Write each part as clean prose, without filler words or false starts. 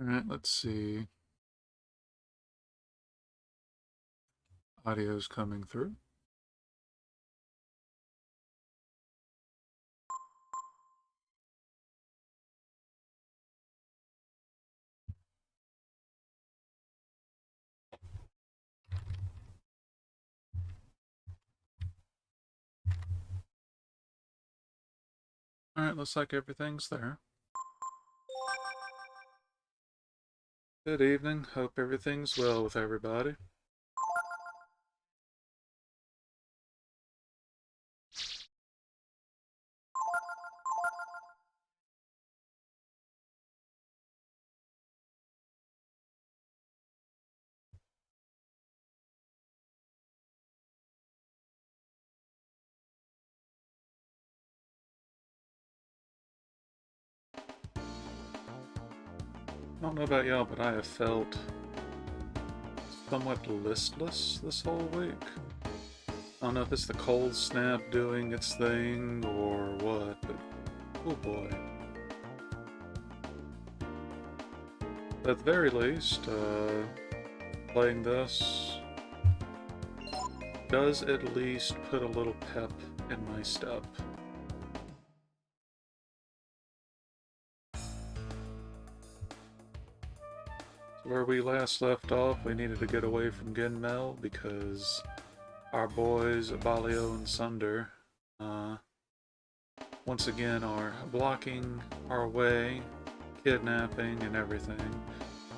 Alright, let's see. Audio's coming through. Alright, looks like everything's there. Good evening. Hope everything's well with everybody. I don't know about y'all, but I have felt somewhat listless this whole week. I don't know if it's the cold snap doing its thing or what, but oh boy. At the very least, playing this does at least put a little pep in my step. Where we last left off, we needed to get away from Genmel because our boys, Balio and Sunder, once again are blocking our way, kidnapping and everything.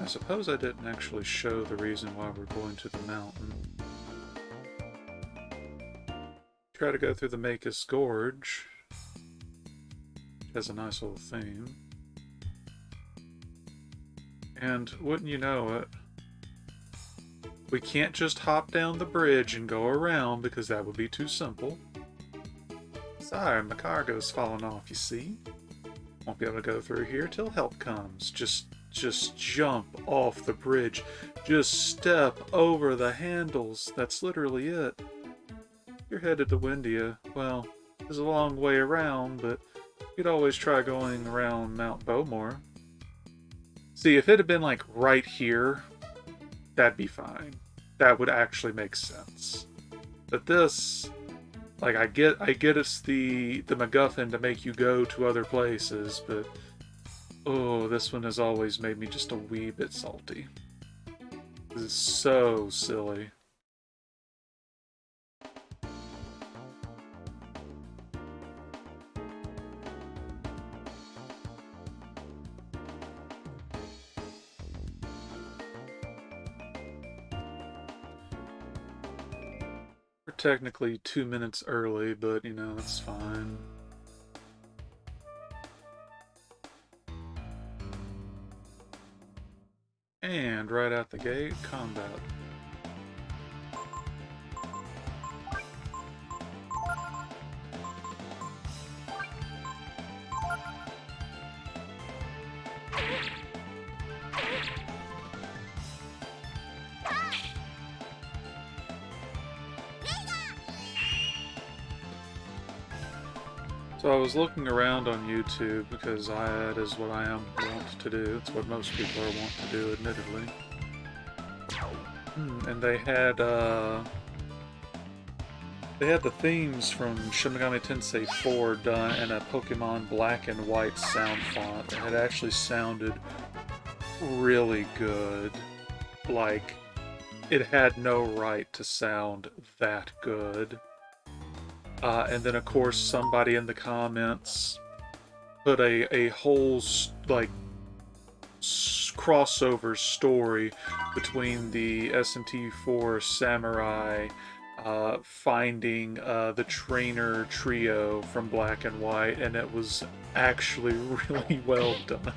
I suppose I didn't actually show the reason why we're going to the mountain. Try to go through the Makus Gorge, which has a nice little theme. And wouldn't you know it, we can't just hop down the bridge and go around because that would be too simple. Sorry, my cargo's falling off, you see? Won't be able to go through here till help comes. Just jump off the bridge. Just step over the handles. That's literally it. You're headed to Windia. Well, there's a long way around, but you'd always try going around Mount Bowmore. See, if it had been like right here, that'd be fine. That would actually make sense. But this, like, I get it's the MacGuffin to make you go to other places, but oh, this one has always made me just a wee bit salty. This is so silly. We're technically 2 minutes early, but you know, it's fine. And right out the gate, combat. So I was looking around on YouTube because that is what I am wont to do. It's what most people are wont to do, admittedly. And they had the themes from Shin Megami Tensei 4 done in a Pokemon Black and White sound font, and it actually sounded really good. Like, it had no right to sound that good. And then, of course, somebody in the comments put a whole, like, crossover story between the SMT4 Samurai finding the trainer trio from Black and White, and it was actually really well done.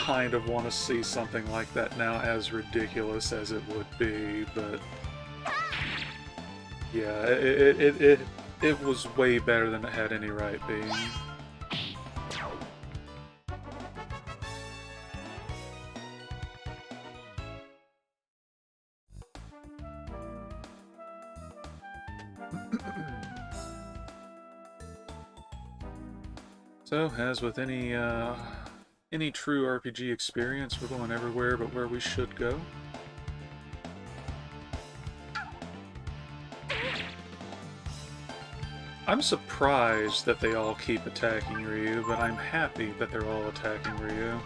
Kind of want to see something like that now, as ridiculous as it would be, but yeah, it was way better than it had any right being. So, as with any true RPG experience, we're going everywhere but where we should go. I'm surprised that they all keep attacking Ryu, but I'm happy that they're all attacking Ryu.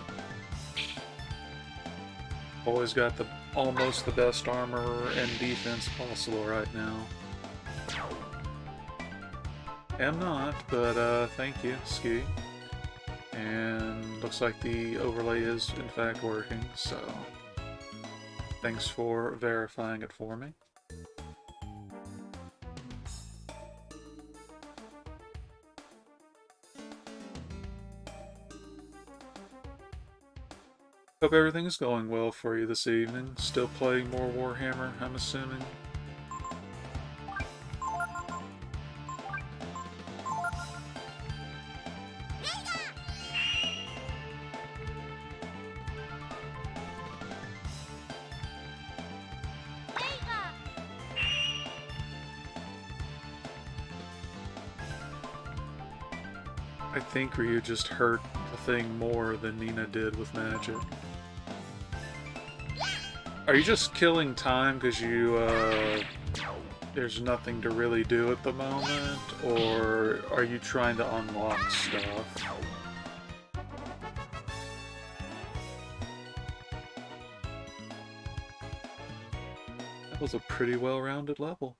Always got almost the best armor and defense possible right now. Am not, but thank you, Ski. And looks like the overlay is in fact working, so thanks for verifying it for me. Hope everything is going well for you this evening. Still playing more Warhammer, I'm assuming? I think Ryu just hurt the thing more than Nina did with magic. Are you just killing time because there's nothing to really do at the moment, or are you trying to unlock stuff? That was a pretty well-rounded level.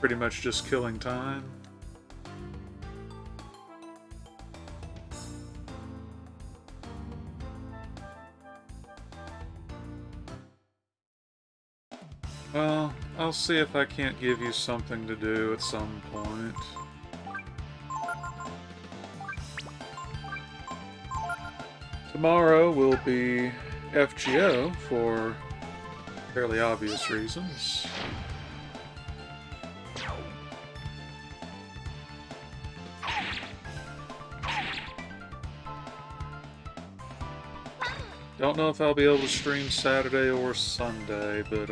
Pretty much just killing time. Well, I'll see if I can't give you something to do at some point. Tomorrow will be FGO for fairly obvious reasons. Don't know if I'll be able to stream Saturday or Sunday, but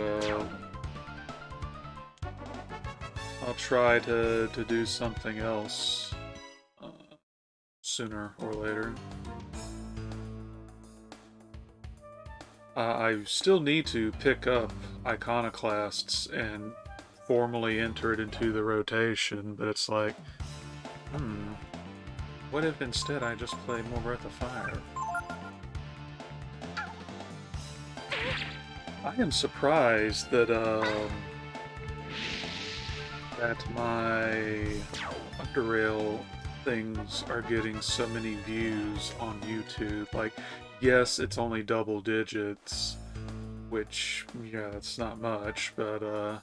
I'll try to do something else sooner or later. I still need to pick up Iconoclasts and formally enter it into the rotation, but it's like, what if instead I just play more Breath of Fire? I am surprised that that my Underrail things are getting so many views on YouTube. Like, yes, it's only double digits, which, yeah, it's not much, but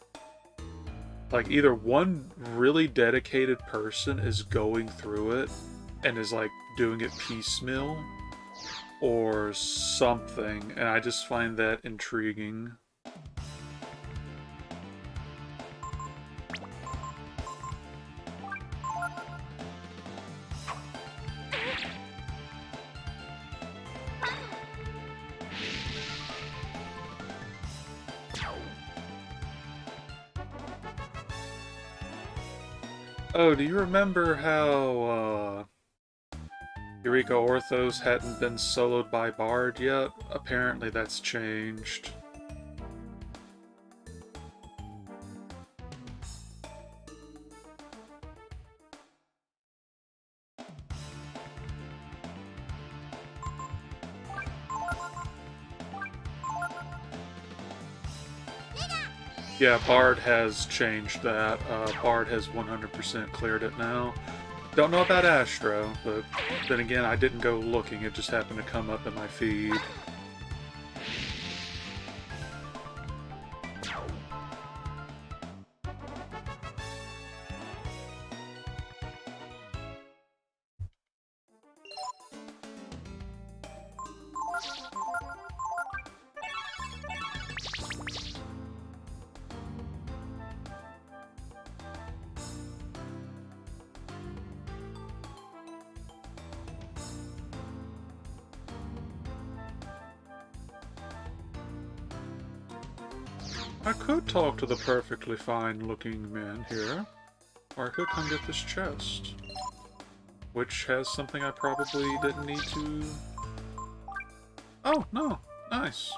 like, either one really dedicated person is going through it and is like doing it piecemeal, or something, and I just find that intriguing. Oh, do you remember how Eureka Orthos hadn't been soloed by Bard yet? Apparently that's changed. Yeah, Bard has changed that. Bard has 100% cleared it now. Don't know about Astro, but then again, I didn't go looking. It just happened to come up in my feed. I could talk to the perfectly fine-looking man here. Or I could come get this chest, which has something I probably didn't need to... Oh, no. Nice.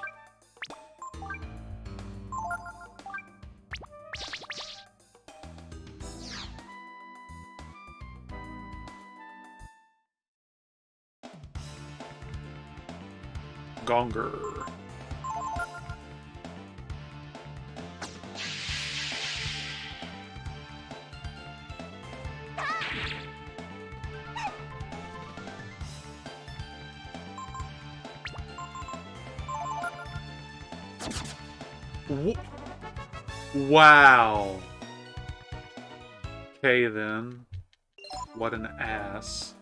Gonger. Wow. Okay then. What an ass.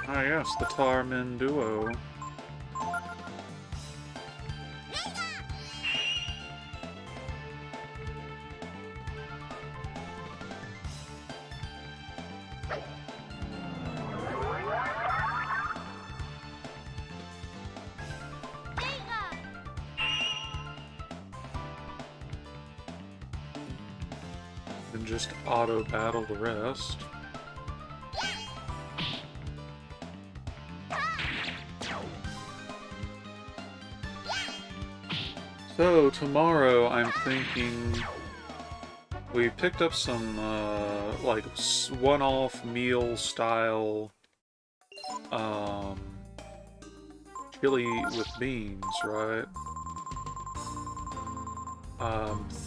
Ah yes, the Tarmin duo. And just auto-battle the rest. So, tomorrow I'm thinking we picked up some, like, one-off meal-style, chili with beans, right?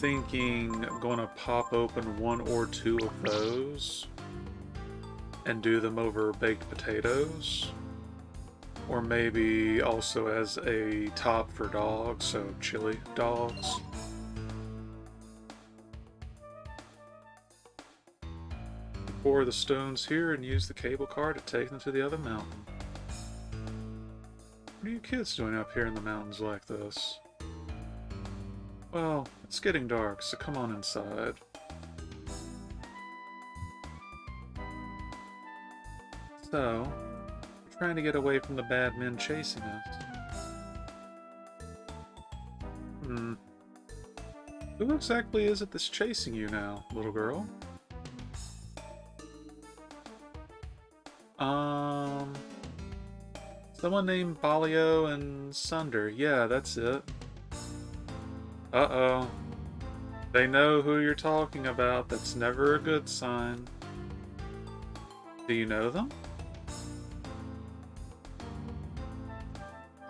Thinking I'm gonna pop open one or two of those and do them over baked potatoes. Or maybe also as a top for dogs, so chili dogs. Pour the stones here and use the cable car to take them to the other mountain. What are you kids doing up here in the mountains like this? Well, it's getting dark, so come on inside. So, we're trying to get away from the bad men chasing us. Who exactly is it that's chasing you now, little girl? Someone named Balio and Sunder. Yeah, that's it. Uh-oh. They know who you're talking about. That's never a good sign. Do you know them?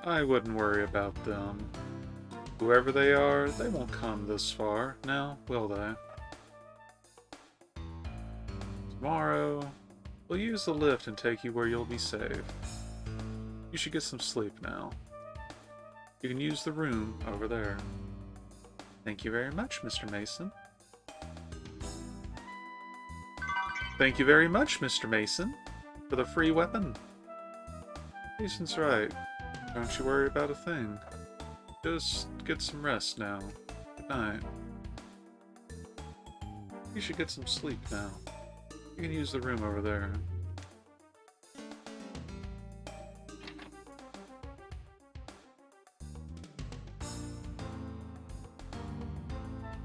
I wouldn't worry about them. Whoever they are, they won't come this far, now, will they? Tomorrow, we'll use the lift and take you where you'll be safe. You should get some sleep now. You can use the room over there. Thank you very much, Mr. Mason. Thank you very much, Mr. Mason, for the free weapon. Mason's right. Don't you worry about a thing. Just get some rest now. Good night. You should get some sleep now. You can use the room over there.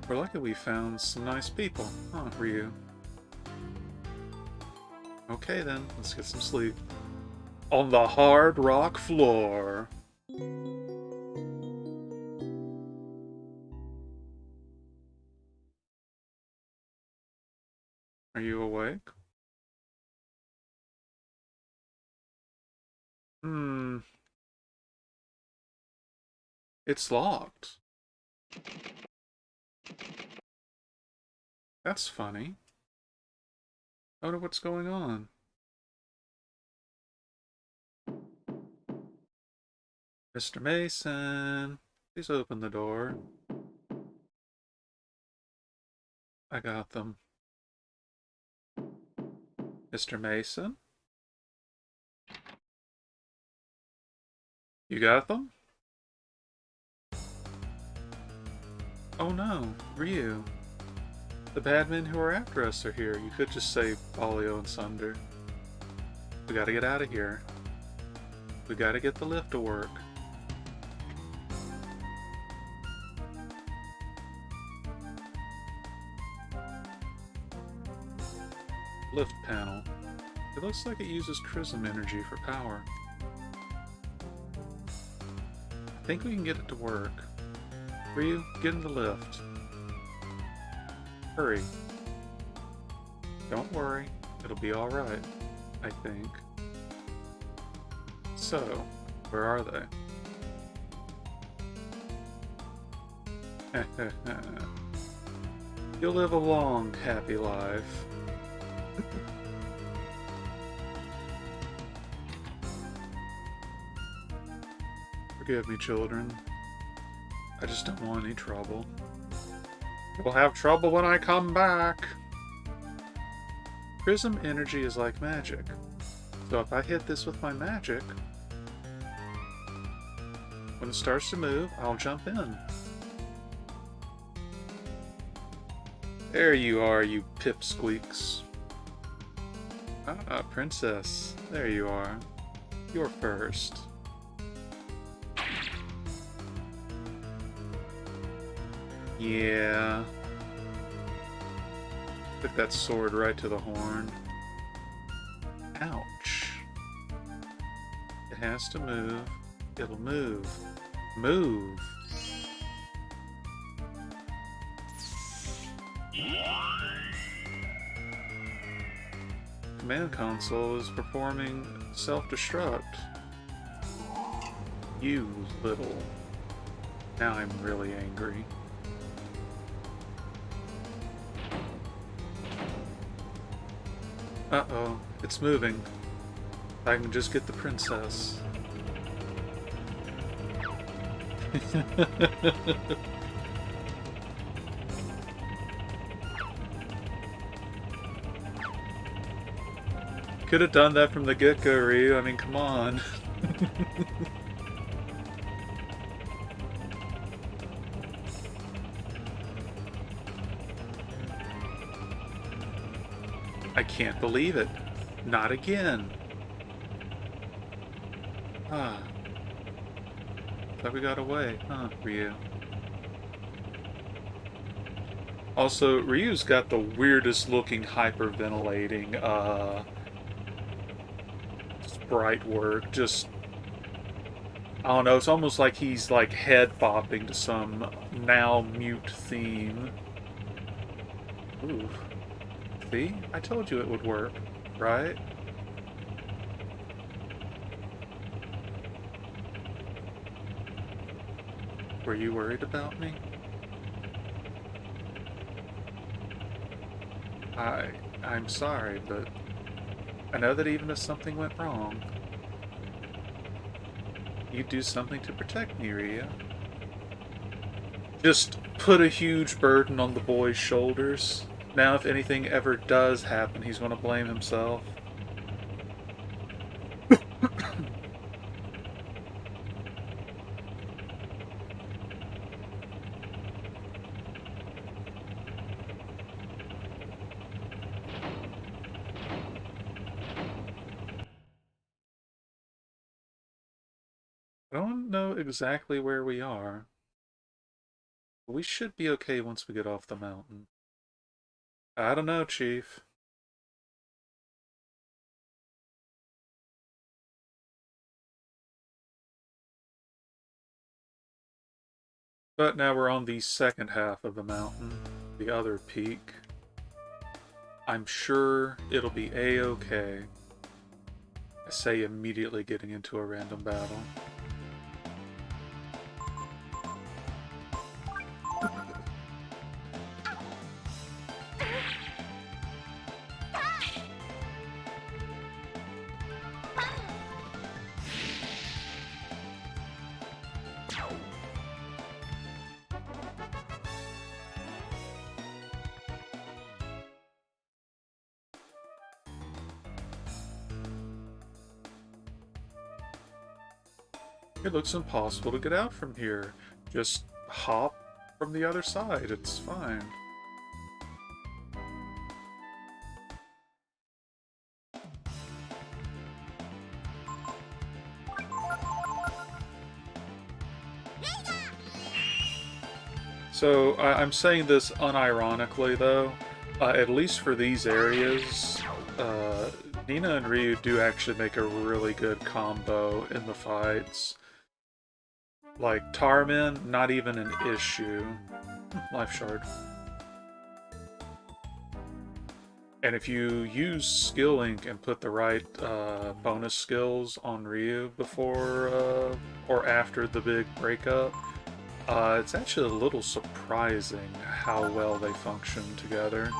We're lucky we found some nice people, huh, Ryu? Okay then, let's get some sleep. On the hard rock floor. Are you awake? It's locked. That's funny. I wonder what's going on. Mr. Mason, please open the door. I got them. Mr. Mason? You got them? Oh no, Ryu. The bad men who are after us are here. You could just say Polio and Sunder. We gotta get out of here. We gotta get the lift to work. Lift panel. It looks like it uses Chrism energy for power. I think we can get it to work. Ryu, get in the lift. Hurry. Don't worry, it'll be alright, I think. So, where are they? You'll live a long, happy life. Forgive me, children. I just don't want any trouble. You'll have trouble when I come back. Chrism energy is like magic. So if I hit this with my magic, when it starts to move, I'll jump in. There you are, you pipsqueaks. Ah, princess. There you are. You're first. Yeah. Took that sword right to the horn. Ouch. It has to move. It'll move. Move! Command console is performing self-destruct. You little... Now I'm really angry. Uh-oh, it's moving. I can just get the princess. Could have done that from the get-go, Ryu. I mean, come on. I can't believe it. Not again. Ah. Thought we got away, huh, Ryu? Also, Ryu's got the weirdest looking hyperventilating, sprite work. Just, I don't know, it's almost like he's like head bopping to some now mute theme. Ooh. See? I told you it would work, right? Were you worried about me? I'm sorry, but I know that even if something went wrong, you'd do something to protect me, Ryu. Just put a huge burden on the boy's shoulders. Now if anything ever does happen, he's going to blame himself. I don't know exactly where we are, but we should be okay once we get off the mountain. I don't know, Chief. But now we're on the second half of the mountain, the other peak. I'm sure it'll be a-okay. I say immediately getting into a random battle. It looks impossible to get out from here. Just hop from the other side. It's fine. So, I'm saying this unironically, though. At least for these areas, Nina and Ryu do actually make a really good combo in the fights. Like, Tarmin, not even an issue. Life Shard. And if you use Skill Link and put the right bonus skills on Ryu before or after the big breakup, it's actually a little surprising how well they function together.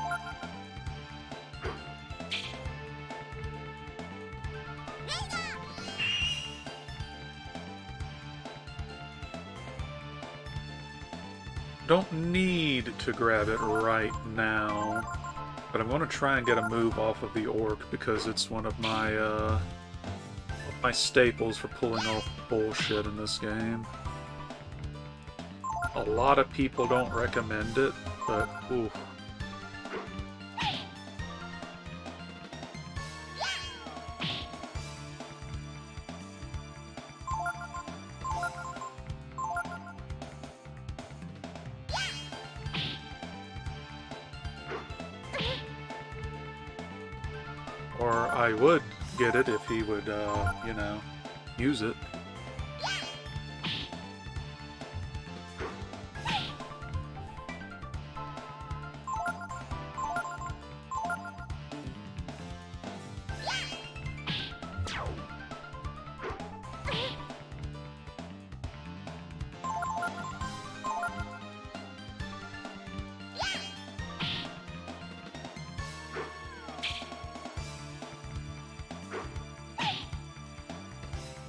Don't need to grab it right now, but I'm going to try and get a move off of the Orc because it's one of my staples for pulling off bullshit in this game. A lot of people don't recommend it, but ooh. Or I would get it if he would, you know, use it.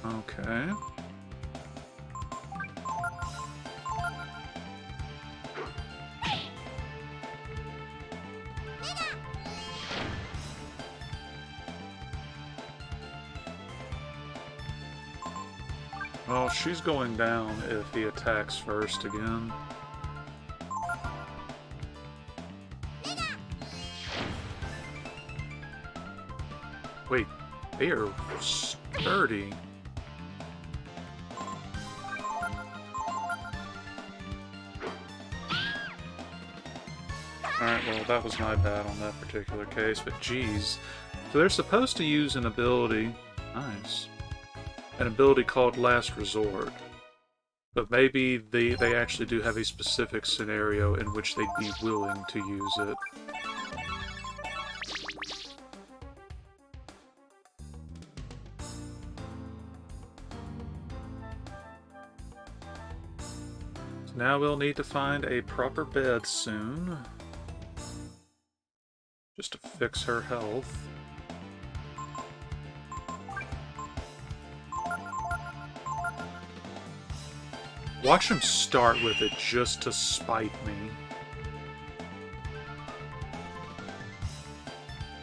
Okay. Well, she's going down if he attacks first again. Wait, they are sturdy. Alright, well, that was my bad on that particular case, but geez. So they're supposed to use an ability... Nice. An ability called Last Resort. But maybe they actually do have a specific scenario in which they'd be willing to use it. So now we'll need to find a proper bed soon. Just to fix her health. Watch him start with it just to spite me.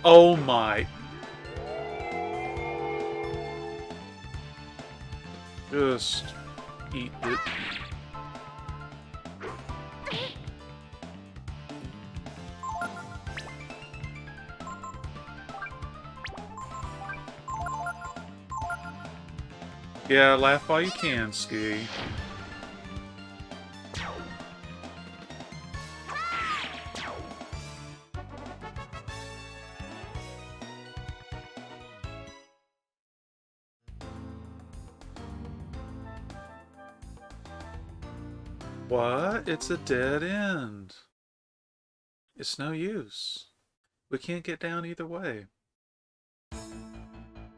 Oh my. Just eat it. Yeah, laugh while you can, Ski. What? It's a dead end. It's no use. We can't get down either way.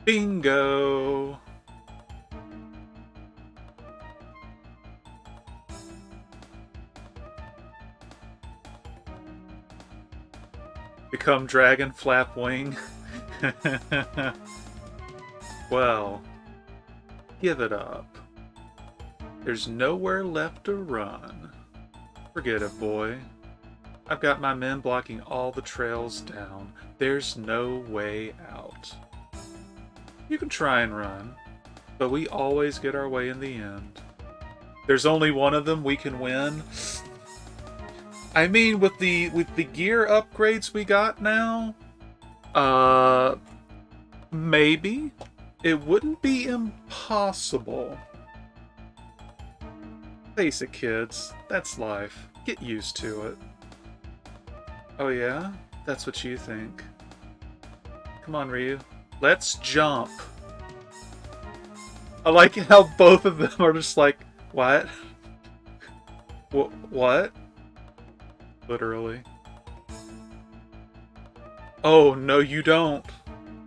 Bingo! Become dragon flap wing. Well, give it up. There's nowhere left to run. Forget it, boy. I've got my men blocking all the trails down. There's no way out. You can try and run, but we always get our way in the end. There's only one of them we can win. I mean, with the gear upgrades we got now, maybe it wouldn't be impossible. Face it, kids. That's life. Get used to it. Oh yeah? That's what you think. Come on, Ryu. Let's jump. I like how both of them are just like, what? What? Literally. Oh, no you don't.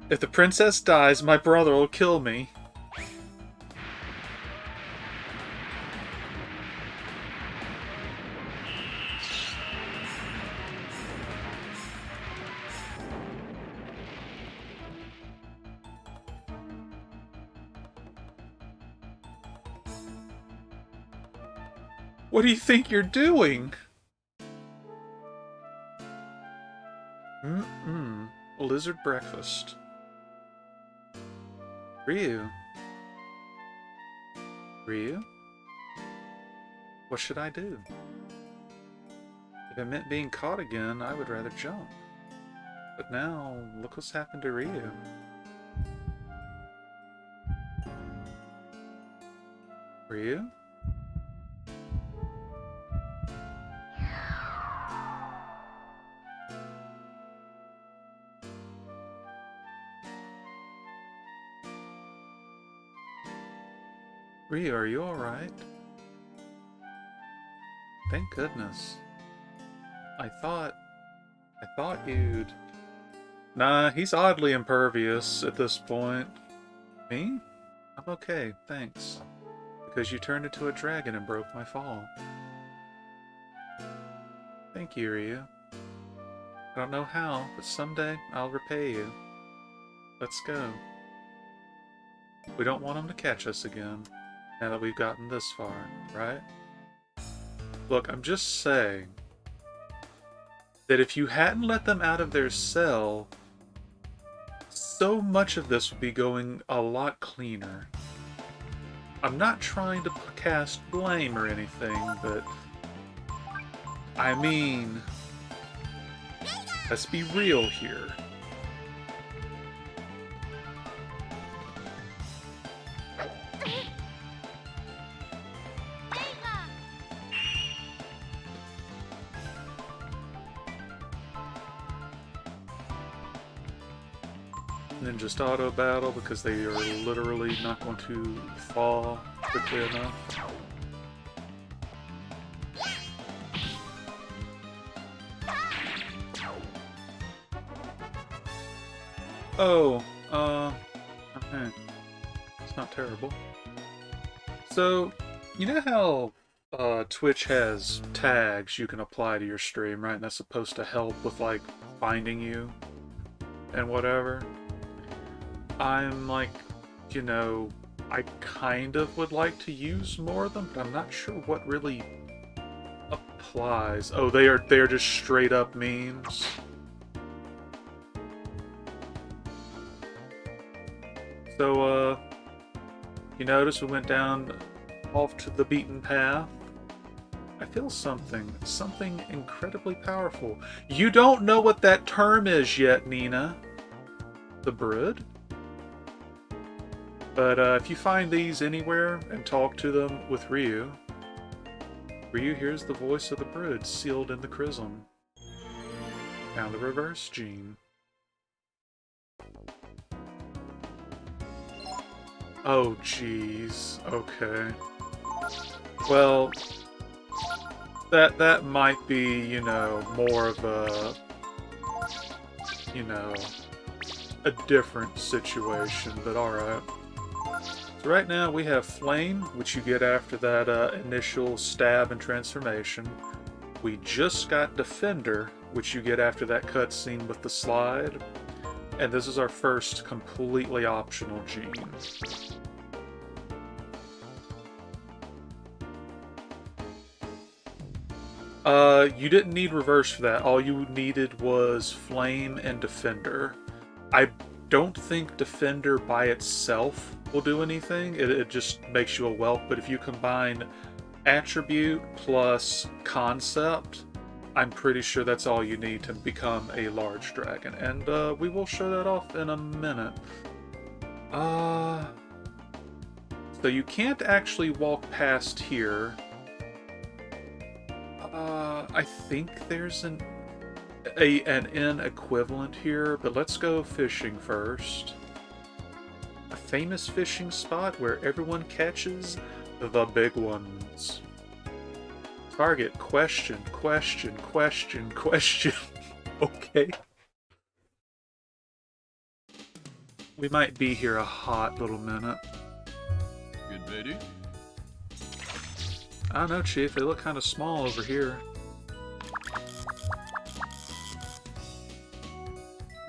If the princess dies, my brother will kill me. What do you think you're doing? Lizard breakfast. Ryu? What should I do? If it meant being caught again, I would rather jump. But now, look what's happened to Ryu. Ryu? Ryu, are you alright? Thank goodness. I thought you'd... Nah, he's oddly impervious at this point. Me? I'm okay, thanks. Because you turned into a dragon and broke my fall. Thank you, Ryu. I don't know how, but someday I'll repay you. Let's go. We don't want him to catch us again, now that we've gotten this far, right? Look, I'm just saying that if you hadn't let them out of their cell, so much of this would be going a lot cleaner. I'm not trying to cast blame or anything, but I mean, let's be real here. And then just auto battle because they are literally not going to fall quickly enough. Oh, okay. It's not terrible. So, you know how Twitch has tags you can apply to your stream, right? And that's supposed to help with, like, finding you and whatever. I'm like, you know, I kind of would like to use more of them, but I'm not sure what really applies. Oh, they are just straight up memes. So, you notice we went down off to the beaten path. I feel something incredibly powerful. You don't know what that term is yet, Nina. The Brood? But if you find these anywhere and talk to them with Ryu, Ryu hears the voice of the Brood sealed in the chrism. Now the reverse gene. Oh, jeez. Okay. Well, that might be, you know, more of a, you know, a different situation, but alright. So right now we have Flame, which you get after that initial stab and transformation. We just got Defender, which you get after that cutscene with the slide. And this is our first completely optional gene. You didn't need Reverse for that. All you needed was Flame and Defender. I don't think Defender by itself will do anything. It just makes you a whelp, but if you combine Attribute plus Concept, I'm pretty sure that's all you need to become a large dragon, and we will show that off in a minute. So you can't actually walk past here. I think there's an inn equivalent here, but let's go fishing first. A famous fishing spot where everyone catches the big ones. Target, question, question, question, question. Okay. We might be here a hot little minute. Get ready? I don't know, Chief. They look kind of small over here.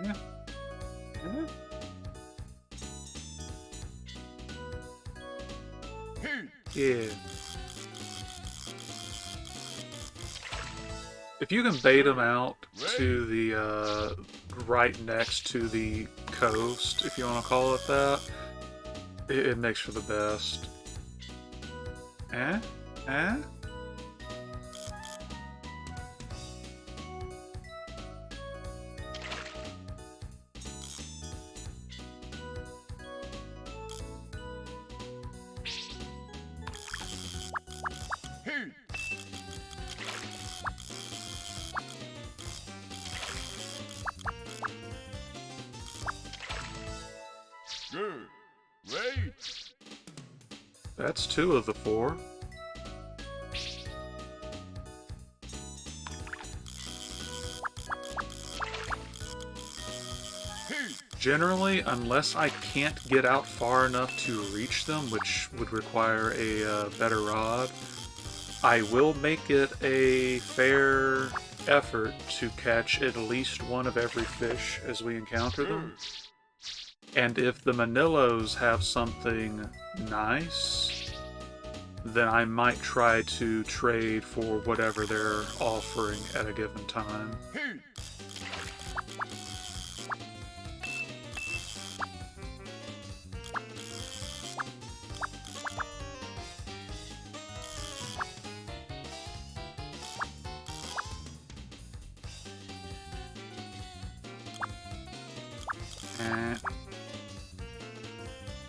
Yeah. Yeah. If you can bait them out to the, right next to the coast, if you want to call it that, it makes for the best. Eh? Eh? Good. Wait. That's 2 of the 4. Generally, unless I can't get out far enough to reach them, which would require a better rod, I will make it a fair effort to catch at least one of every fish as we encounter them. And if the Manillos have something nice, then I might try to trade for whatever they're offering at a given time.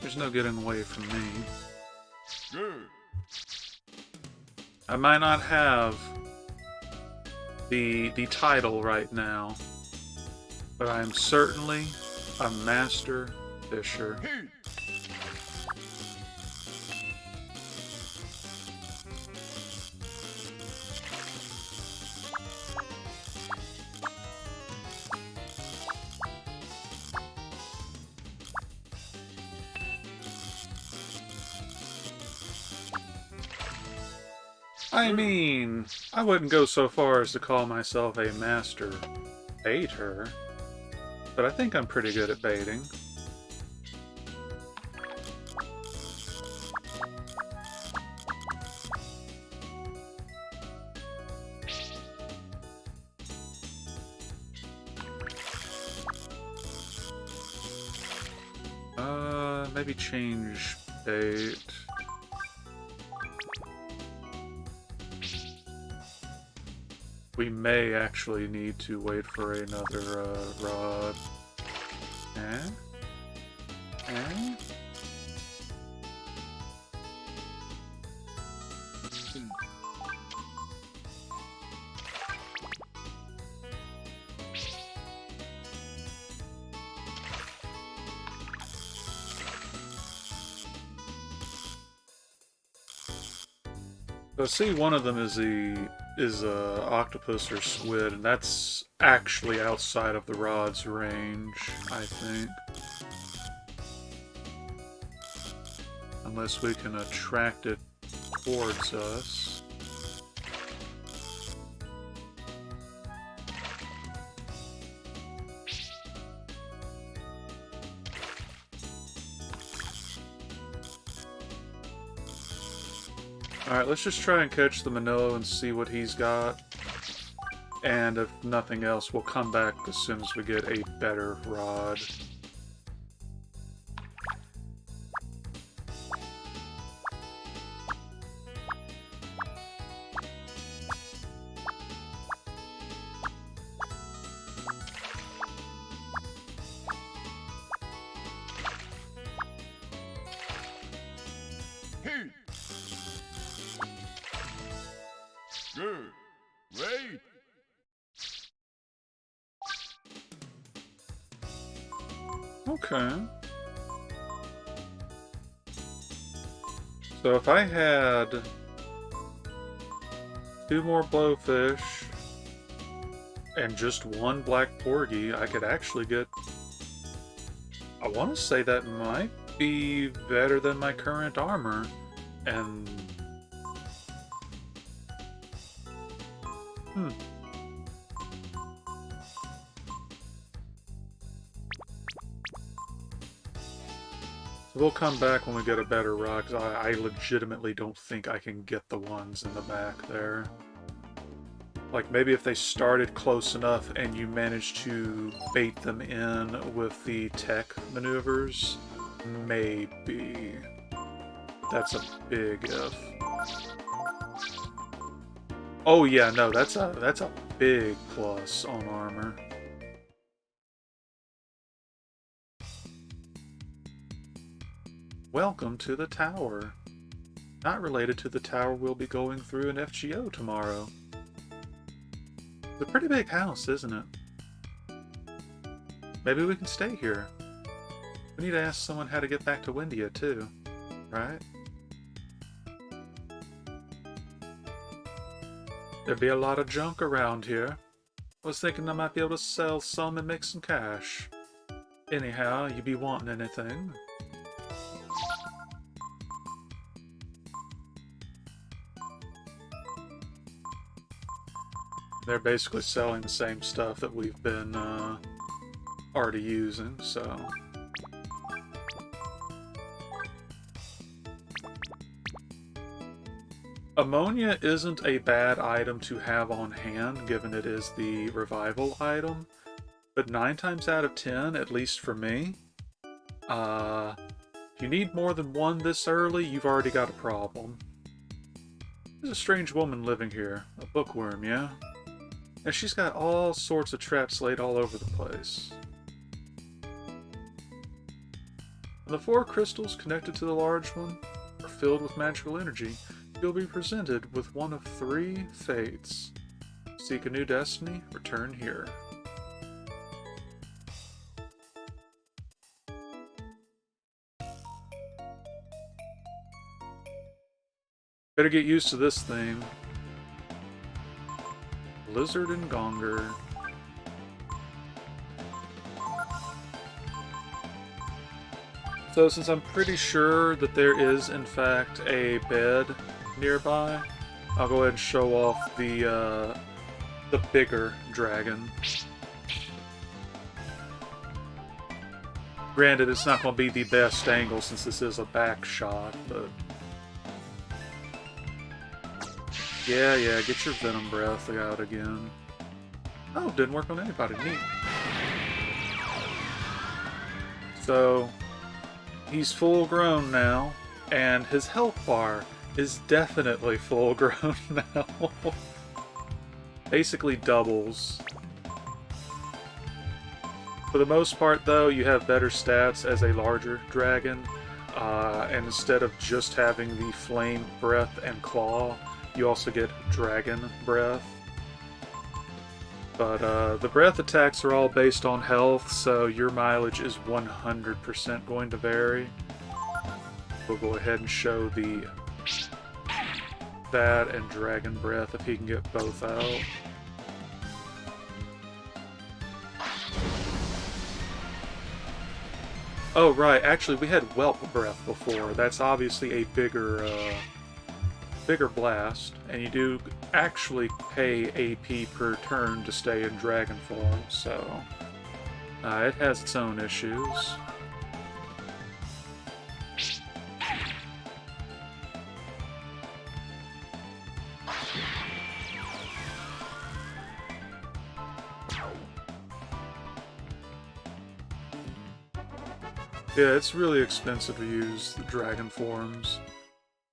There's no getting away from me. Good. I might not have the title right now, but I am certainly a master fisher. I mean, I wouldn't go so far as to call myself a master baiter, but I think I'm pretty good at baiting. Maybe change bait. We may actually need to wait for another rod. Eh? Eh? So see, one of them is a octopus or squid, and that's actually outside of the rod's range, I think. Unless we can attract it towards us. Alright, let's just try and catch the Manillo and see what he's got. And if nothing else, we'll come back as soon as we get a better rod. Okay. So if I had 2 more blowfish and just 1 black porgy, I could actually get... I want to say that might be better than my current armor. And... We'll come back when we get a better rock, 'cause I legitimately don't think I can get the ones in the back there. Like, maybe if they started close enough and you managed to bait them in with the tech maneuvers, maybe. That's a big if. Oh yeah, no, that's a big plus on armor. Welcome to the tower. Not related to the tower we'll be going through in FGO tomorrow. It's a pretty big house, isn't it? Maybe we can stay here. We need to ask someone how to get back to Windia too, right? There'd be a lot of junk around here. I was thinking I might be able to sell some and make some cash. Anyhow, you be wanting anything? They're basically selling the same stuff that we've been already using, so... Ammonia isn't a bad item to have on hand, given it is the revival item, but 9 times out of 10, at least for me, if you need more than 1 this early, you've already got a problem. There's a strange woman living here, a bookworm, yeah? And she's got all sorts of traps laid all over the place. When the 4 crystals connected to the large one are filled with magical energy, you'll be presented with one of 3 fates. Seek a new destiny, return here. Better get used to this theme. Lizard and Gonger. So since I'm pretty sure that there is in fact a bed nearby, I'll go ahead and show off the bigger dragon. Granted, it's not going to be the best angle since this is a back shot, but... Yeah, get your Venom Breath out again. Oh, didn't work on anybody. Neat. So, he's full grown now, and his health bar is definitely full grown now. Basically doubles. For the most part, though, you have better stats as a larger dragon, and instead of just having the Flame Breath and Claw, you also get Dragon Breath. But the breath attacks are all based on health, so your mileage is 100% going to vary. We'll go ahead and show that and Dragon Breath if he can get both out. Oh right, actually we had Whelp Breath before. That's obviously a bigger blast, and you do actually pay AP per turn to stay in dragon form, so it has its own issues. Yeah, it's really expensive to use the dragon forms.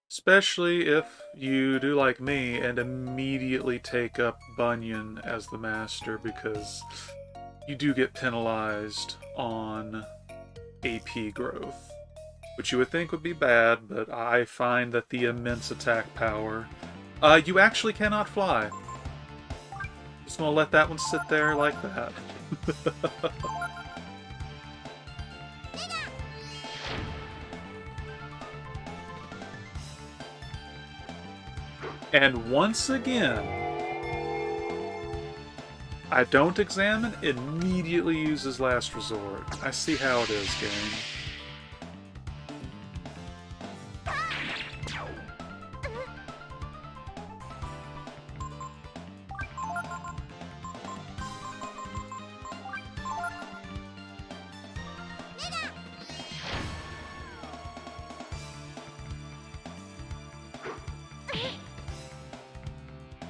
Especially if you do like me and immediately take up Bunyan as the master, because you do get penalized on AP growth. Which you would think would be bad, but I find that the immense attack power... you actually cannot fly. Just gonna let that one sit there like that. And once again, I don't examine, immediately uses last resort. I see how it is, game.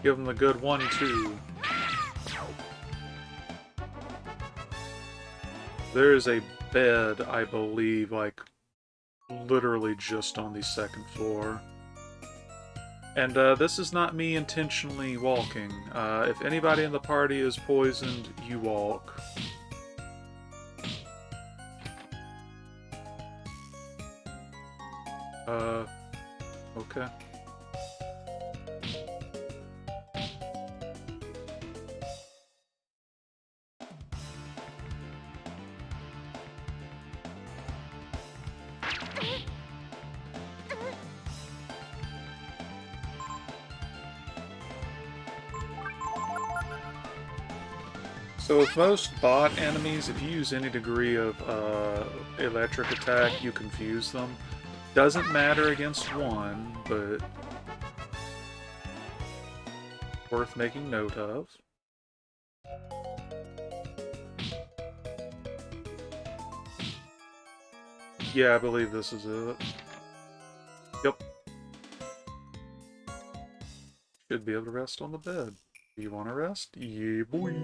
Give him the good 1-2. There is a bed, I believe, like, literally just on the second floor. And this is not me intentionally walking. If anybody in the party is poisoned, you walk. Okay. So with most bot enemies, if you use any degree of electric attack, you confuse them. Doesn't matter against one, but worth making note of. Yeah, I believe this is it. Yep. Should be able to rest on the bed. Do you want to rest? Yeah, boy.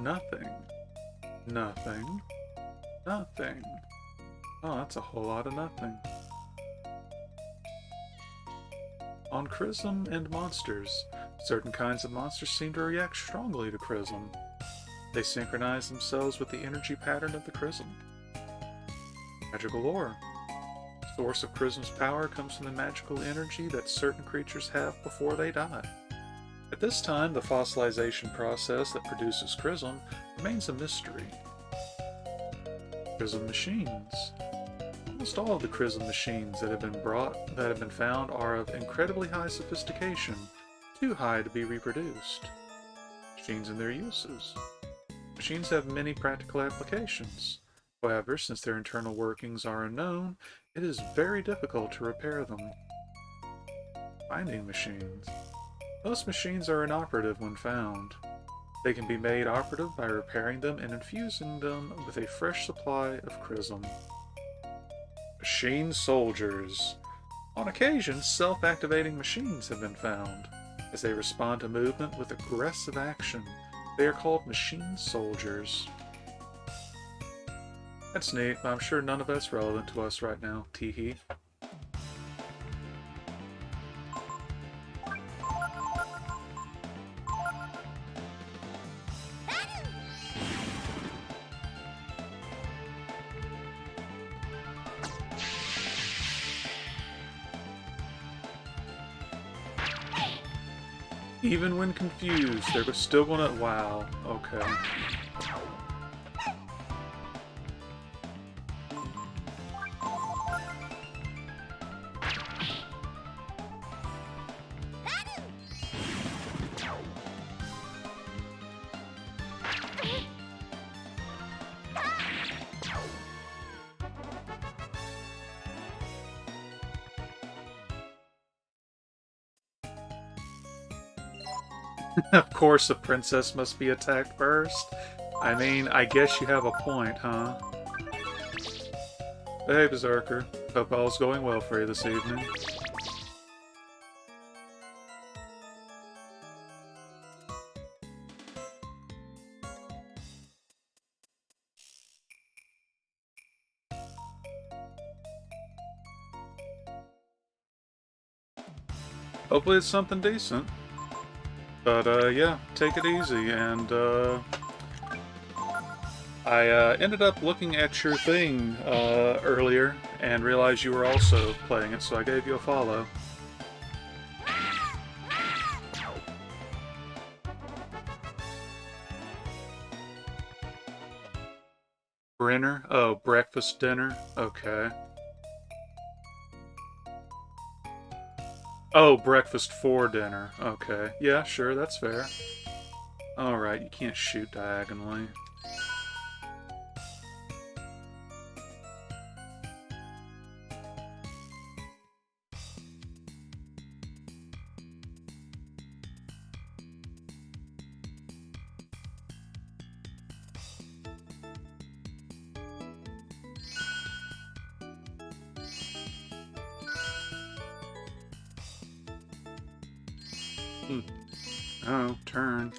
Nothing. Nothing. Nothing. Oh, that's a whole lot of nothing. On Chrism and monsters, certain kinds of monsters seem to react strongly to Chrism. They synchronize themselves with the energy pattern of the Chrism. Magical lore. The source of Chrism's power comes from the magical energy that certain creatures have before they die. At this time, the fossilization process that produces Chrism remains a mystery. Chrism machines. Almost all of the Chrism machines that have been found are of incredibly high sophistication, too high to be reproduced. Machines and their uses. Machines have many practical applications. However, since their internal workings are unknown, it is very difficult to repair them. Finding machines. Most machines are inoperative when found. They can be made operative by repairing them and infusing them with a fresh supply of Chrism. Machine soldiers. On occasion, self-activating machines have been found. As they respond to movement with aggressive action, they are called machine soldiers. That's neat, but I'm sure none of that's relevant to us right now, teehee. Even when confused, they're still gonna... Wow, okay. Of course, the princess must be attacked first. I mean, I guess you have a point, huh? Hey, Berserker. Hope all's going well for you this evening. Hopefully it's something decent. But, yeah, take it easy, and, I, ended up looking at your thing, earlier, and realized you were also playing it, so I gave you a follow. Brenner? Oh, breakfast, dinner? Okay. Oh, breakfast for dinner. Okay. Yeah, sure, that's fair. Alright, you can't shoot diagonally. Oh, turn.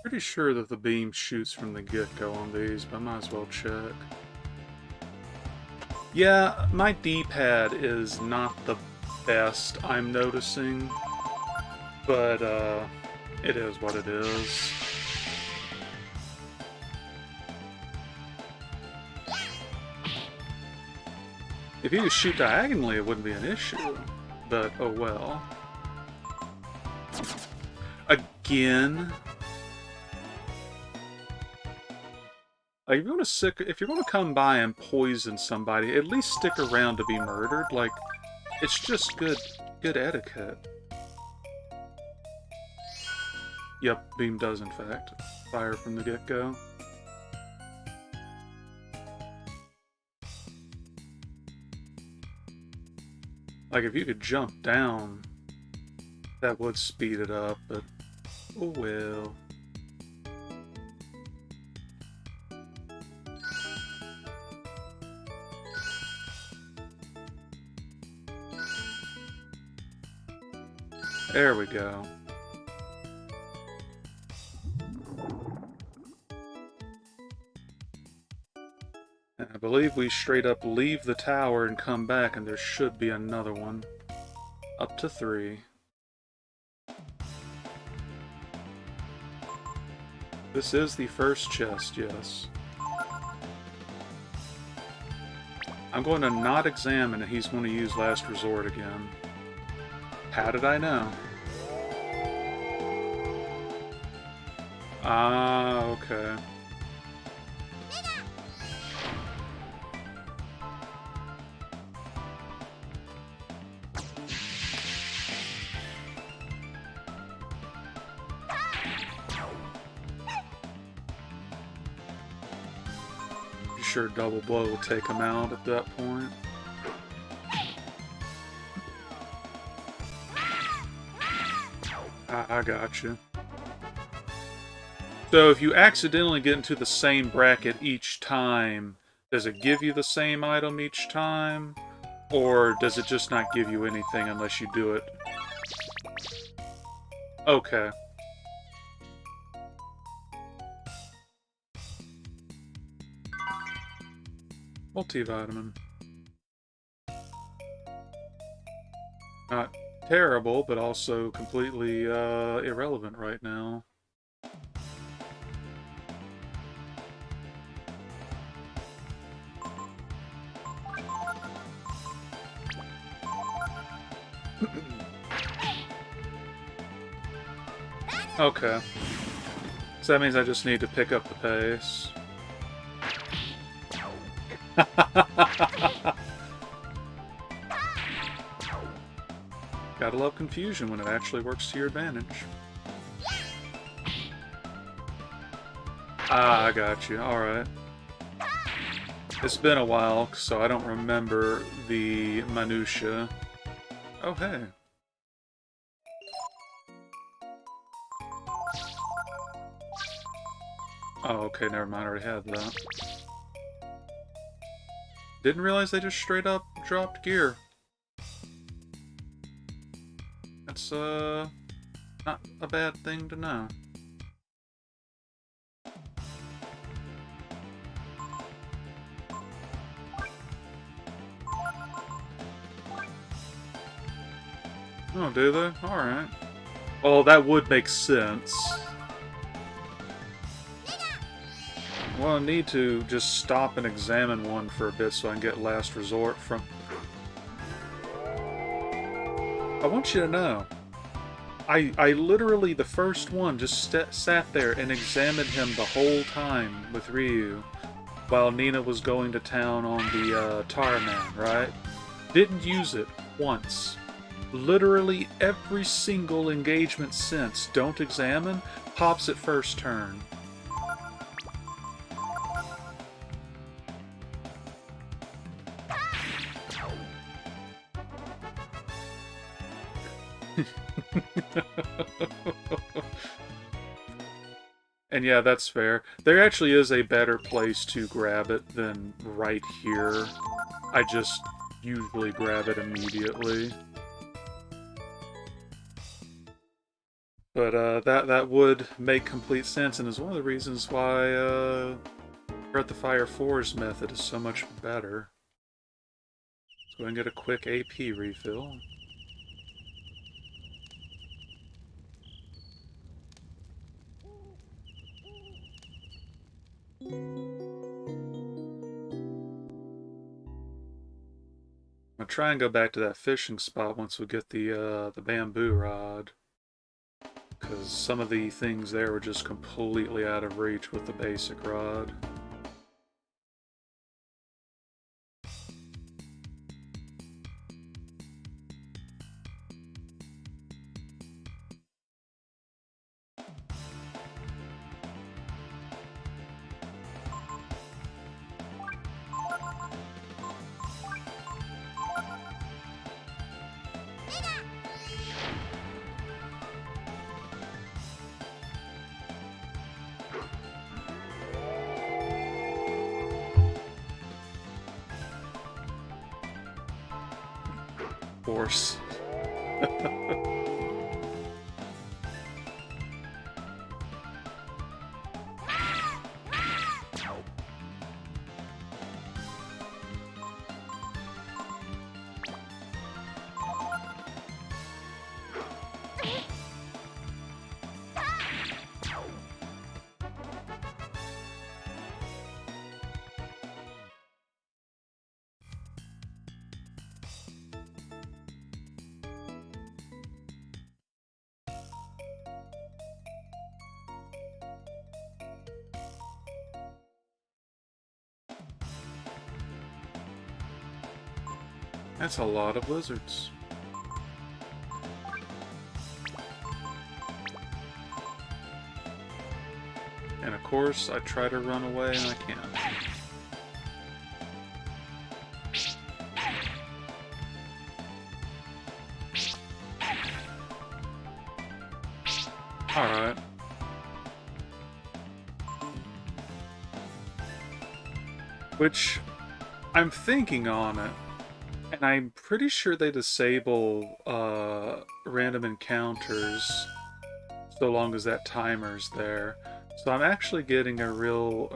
Pretty sure that the beam shoots from the get-go on these, but I might as well check. Yeah, my D-pad is not the best, I'm noticing, but it is what it is. If you could shoot diagonally, it wouldn't be an issue, but oh well. Again? Like, if you're gonna come by and poison somebody, at least stick around to be murdered. Like, it's just good etiquette. Yep, beam does in fact fire from the get-go. Like, if you could jump down, that would speed it up, but oh well. There we go. And I believe we straight up leave the tower and come back, and there should be another one. Up to 3. This is the first chest, yes. I'm going to not examine it. He's going to use Last Resort again. How did I know? Ah, okay. Sure, double blow will take him out at that point. I got you. So if you accidentally get into the same bracket each time, does it give you the same item each time? Or does it just not give you anything unless you do it? Okay. Multivitamin. Not terrible, but also completely irrelevant right now. Okay. So that means I just need to pick up the pace. Gotta love confusion when it actually works to your advantage. Ah, I got you. Alright. It's been a while, so I don't remember the minutia. Oh, hey. Oh, okay, never mind. I already had that. Didn't realize they just straight up dropped gear. That's, not a bad thing to know. Oh, do they? Alright. Well, that would make sense. Well, I need to just stop and examine one for a bit so I can get last resort from... I want you to know, I literally, the first one, just sat there and examined him the whole time with Ryu while Nina was going to town on the Tarman, right? Didn't use it once. Literally every single engagement since Don't Examine pops at first turn. And yeah, that's fair. There actually is a better place to grab it than right here. I just usually grab it immediately. But that would make complete sense, and is one of the reasons why Breath of Fire 4's method is so much better. Let's go and get a quick AP refill. I'll try and go back to that fishing spot once we get the bamboo rod. Because some of the things there were just completely out of reach with the basic rod. Force. That's a lot of lizards. And of course, I try to run away and I can't. Alright. Which, I'm thinking on it. And I'm pretty sure they disable random encounters so long as that timer's there. So I'm actually getting a real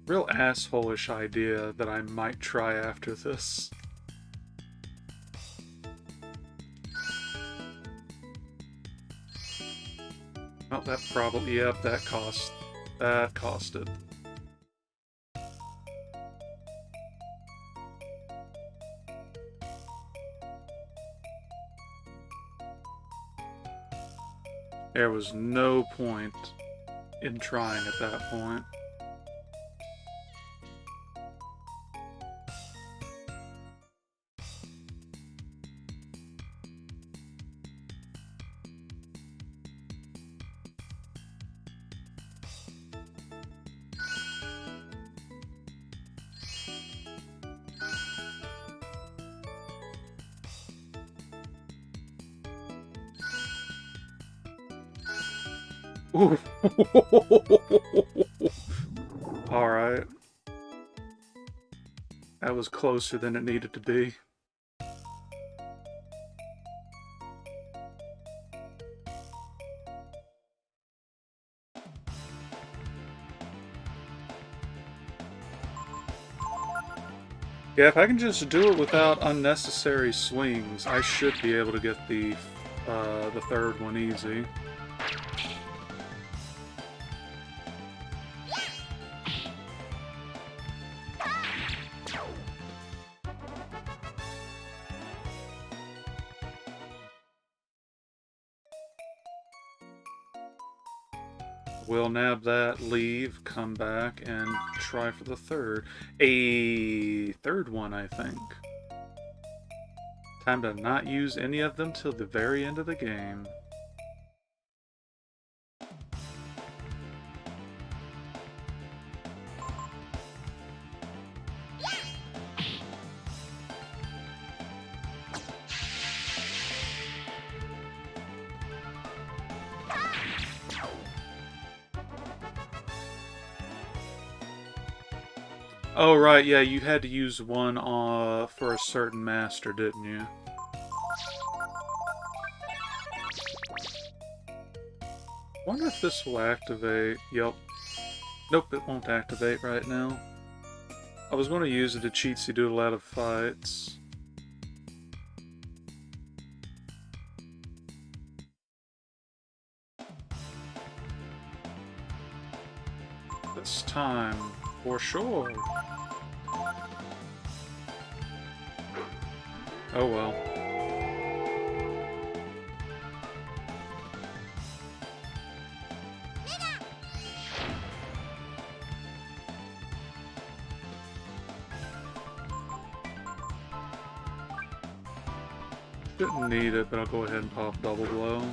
asshole-ish idea that I might try after this. Oh, that probably, yep, that cost it. There was no point in trying at that point. Alright. That was closer than it needed to be. Yeah, if I can just do it without unnecessary swings, I should be able to get the third one easy. We'll nab that, leave, come back, and try for the third. A third one, I think. Time to not use any of them till the very end of the game. Oh, right, yeah, you had to use one for a certain master, didn't you? Wonder if this will activate. Yep. Nope, it won't activate right now. I was going to use it to cheatsy doodle out of fights. This time, for sure. Oh well. Didn't need it, but I'll go ahead and pop double blow.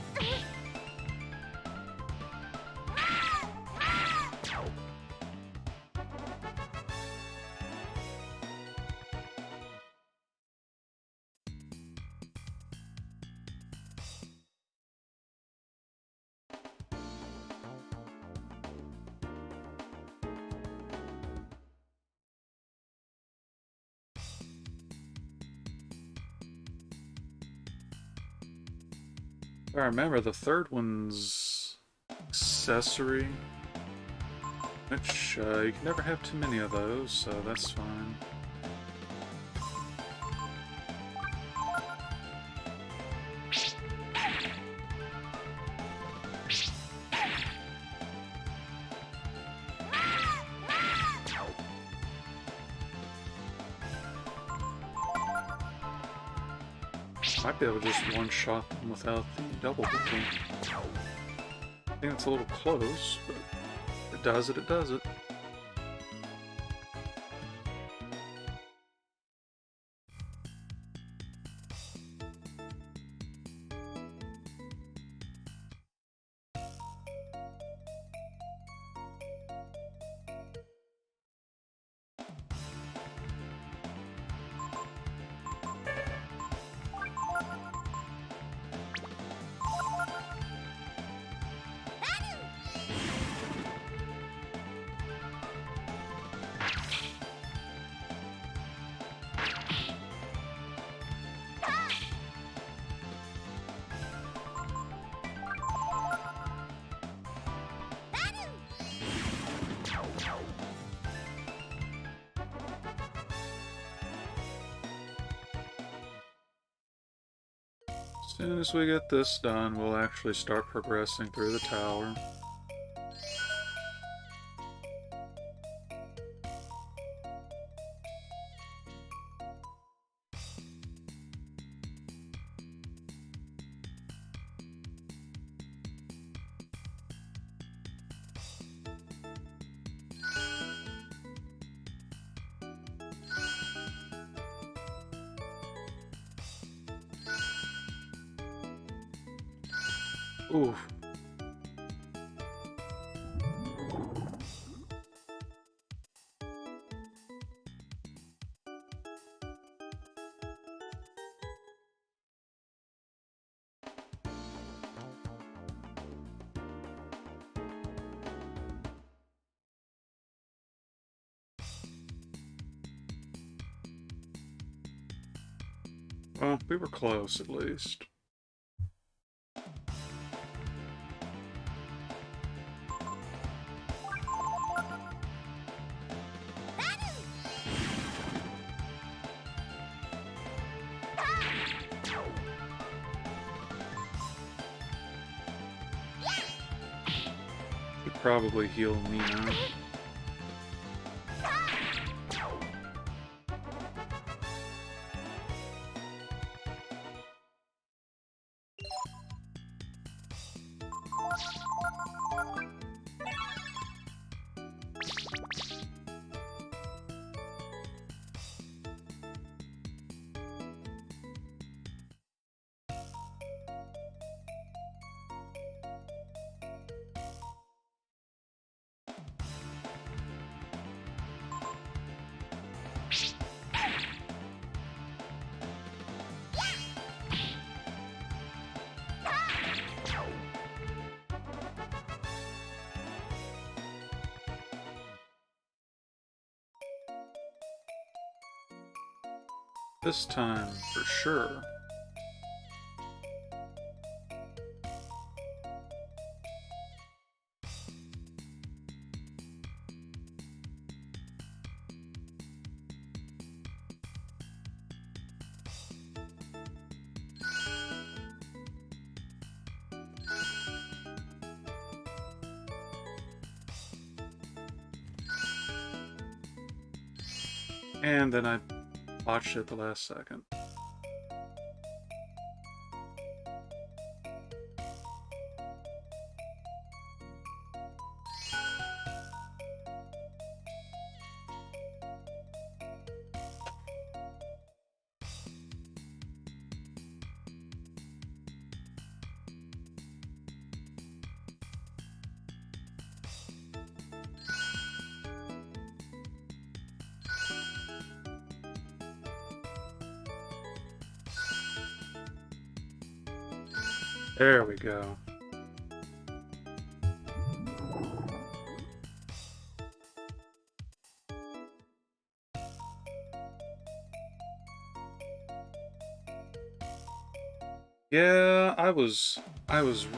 If I remember, the third one's accessory, which you can never have too many of those, so that's fine. Might be able to just one-shot them without the double booking. I think it's a little close, but it does it, it does it. As soon as we get this done, we'll actually start progressing through the tower. Ooh. Well, we were close at least. Should probably heal me now. This time, for sure. And then I botched it at the last second. There we go. Yeah, I was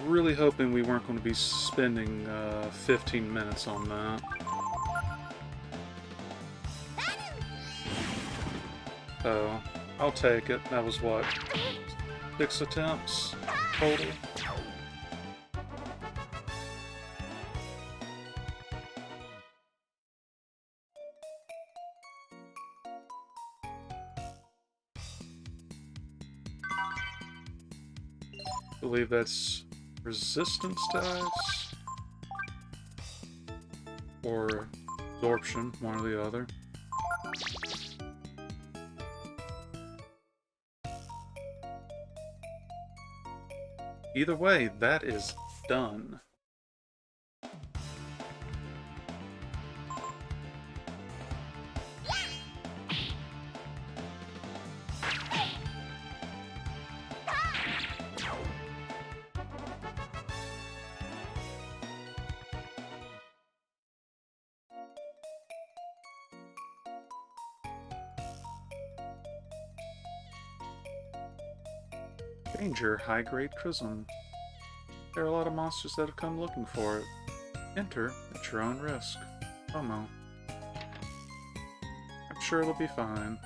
really hoping we weren't going to be spending 15 minutes on that. So, I'll take it. That was what? 6 attempts total? I believe that's resistance dice or absorption, one or the other. Either way, that is done. Danger, high-grade Chrism. There are a lot of monsters that have come looking for it. Enter at your own risk. Homo. I'm sure it'll be fine.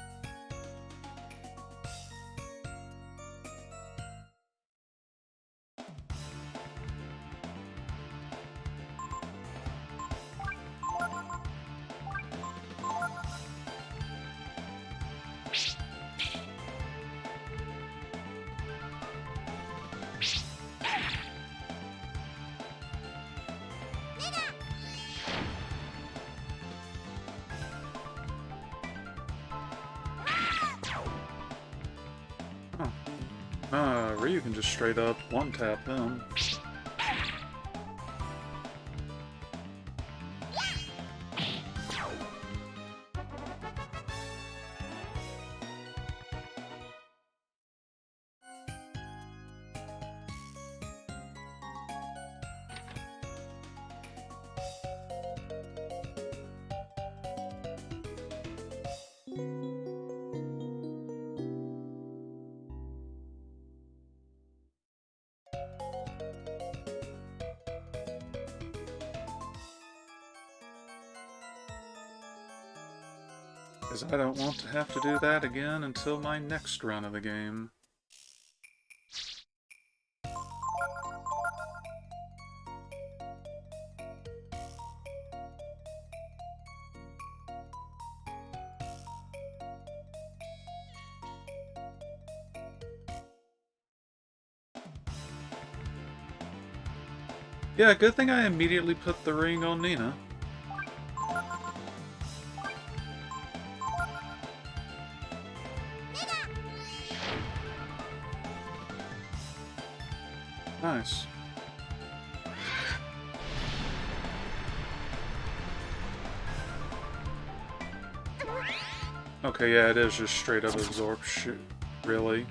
Ryu can just straight up one-tap them. Because I don't want to have to do that again until my next run of the game. Yeah, good thing I immediately put the ring on Nina. Nice. Okay, yeah, it is just straight up absorption. Really?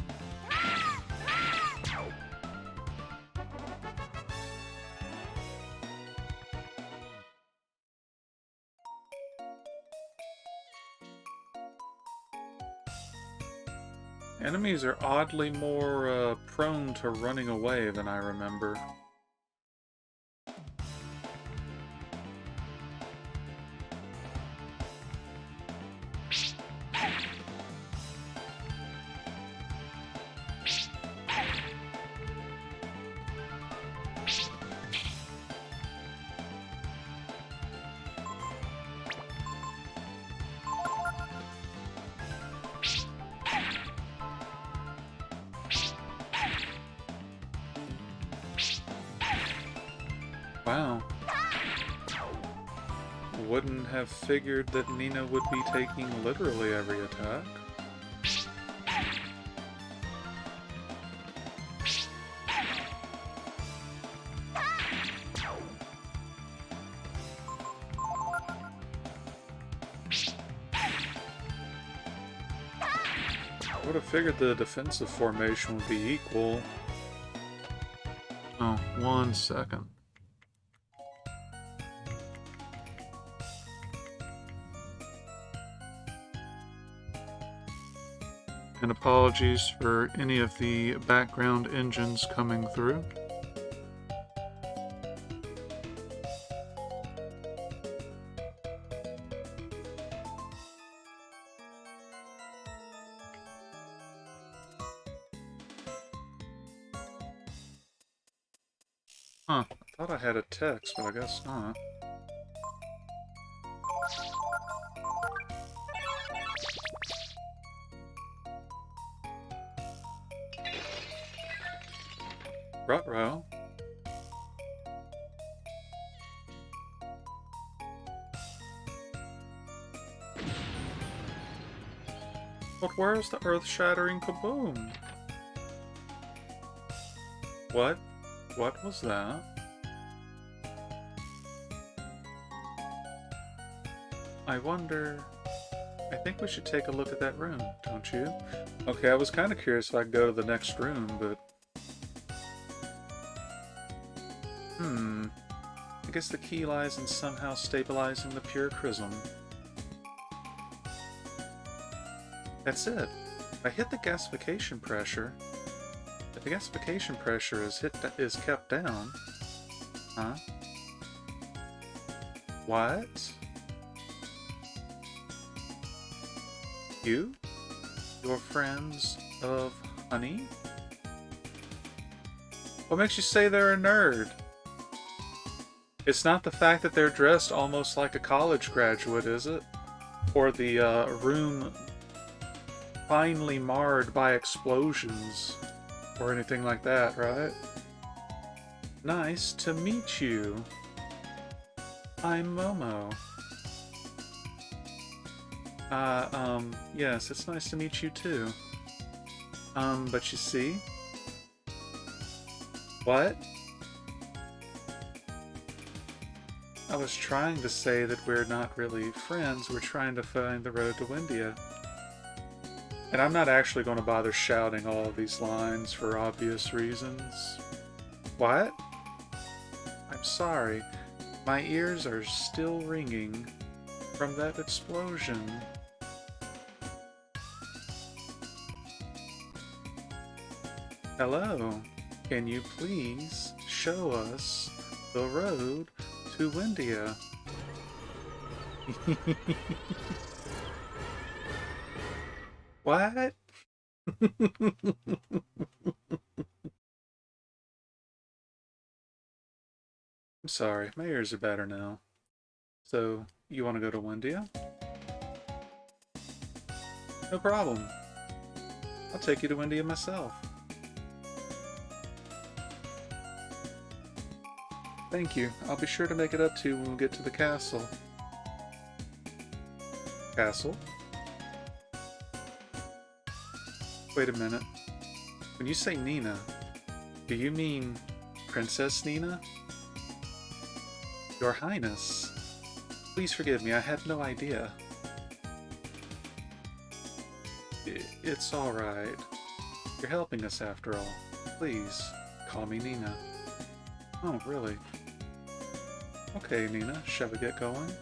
Enemies are oddly more prone to running away than I remember. Wow. Wouldn't have figured that Nina would be taking literally every attack. I would have figured the defensive formation would be equal. Oh, 1 second. And apologies for any of the background engines coming through. Huh, I thought I had a text, but I guess not. Ruh-roh. But where's the earth-shattering kaboom? What? What was that? I wonder... I think we should take a look at that room, don't you? Okay, I was kind of curious if I could go to the next room, but... I guess the key lies in somehow stabilizing the pure prism. That's it. I hit the gasification pressure. If the gasification pressure is kept down... Huh? What? You? Your friends of honey? What makes you say they're a nerd? It's not the fact that they're dressed almost like a college graduate, is it? Or the room finely marred by explosions, or anything like that, right? Nice to meet you. I'm Momo. Yes, it's nice to meet you too. But you see? What? I was trying to say that we're not really friends, we're trying to find the road to Windia. And I'm not actually going to bother shouting all of these lines for obvious reasons. What? I'm sorry. My ears are still ringing from that explosion. Hello. Can you please show us the road to Windia? What? I'm sorry, my ears are better now. So, you want to go to Windia? No problem. I'll take you to Windia myself. Thank you. I'll be sure to make it up to you when we get to the castle. Castle? Wait a minute. When you say Nina, do you mean Princess Nina? Your Highness. Please forgive me, I had no idea. It's alright. You're helping us after all. Please, call me Nina. Oh, really? Okay, Nina, shall we get going?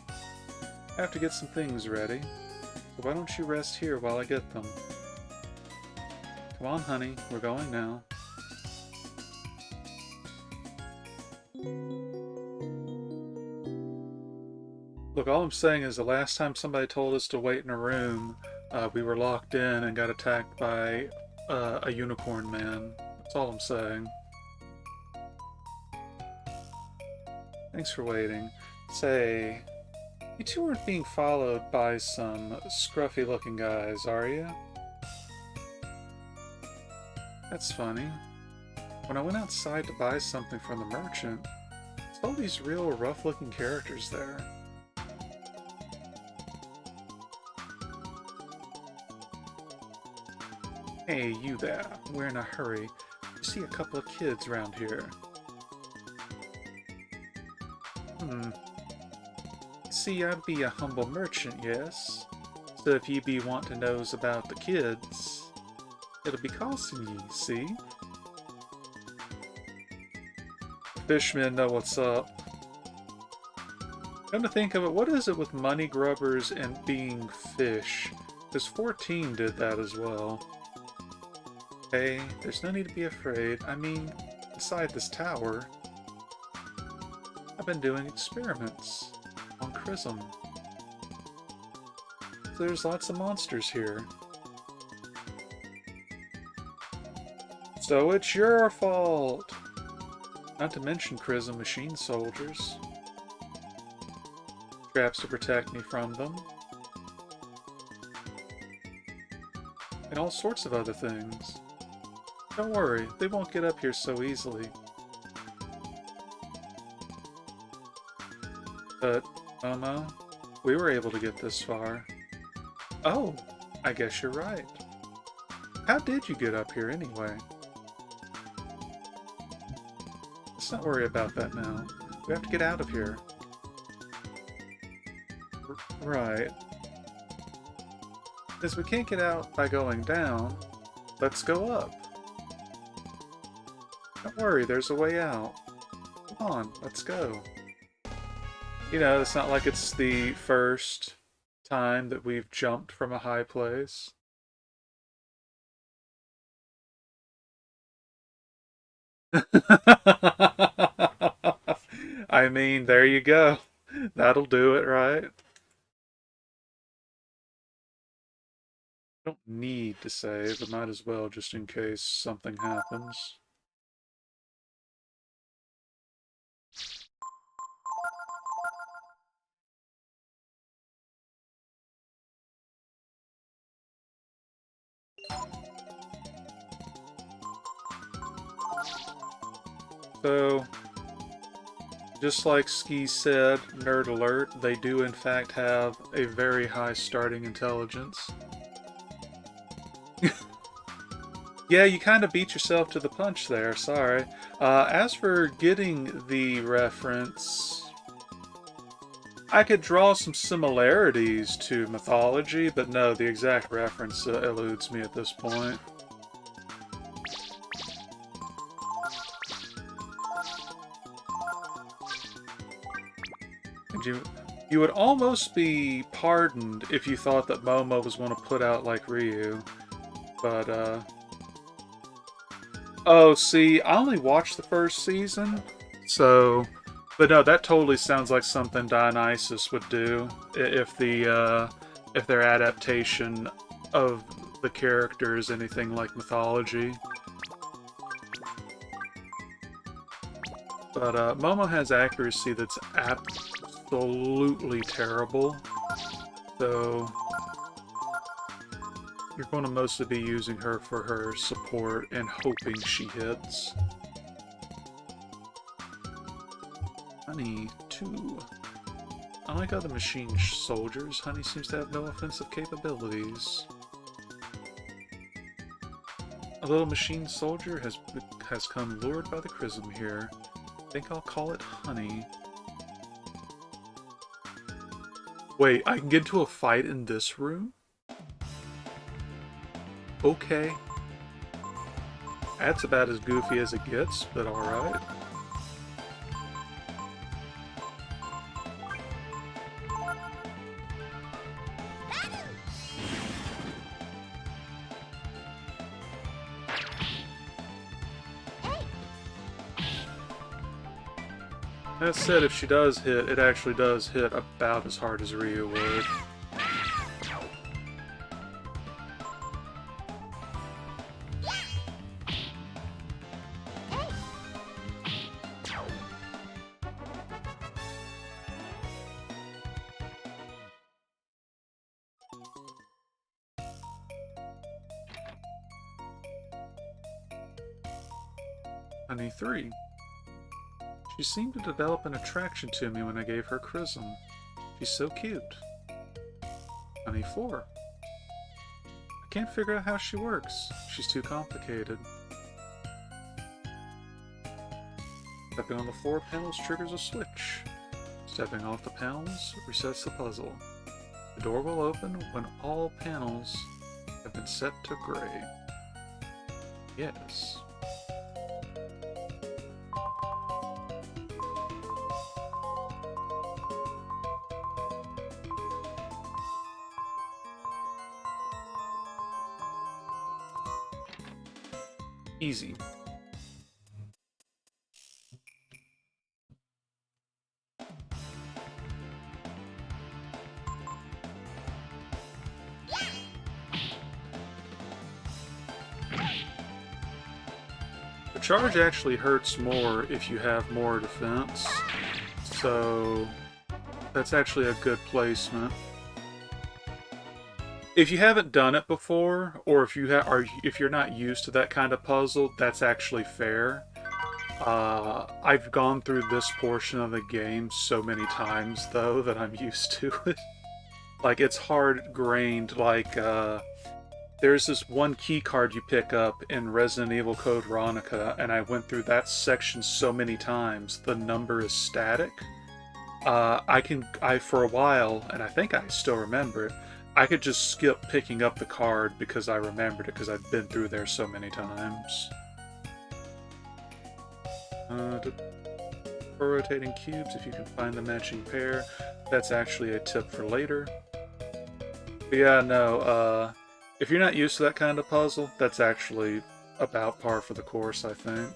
I have to get some things ready, so why don't you rest here while I get them? Come on, honey. We're going now. Look, all I'm saying is the last time somebody told us to wait in a room, we were locked in and got attacked by a unicorn man. That's all I'm saying. Thanks for waiting. Say, you two aren't being followed by some scruffy-looking guys, are you? That's funny. When I went outside to buy something from the merchant, I saw these real rough-looking characters there. Hey, you there. We're in a hurry. You see a couple of kids around here. See, I'd be a humble merchant, yes? So if ye be want to knows about the kids, it'll be costing ye, see? Fishmen know what's up. Come to think of it, what is it with money grubbers and being fish? Because 14 did that as well. Hey, there's no need to be afraid. I mean, inside this tower, I've been doing experiments on Chrism. So there's lots of monsters here. So it's your fault! Not to mention Chrism machine soldiers. Traps to protect me from them. And all sorts of other things. Don't worry, they won't get up here so easily. But, Momo, we were able to get this far. Oh, I guess you're right. How did you get up here anyway? Let's not worry about that now. We have to get out of here. Right. Since we can't get out by going down, let's go up. Don't worry, there's a way out. Come on, let's go. You know, it's not like it's the first time that we've jumped from a high place. I mean, there you go. That'll do it, right? Don't need to save, but might as well just in case something happens. So, just like Ski said, nerd alert, they do in fact have a very high starting intelligence. Yeah, you kind of beat yourself to the punch there, sorry. As for getting the reference, I could draw some similarities to mythology, but no, the exact reference eludes me at this point. And you would almost be pardoned if you thought that Momo was going to put out like Ryu, but oh, see, I only watched the first season, so... But no, that totally sounds like something Dionysus would do if their adaptation of the character is anything like mythology. But Momo has accuracy that's absolutely terrible, so... You're going to mostly be using her for her support and hoping she hits. Honey, 2. Unlike other machine soldiers, Honey seems to have no offensive capabilities. A little machine soldier has come lured by the Chrism here. I think I'll call it Honey. Wait, I can get into a fight in this room? Okay. That's about as goofy as it gets, but alright. That said, if she does hit, it actually does hit about as hard as Ryu would. Honey 3. She seemed to develop an attraction to me when I gave her Chrism. She's so cute. Honey 4. I can't figure out how she works. She's too complicated. Stepping on the 4 panels triggers a switch. Stepping off the panels resets the puzzle. The door will open when all panels have been set to gray. Yes. Easy. The charge actually hurts more if you have more defense, so that's actually a good placement. If you haven't done it before, or if if you're not used to that kind of puzzle, that's actually fair. I've gone through this portion of the game so many times, though, that I'm used to it. Like, it's hard-grained, like, there's this one key card you pick up in Resident Evil Code Veronica, and I went through that section so many times, the number is static. For a while, and I think I still remember it, I could just skip picking up the card because I remembered it because I've been through there so many times. For rotating cubes, if you can find the matching pair, that's actually a tip for later. But yeah, no, if you're not used to that kind of puzzle, that's actually about par for the course, I think.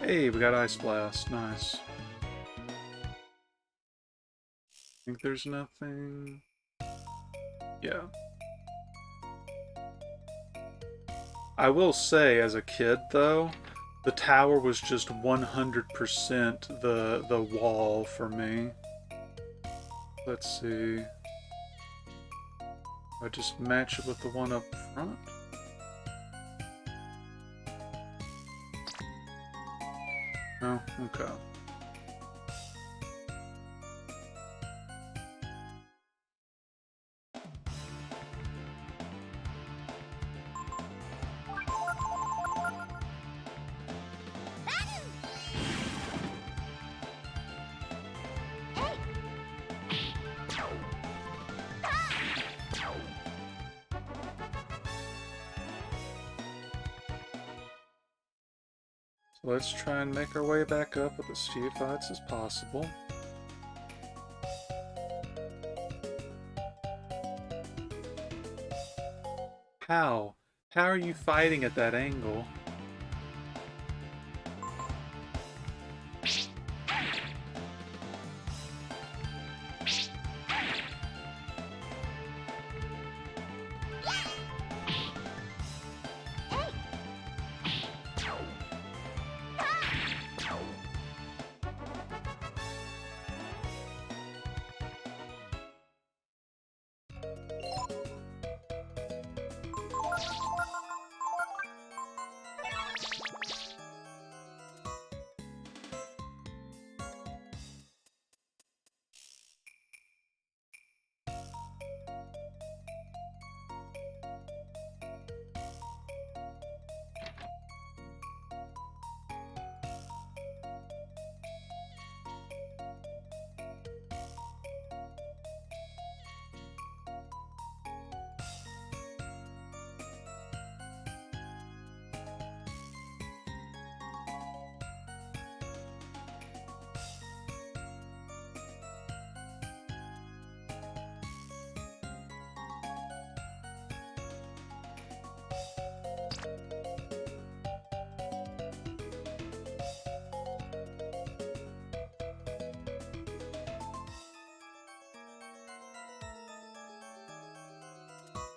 Hey, we got Ice Blast. Nice. Think there's nothing... Yeah. I will say, as a kid, though, the tower was just 100% the wall for me. Let's see. I just match it with the one up front. Oh, okay. Let's try and make our way back up with as few fights as possible. How? How are you fighting at that angle?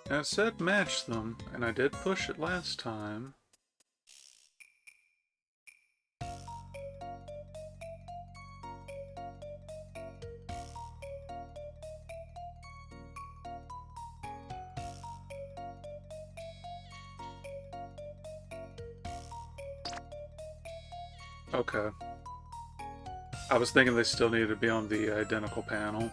And it said match them, and I did push it last time. Okay. I was thinking they still needed to be on the identical panel.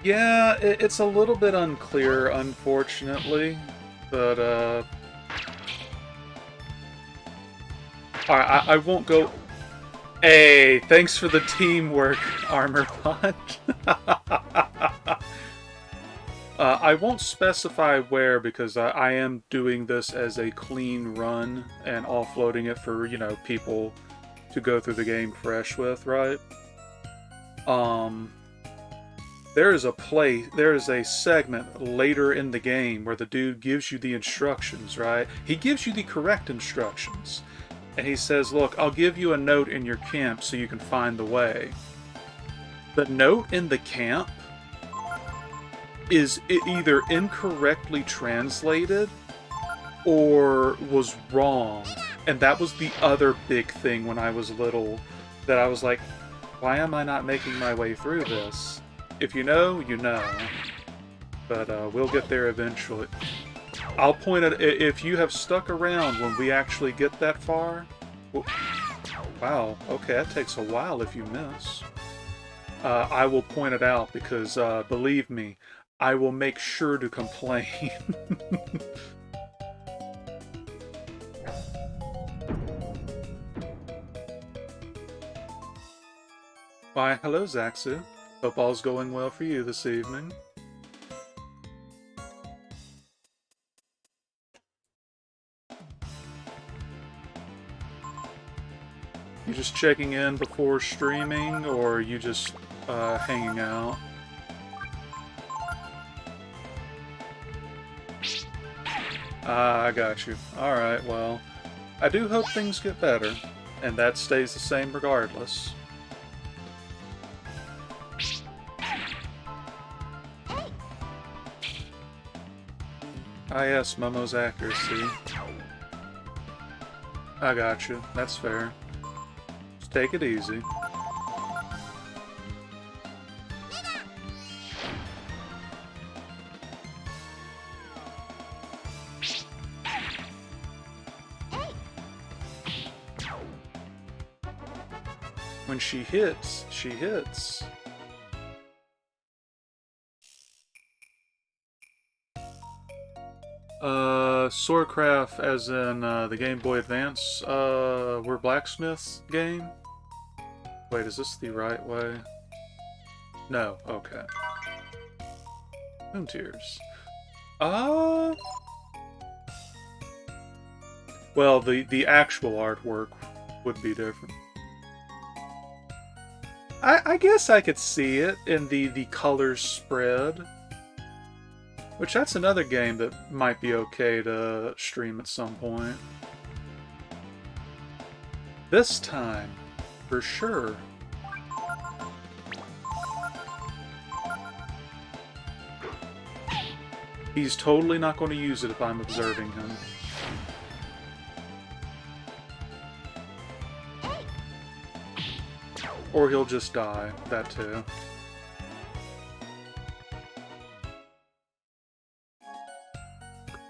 Yeah, it's a little bit unclear, unfortunately, but alright, I won't go... Hey, thanks for the teamwork, Armor Punch. I won't specify where because I am doing this as a clean run and offloading it for, you know, people to go through the game fresh with, right? There is a segment later in the game where the dude gives you the instructions, right? He gives you the correct instructions. And he says, look, I'll give you a note in your camp so you can find the way. The note in the camp is either incorrectly translated or was wrong. And that was the other big thing when I was little, that I was like, why am I not making my way through this? If you know, you know. But we'll get there eventually. I'll point it if you have stuck around when we actually get that far. Wow, okay, that takes a while if you miss. I will point it out because, believe me, I will make sure to complain. Why, hello, Zaxu. Hope all's going well for you this evening. You just checking in before streaming, or you just hanging out? I got you. Alright, well, I do hope things get better, and that stays the same regardless. Ah yes, Momo's accuracy. I got you. That's fair. Just take it easy. When she hits, she hits. Swordcraft as in the Game Boy Advance, we're Blacksmith's game? Wait, is this the right way? No, okay. Moon Tears. Well, the actual artwork would be different. I guess I could see it in the colors spread. Which, that's another game that might be okay to stream at some point. This time, for sure. He's totally not going to use it if I'm observing him. Or he'll just die. That too.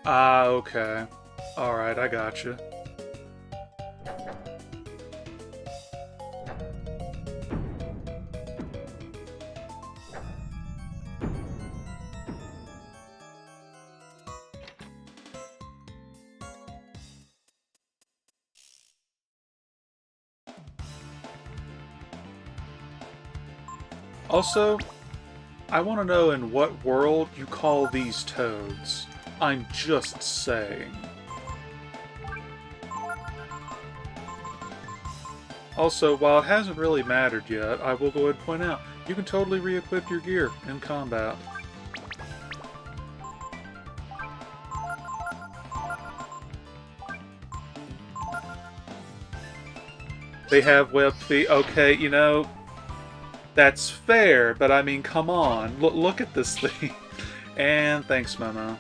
Ah, okay. Alright, I gotcha. Also, I want to know in what world you call these toads. I'm just saying. Also, while it hasn't really mattered yet, I will go ahead and point out, you can totally re-equip your gear in combat. They have webbed feet. Okay, you know, that's fair, but I mean, come on. Look at this thing. And thanks, Momo.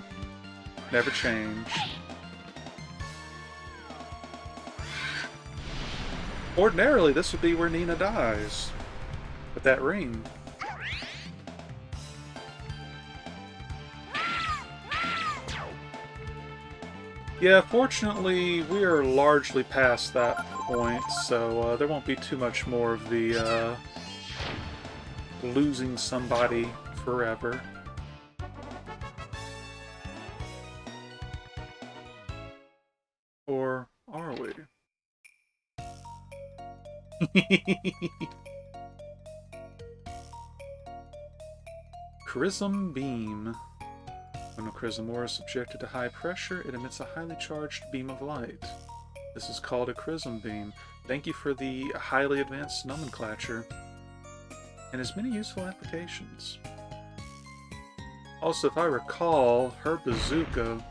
Never change. Ordinarily, this would be where Nina dies. With that ring. Yeah, fortunately, we are largely past that point, so there won't be too much more of the losing somebody forever. Or are we? Chrism Beam. When a Chrism ore is subjected to high pressure, it emits a highly charged beam of light. This is called a Chrism Beam. Thank you for the highly advanced nomenclature. And has many useful applications. Also, if I recall, her bazooka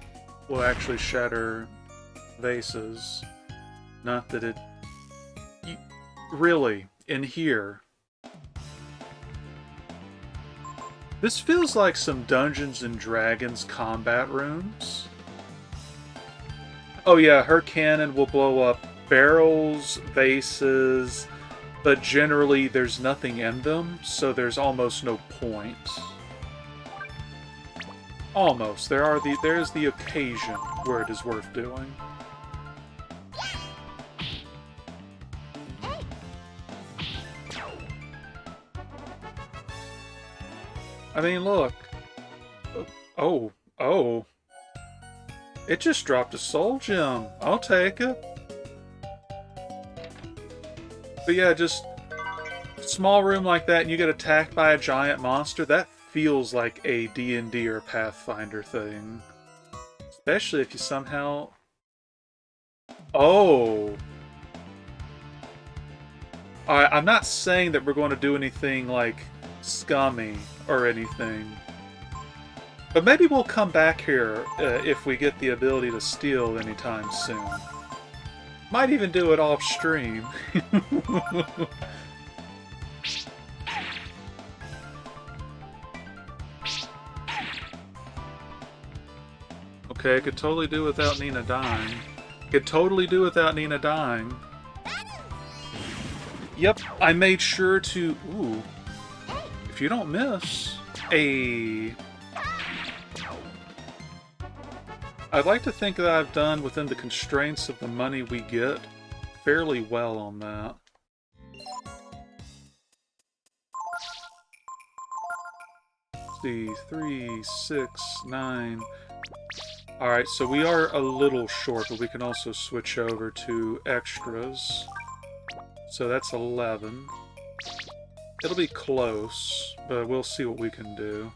will actually shatter vases. Not that it... Really, in here... This feels like some Dungeons and Dragons combat rooms. Oh yeah, her cannon will blow up barrels, vases, but generally there's nothing in them, so there's almost no point. Almost. There's the occasion where it is worth doing. I mean, look. Oh. It just dropped a soul gem. I'll take it. But yeah, just small room like that and you get attacked by a giant monster, that feels like a D&D or Pathfinder thing. Especially if you somehow... Oh! Alright, I'm not saying that we're going to do anything, like, scummy or anything. But maybe we'll come back here if we get the ability to steal anytime soon. Might even do it off stream. Okay, I could totally do without Nina dying. Could totally do without Nina dying. Yep, I made sure to... Ooh. If you don't miss... I'd like to think that I've done, within the constraints of the money we get, fairly well on that. Let's see, 3, 6, 9... Alright, so we are a little short, but we can also switch over to extras. So that's 11. It'll be close, but we'll see what we can do.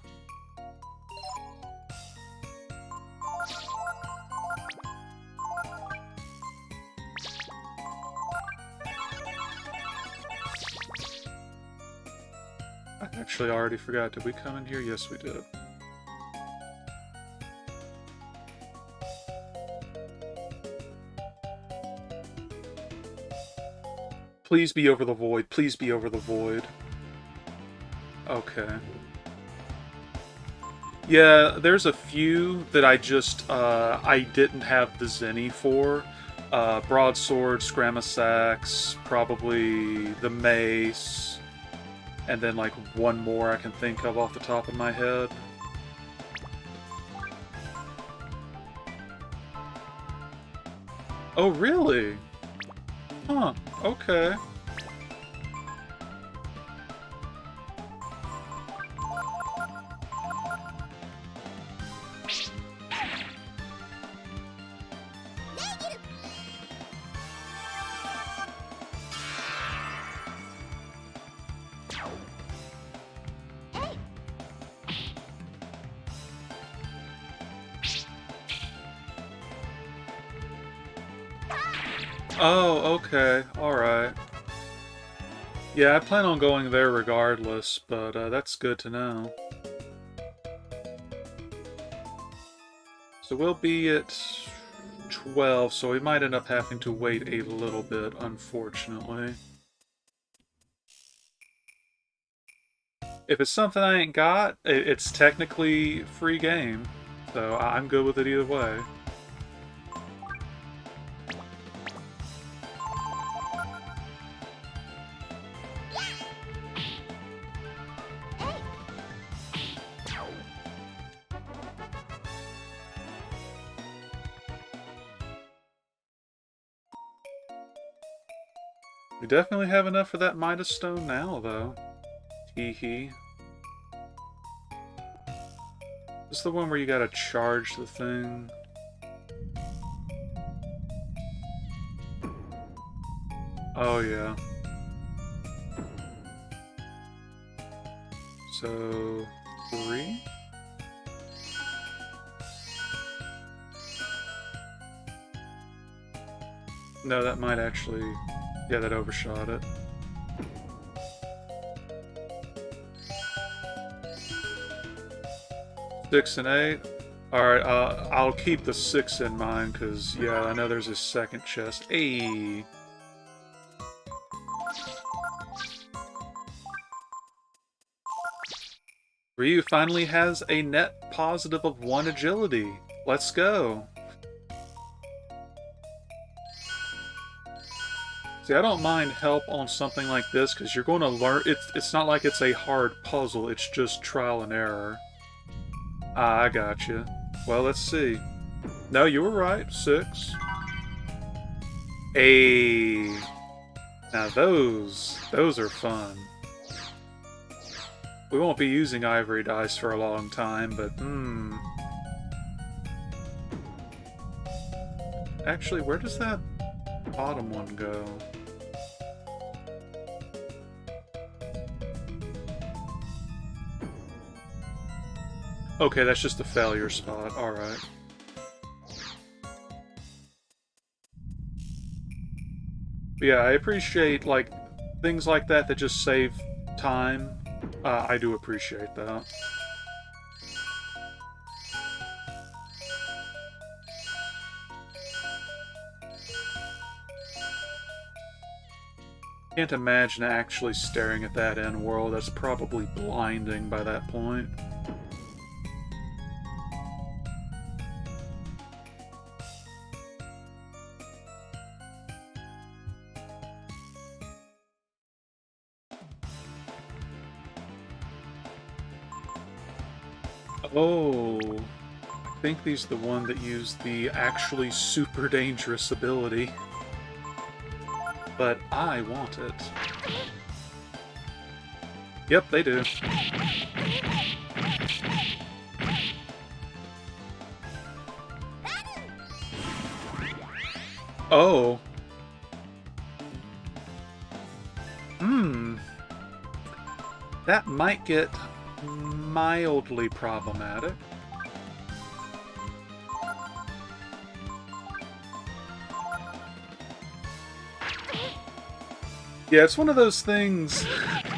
I actually already forgot. Did we come in here? Yes, we did. Please be over the void. Please be over the void. Okay. Yeah, there's a few that I just, I didn't have the Zenny for. Broadsword, Scramasax, probably the Mace, and then like one more I can think of off the top of my head. Oh, really? Huh, okay. Oh, okay. Alright. Yeah, I plan on going there regardless, but that's good to know. So we'll be at 12, so we might end up having to wait a little bit, unfortunately. If it's something I ain't got, it's technically free game, so I'm good with it either way. We definitely have enough for that Midas Stone now, though. Hee. This is the one where you gotta charge the thing. Oh, yeah. So, 3? No, that might actually... Yeah, that overshot it. Six and 8. Alright, I'll keep the 6 in mind, because, yeah, I know there's a second chest. Hey! Ryu finally has a net positive of 1 agility. Let's go! See, I don't mind help on something like this, because you're going to learn... It's not like it's a hard puzzle, it's just trial and error. Ah, I got you. Well, let's see. No, you were right. 6. Hey. Now those are fun. We won't be using ivory dice for a long time, but Actually, where does that bottom one go? Okay, that's just a failure spot. Alright. Yeah, I appreciate, like, things like that that just save time. I do appreciate that. Can't imagine actually staring at that end world. That's probably blinding by that point. Oh, I think he's the one that used the actually super dangerous ability. But I want it. Yep, they do. Oh. That might get mildly problematic. Yeah, it's one of those things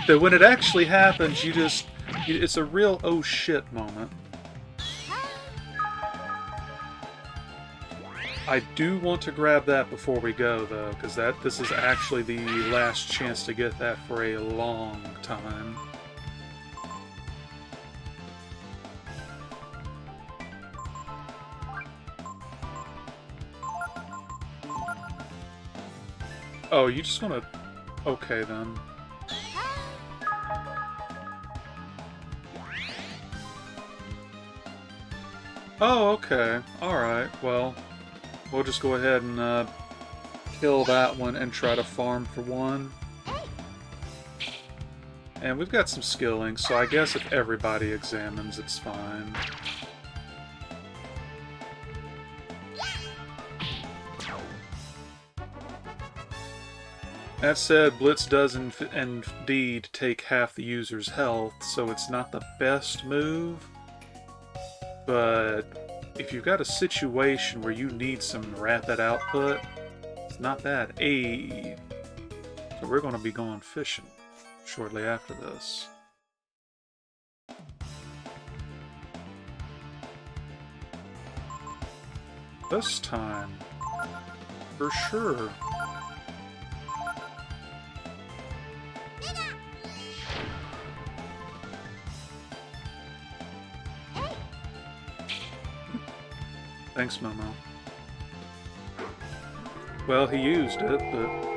that when it actually happens, it's a real oh shit moment. I do want to grab that before we go, though, because this is actually the last chance to get that for a long time. Oh, you just want to... Okay, then. Oh, okay. Alright, well... We'll just go ahead and kill that one and try to farm for 1. And we've got some skilling, so I guess if everybody examines, it's fine. That said, Blitz does indeed take half the user's health, so it's not the best move. But if you've got a situation where you need some rapid output, it's not bad. Ayy. So we're going to be going fishing shortly after this. This time. For sure. Thanks, Momo. Well, he used it, but...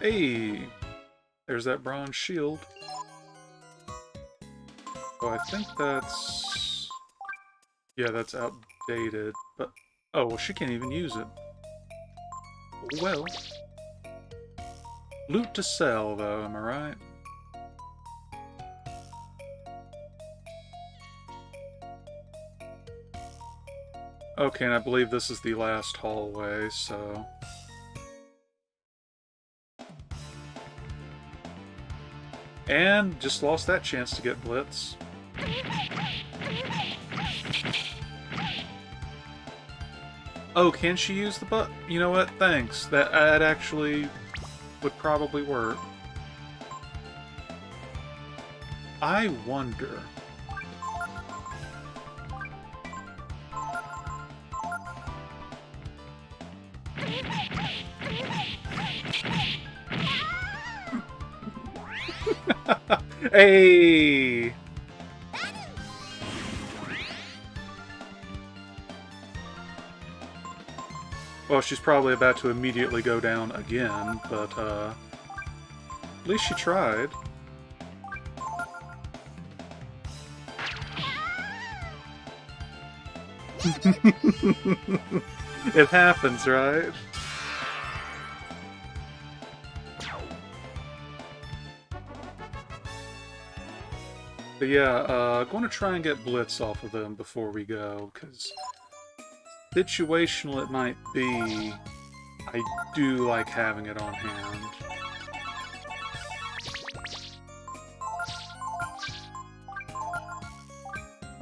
Hey! There's that bronze shield. Oh, I think that's... Yeah, that's outdated, but... Oh, well, she can't even use it. Well... Loot to sell, though, am I right? Okay, and I believe this is the last hallway, so... And just lost that chance to get Blitz. Oh, can she use the butt? You know what? Thanks. That actually would probably work. I wonder... Hey! Well, she's probably about to immediately go down again, but, at least she tried. It happens, right? But yeah, going to try and get Blitz off of them before we go, because situational it might be, I do like having it on hand.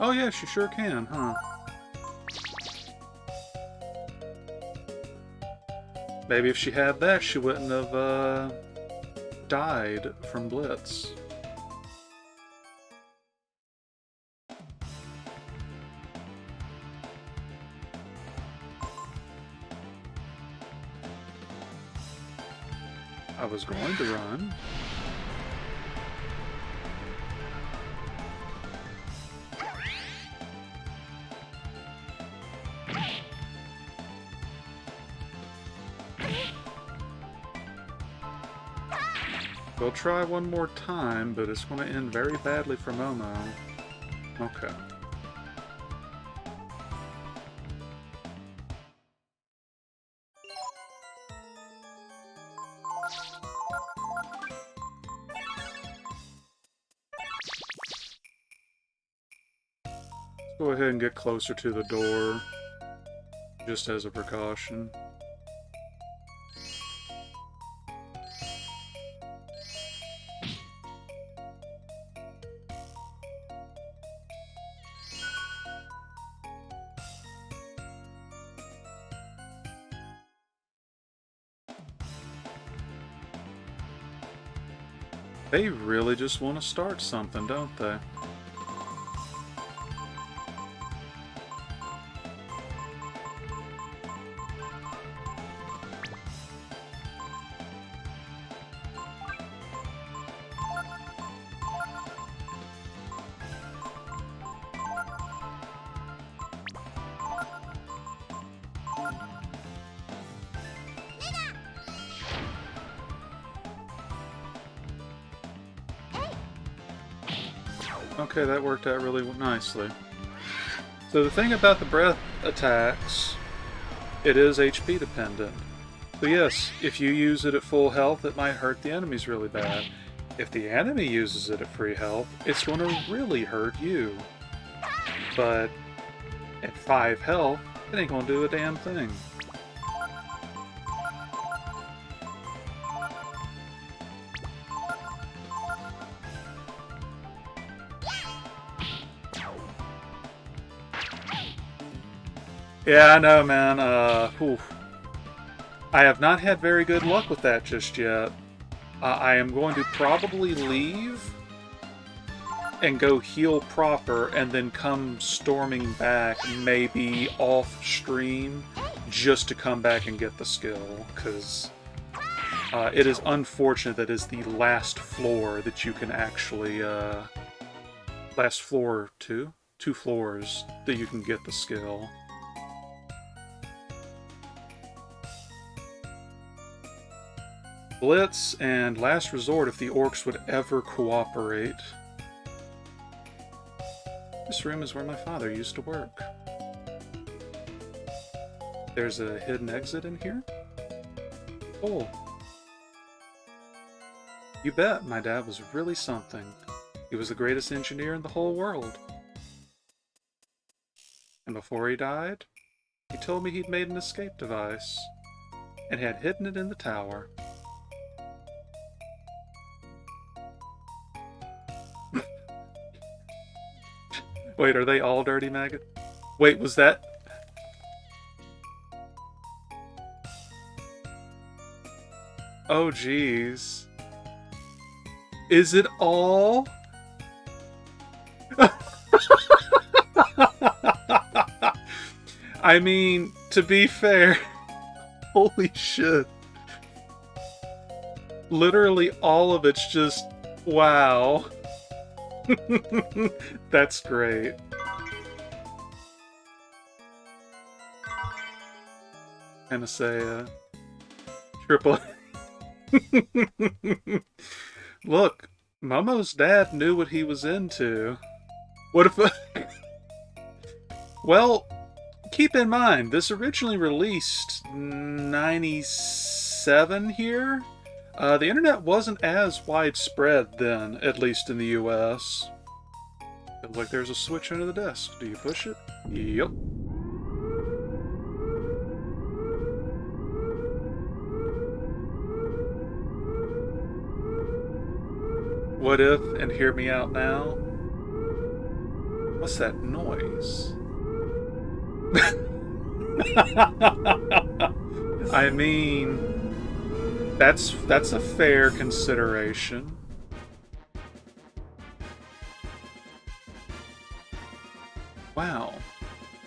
Oh yeah, she sure can, huh? Maybe if she had that, she wouldn't have, died from Blitz. I was going to run. We'll try one more time, but it's going to end very badly for Momo. Okay. Go ahead and get closer to the door, just as a precaution. They really just want to start something, don't they? Okay, that worked out really nicely. So the thing about the breath attacks, it is HP dependent. So yes, if you use it at full health, it might hurt the enemies really bad. If the enemy uses it at free health, it's going to really hurt you. But at 5 health, it ain't going to do a damn thing. Yeah, I know, man. I have not had very good luck with that just yet. I am going to probably leave and go heal proper and then come storming back, maybe off stream, just to come back and get the skill, because it is unfortunate that is the last floor that you can actually, last floor two floors that you can get the skill. Blitz and Last Resort if the orcs would ever cooperate. This room is where my father used to work. There's a hidden exit in here? Oh. You bet, my dad was really something. He was the greatest engineer in the whole world. And before he died, he told me he'd made an escape device and had hidden it in the tower. Wait, are they all dirty maggot? Wait, was that... Oh, jeez. Is it all? I mean, to be fair... Holy shit. Literally all of it's just... Wow. That's great. Panacea. Triple. Look, Momo's dad knew what he was into. What if... Well, keep in mind, this originally released 97 here. The internet wasn't as widespread then, at least in the US. Looks like there's a switch under the desk. Do you push it? Yep. What if, and hear me out now? What's that noise? I mean... That's a fair consideration. Wow.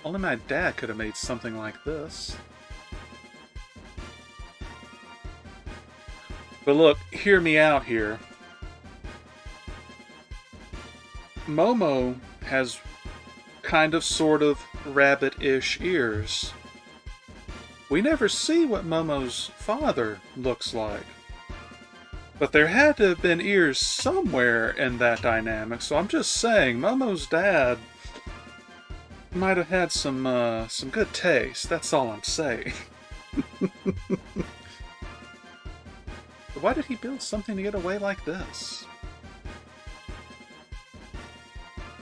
Only my dad could have made something like this. But look, hear me out here. Momo has kind of sort of rabbit-ish ears. We never see what Momo's father looks like. But there had to have been ears somewhere in that dynamic, so I'm just saying, Momo's dad might have had some good taste, that's all I'm saying. Why did he build something to get away like this?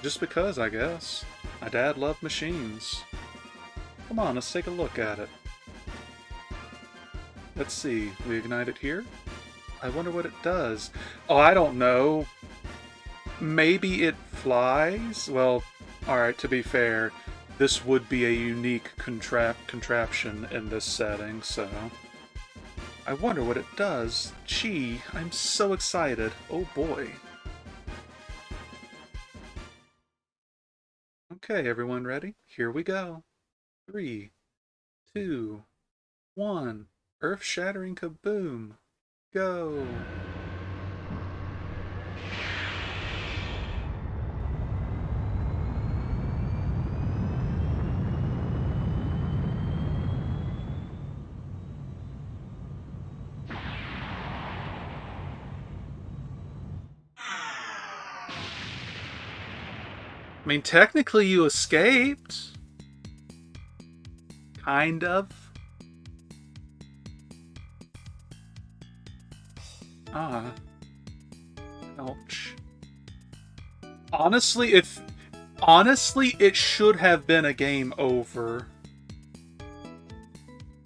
Just because, I guess. My dad loved machines. Come on, let's take a look at it. Let's see, we ignite it here? I wonder what it does. Oh, I don't know. Maybe it flies? Well, alright, to be fair, this would be a unique contraption in this setting, so... I wonder what it does. Gee, I'm so excited. Oh boy. Okay, everyone ready? Here we go. 3, 2, 1... Earth-shattering kaboom! Go! I mean, technically you escaped. Kind of. Ah. Ouch. Honestly, it should have been a game over.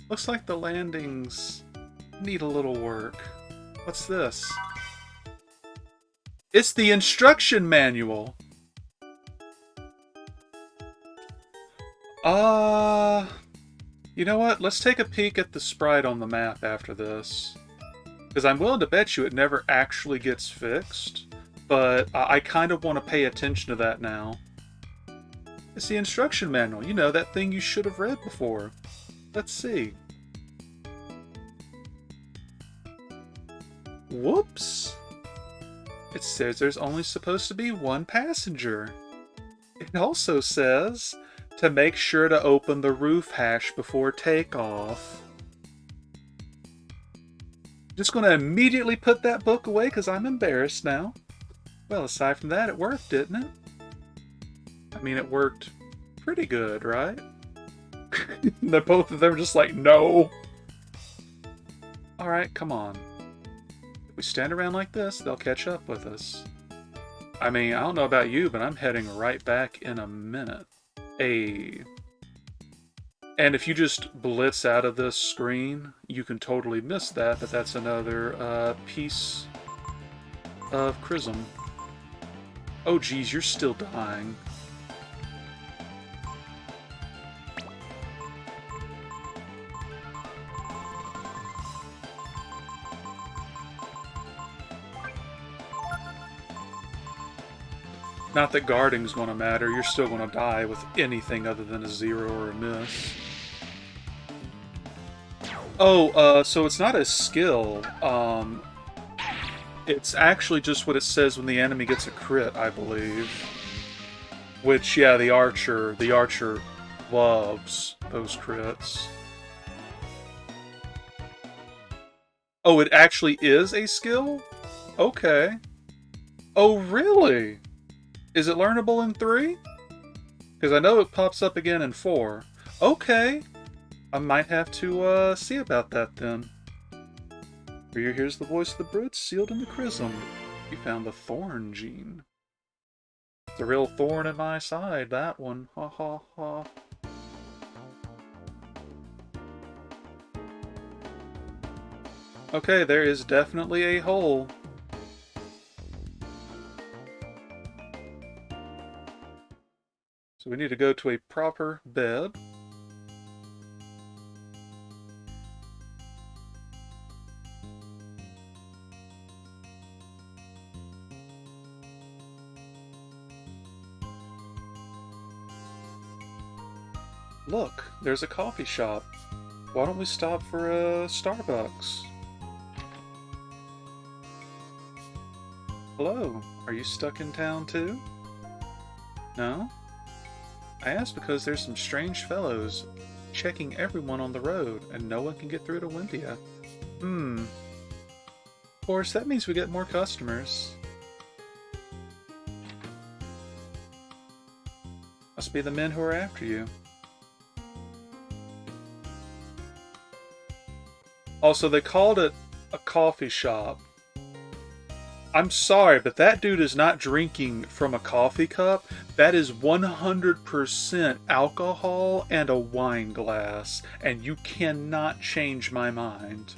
Looks like the landings need a little work. What's this? It's the instruction manual. You know what? Let's take a peek at the sprite on the map after this. Because I'm willing to bet you it never actually gets fixed. But I kind of want to pay attention to that now. It's the instruction manual. You know, that thing you should have read before. Let's see. Whoops. It says there's only supposed to be one passenger. It also says to make sure to open the roof hatch before takeoff. Just going to immediately put that book away because I'm embarrassed now. Well, aside from that, it worked, didn't it? I mean, it worked pretty good, right? Both of them are just like, no. Alright, come on. If we stand around like this, they'll catch up with us. I mean, I don't know about you, but I'm heading right back in a minute. And if you just blitz out of this screen, you can totally miss that, but that's another piece of Chrism. Oh geez, you're still dying. Not that guarding's gonna matter, you're still gonna die with anything other than a 0 or a miss. Oh, so it's not a skill. It's actually just what it says when the enemy gets a crit, I believe. Which, yeah, the archer loves those crits. Oh, it actually is a skill? Okay. Oh, really? Is it learnable in 3? Because I know it pops up again in 4. Okay. I might have to see about that then. Here's the voice of the brute sealed in the Chrism. You found the thorn gene. It's a real thorn in my side, that one. Ha ha ha. Okay, there is definitely a hole. So we need to go to a proper bed. Look, there's a coffee shop. Why don't we stop for a Starbucks? Hello, are you stuck in town too? No? I asked because there's some strange fellows checking everyone on the road, and no one can get through to Windia. Of course, that means we get more customers. Must be the men who are after you. Also, they called it a coffee shop. I'm sorry, but that dude is not drinking from a coffee cup. That is 100% alcohol and a wine glass, and you cannot change my mind.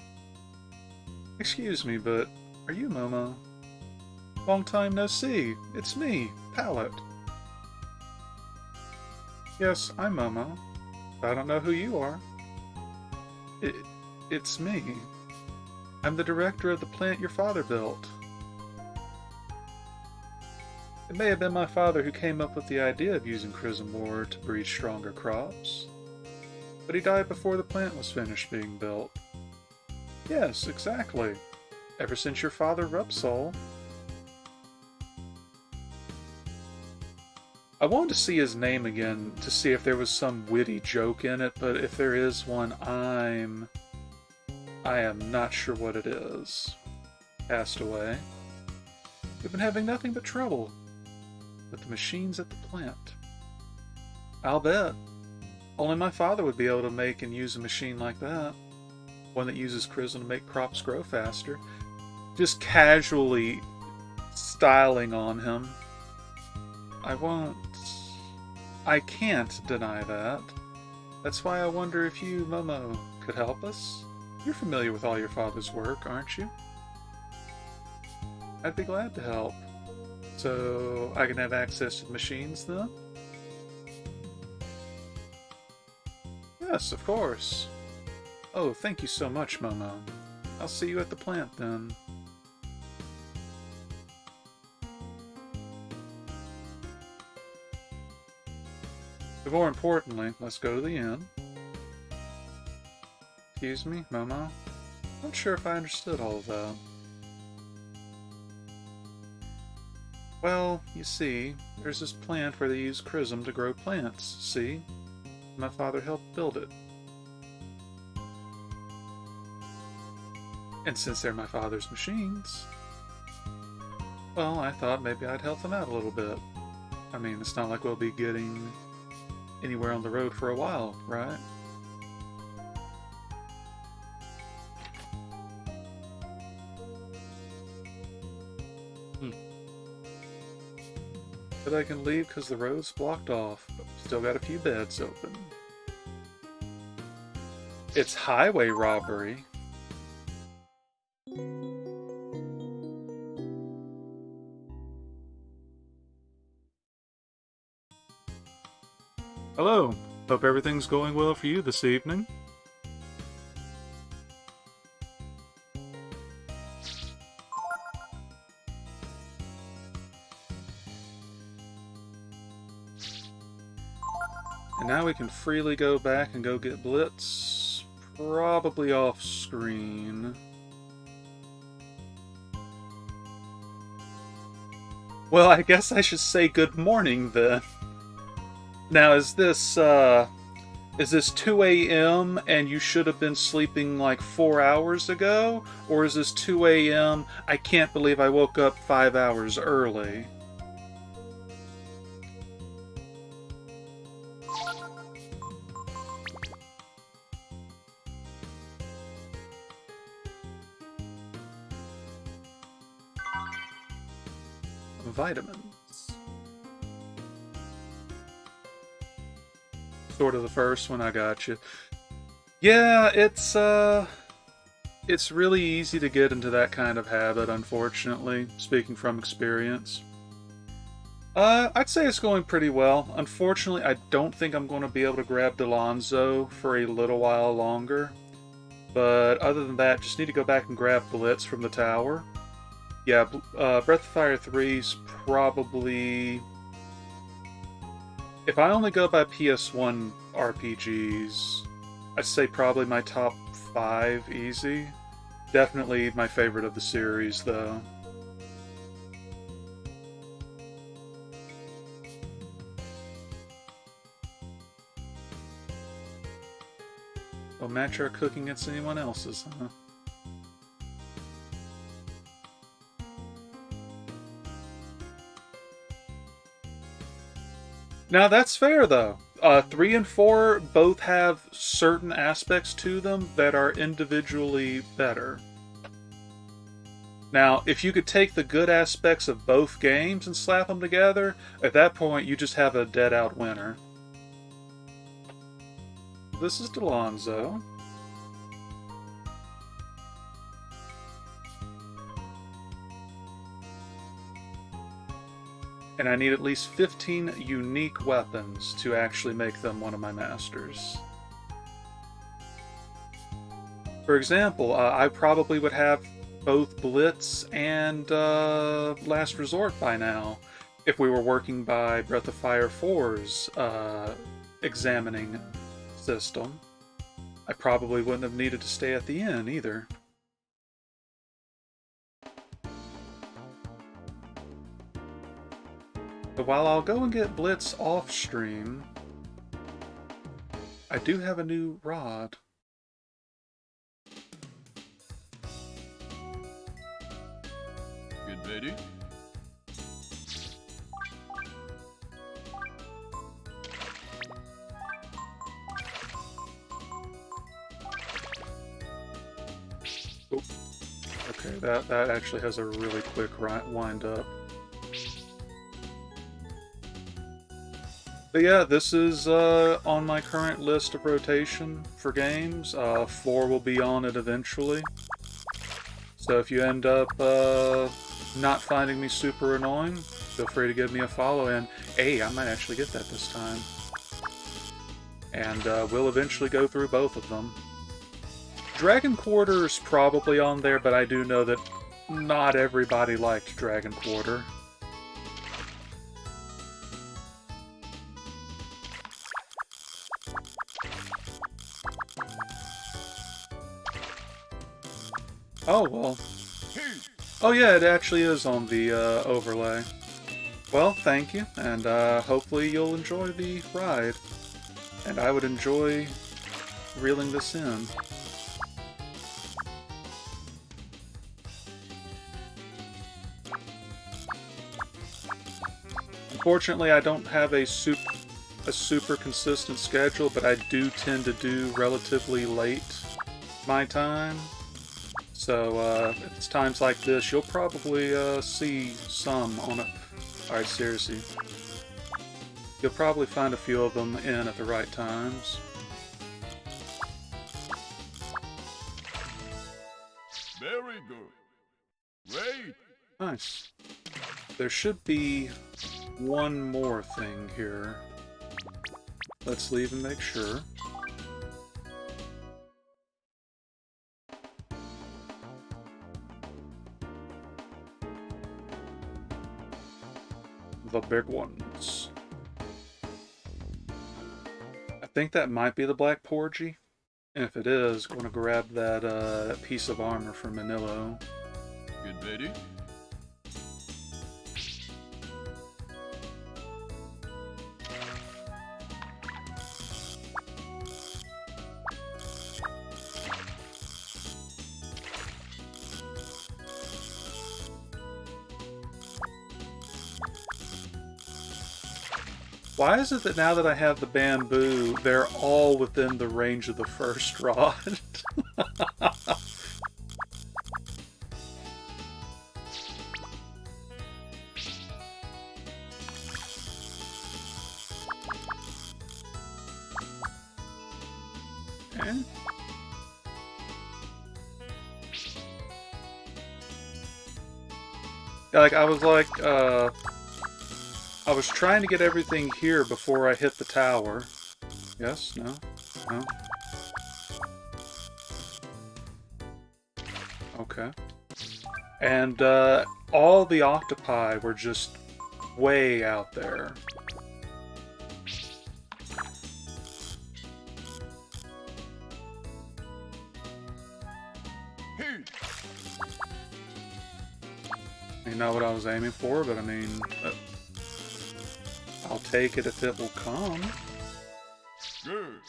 Excuse me, but are you Momo? Long time no see. It's me, Pallet. Yes, I'm Momo. I don't know who you are. It's me. I'm the director of the plant your father built. It may have been my father who came up with the idea of using Chrism ore to breed stronger crops. But he died before the plant was finished being built. Yes, exactly. Ever since your father Rupsol. I wanted to see his name again to see if there was some witty joke in it, but if there is one, I am not sure what it is. Passed away. We've been having nothing but trouble with the machines at the plant. I'll bet. Only my father would be able to make and use a machine like that. One that uses Chrism to make crops grow faster. just casually styling on him. I can't deny that. That's why I wonder if you, Momo, could help us. You're familiar with all your father's work, aren't you? I'd be glad to help. So I can have access to the machines then? Yes, of course. Oh, thank you so much, Momo. I'll see you at the plant then. But more importantly, let's go to the inn. Excuse me, Momo? I'm not sure if I understood all of that. Well, you see, there's this plant where they use Chrism to grow plants, see? My father helped build it. And since they're my father's machines, well, I thought maybe I'd help them out a little bit. I mean, it's not like we'll be getting anywhere on the road for a while, right? But I can leave because the road's blocked off. Still got a few beds open. It's highway robbery. Hello. Hope everything's going well for you this evening. And now we can freely go back and go get Blitz, probably off screen. Well, I guess I should say good morning then. Now, is this 2 a.m. and you should have been sleeping like 4 hours ago? Or is this 2 a.m. I can't believe I woke up 5 hours early? Vitamins. Sort of the first one, I got you. Yeah, it's really easy to get into that kind of habit, unfortunately, speaking from experience. I'd say it's going pretty well. Unfortunately, I don't think I'm going to be able to grab Delonzo for a little while longer. But other than that, just need to go back and grab Blitz from the tower. Yeah, Breath of Fire 3's probably... If I only go by PS1 RPGs, I'd say probably my top 5 easy. Definitely my favorite of the series, though. Will match our cooking against anyone else's, huh? Now that's fair, though. 3 and 4 both have certain aspects to them that are individually better. Now, if you could take the good aspects of both games and slap them together, at that point you just have a dead-out winner. This is Delonzo. And I need at least 15 unique weapons to actually make them one of my masters. For example, I probably would have both Blitz and Last Resort by now, if we were working by Breath of Fire 4's examining system. I probably wouldn't have needed to stay at the inn either. But while I'll go and get Blitz off stream, I do have a new rod. Get ready. Oh, Okay, that actually has a really quick wind up. But yeah, this is on my current list of rotation for games. 4 will be on it eventually. So if you end up not finding me super annoying, feel free to give me a follow, and hey, I might actually get that this time. And we'll eventually go through both of them. Dragon Quarter is probably on there, but I do know that not everybody liked Dragon Quarter. Oh, well. Oh yeah, it actually is on the overlay. Well, thank you, and hopefully you'll enjoy the ride. And I would enjoy reeling this in. Unfortunately, I don't have a super consistent schedule, but I do tend to do relatively late my time. So, if it's times like this, you'll probably see some on it. Alright, seriously. You'll probably find a few of them in at the right times. Very good. Great. Nice. There should be one more thing here. Let's leave and make sure. The big ones. I think that might be the Black Porgy. And if it is, I'm gonna grab that piece of armor from Manillo. Get ready. Why is it that now that I have the bamboo, they're all within the range of the first rod? Okay. Yeah, like, I was trying to get everything here before I hit the tower. Yes? No? No? Okay. And, all the octopi were just way out there. Not what I was aiming for, but I mean, I'll take it if it will come. Good.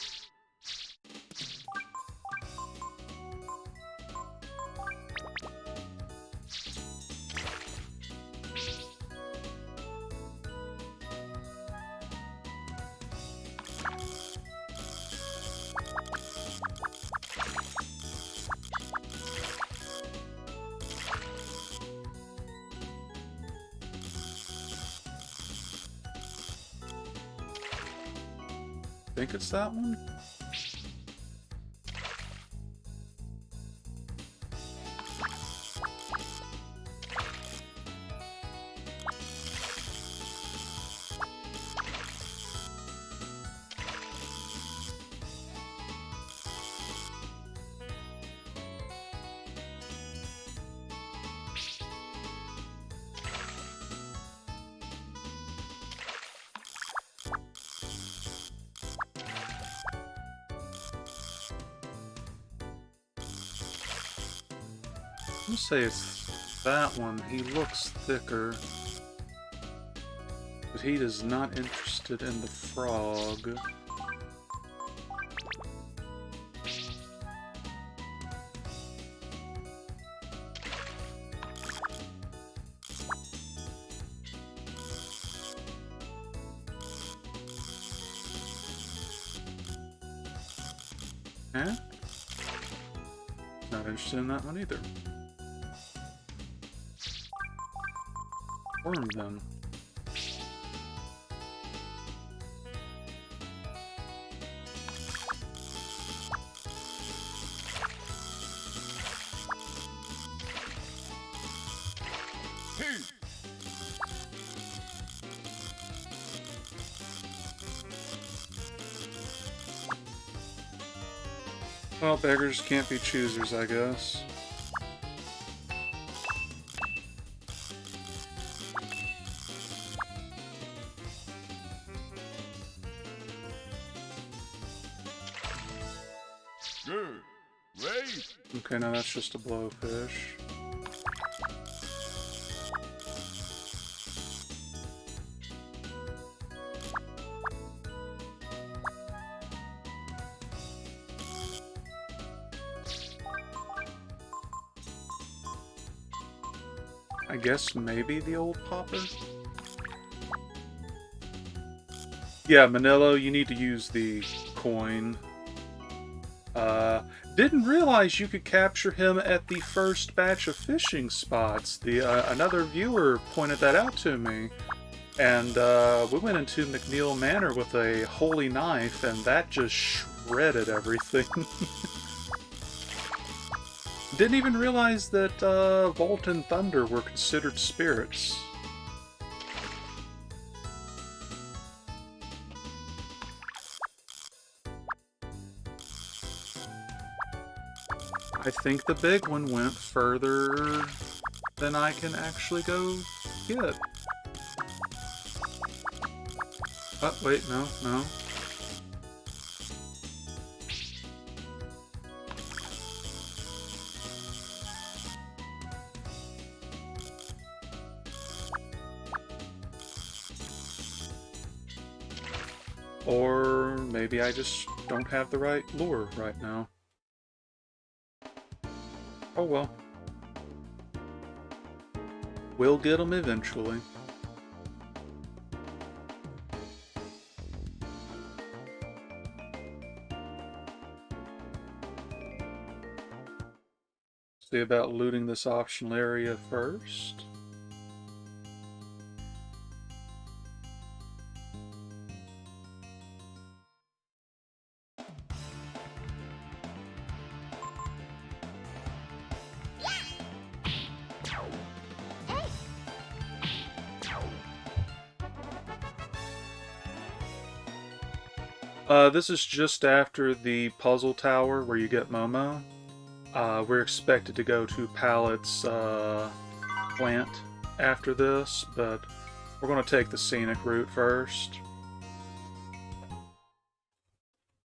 Think it's that one? I'm gonna say it's that one. He looks thicker. But he is not interested in the frog. Eh? Not interested in that one either. worm then. Well, beggars can't be choosers, I guess. Good. Wait. Okay, now that's just a blowfish. I guess maybe the old popper? Yeah, Manillo, you need to use the coin. Didn't realize you could capture him at the first batch of fishing spots. Another viewer pointed that out to me. And we went into McNeil Manor with a holy knife, and that just shredded everything. Didn't even realize that Volt and Thunder were considered spirits. I think the big one went further than I can actually go get. Oh, wait, no. Or maybe I just don't have the right lure right now. Oh well. We'll get them eventually. See about looting this optional area first. This is just after the puzzle tower where you get Momo. We're expected to go to Pallet's plant after this, but we're going to take the scenic route first.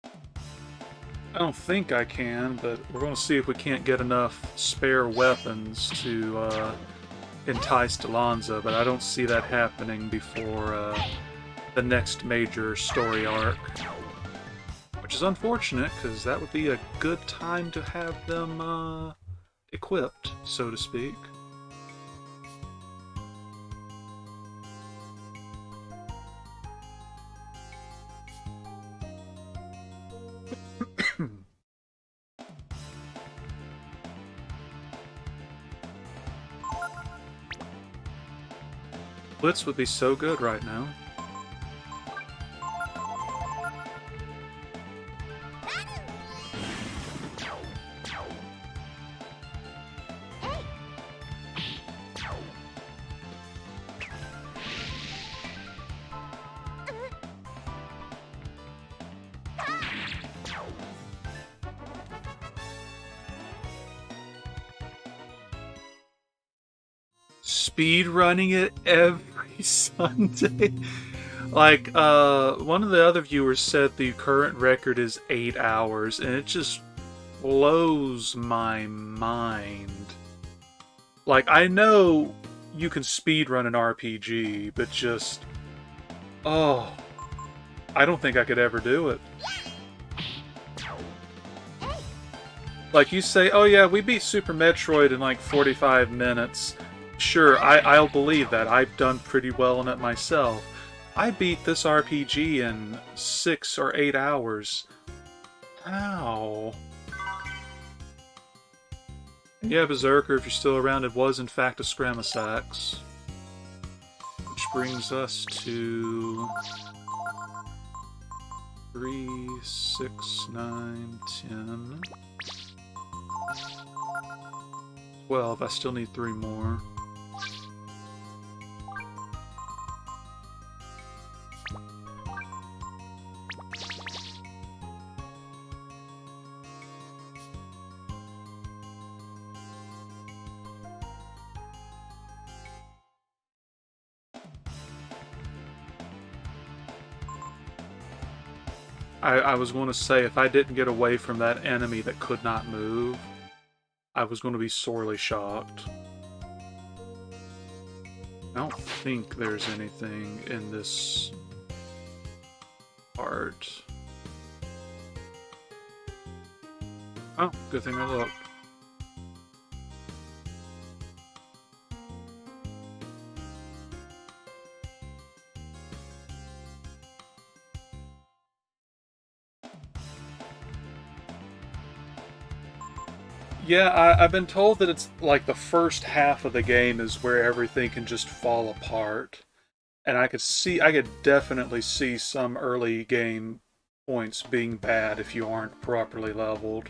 I don't think I can, but we're going to see if we can't get enough spare weapons to entice Delonza, but I don't see that happening before the next major story arc. Which is unfortunate, because that would be a good time to have them equipped, so to speak. Blitz would be so good right now. Speed running it every Sunday. Like, one of the other viewers said the current record is 8 hours, and it just blows my mind. Like, I know you can speed run an RPG, but just... oh, I don't think I could ever do it. Like, you say, oh yeah, we beat Super Metroid in like 45 minutes. Sure, I'll believe that. I've done pretty well in it myself. I beat this RPG in 6 or 8 hours. Ow. Yeah, Berserker, if you're still around, it was in fact a Scramasax. brings us to 3, 6, 9, 10, 12. I still need 3 more. I was going to say, if I didn't get away from that enemy that could not move, I was going to be sorely shocked. I don't think there's anything in this part. Oh, good thing I looked. Yeah, I've been told that it's like the first half of the game is where everything can just fall apart. And I could definitely see some early game points being bad if you aren't properly leveled.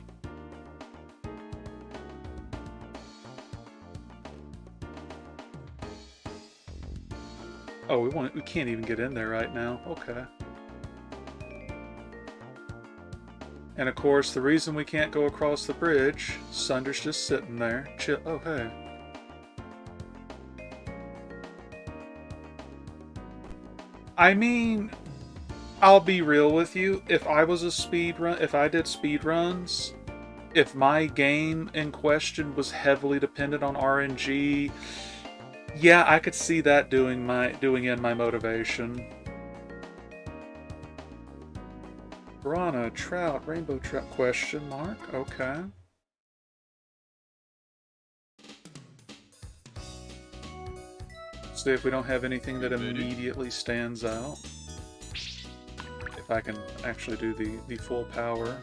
Oh, we can't even get in there right now. Okay. And of course, the reason we can't go across the bridge, Sunder's just sitting there. Chill. Oh, hey. I mean, I'll be real with you. If I was a speedrun, if I did speedruns, if my game in question was heavily dependent on RNG, yeah, I could see that doing in my motivation. Piranha, trout, rainbow trout, question mark, okay. See if we don't have anything that immediately stands out. If I can actually do the full power.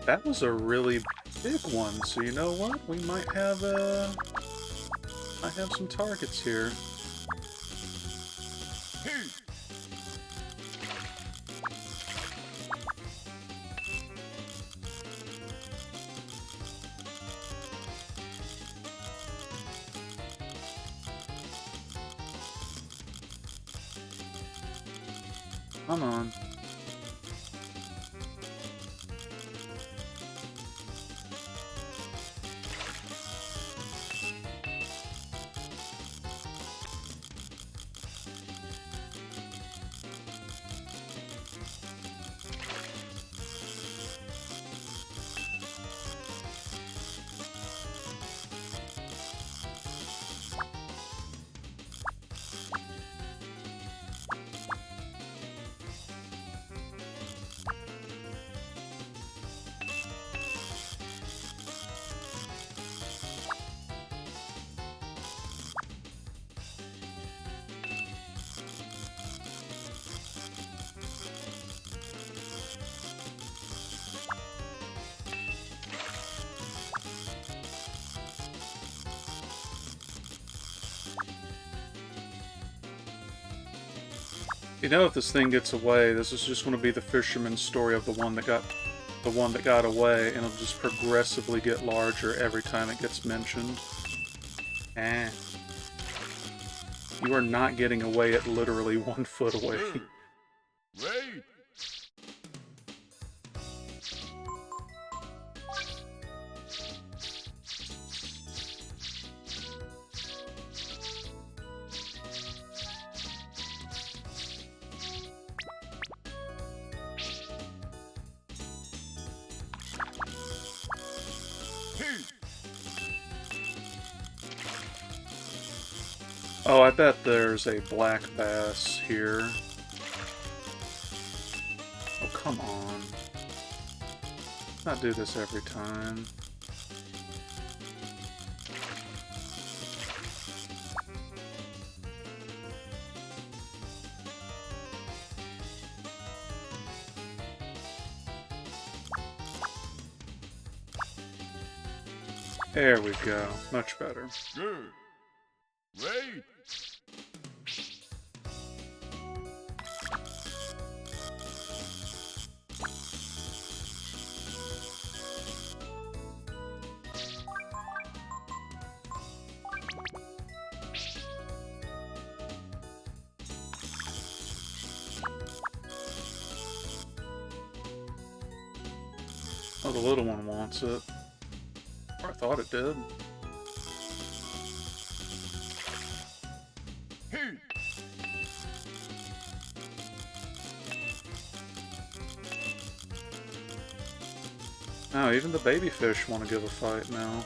That was a really big one, so you know what? We might have some targets here. Come on. You know, if this thing gets away, this is just going to be the fisherman's story of the one that got away, and it'll just progressively get larger every time it gets mentioned. You are not getting away at literally 1 foot away. Wait. Oh, I bet there's a black bass here. Oh, come on. Let's not do this every time. There we go. Much better. Good. Wait. Oh, the little one wants it. Or I thought it did. Hey. Oh, even the baby fish want to give a fight now.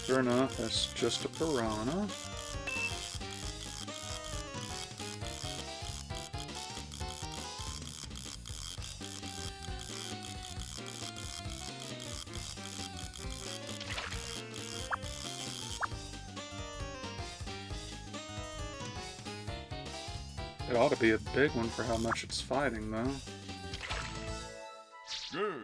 Sure enough, that's just a piranha. It ought to be a big one for how much it's fighting, though. Good.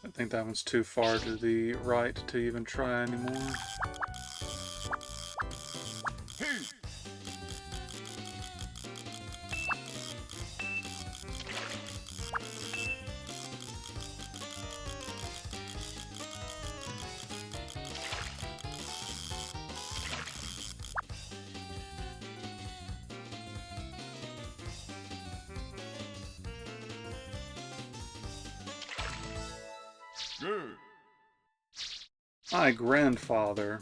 I think that one's too far to the right to even try anymore. Hey. Good. My grandfather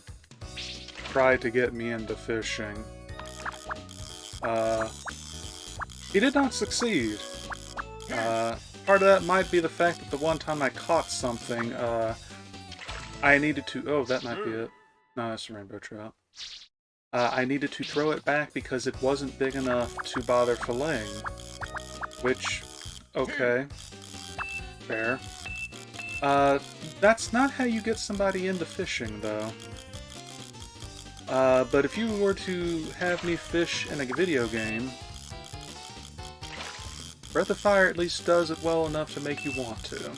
tried to get me into fishing. He did not succeed. Part of that might be the fact that the one time I caught something, I needed to... Oh, that might be it. No, that's a rainbow trout. I needed to throw it back because it wasn't big enough to bother filleting. Which, okay. Fair. That's not how you get somebody into fishing, though. But if you were to have me fish in a video game, Breath of Fire at least does it well enough to make you want to.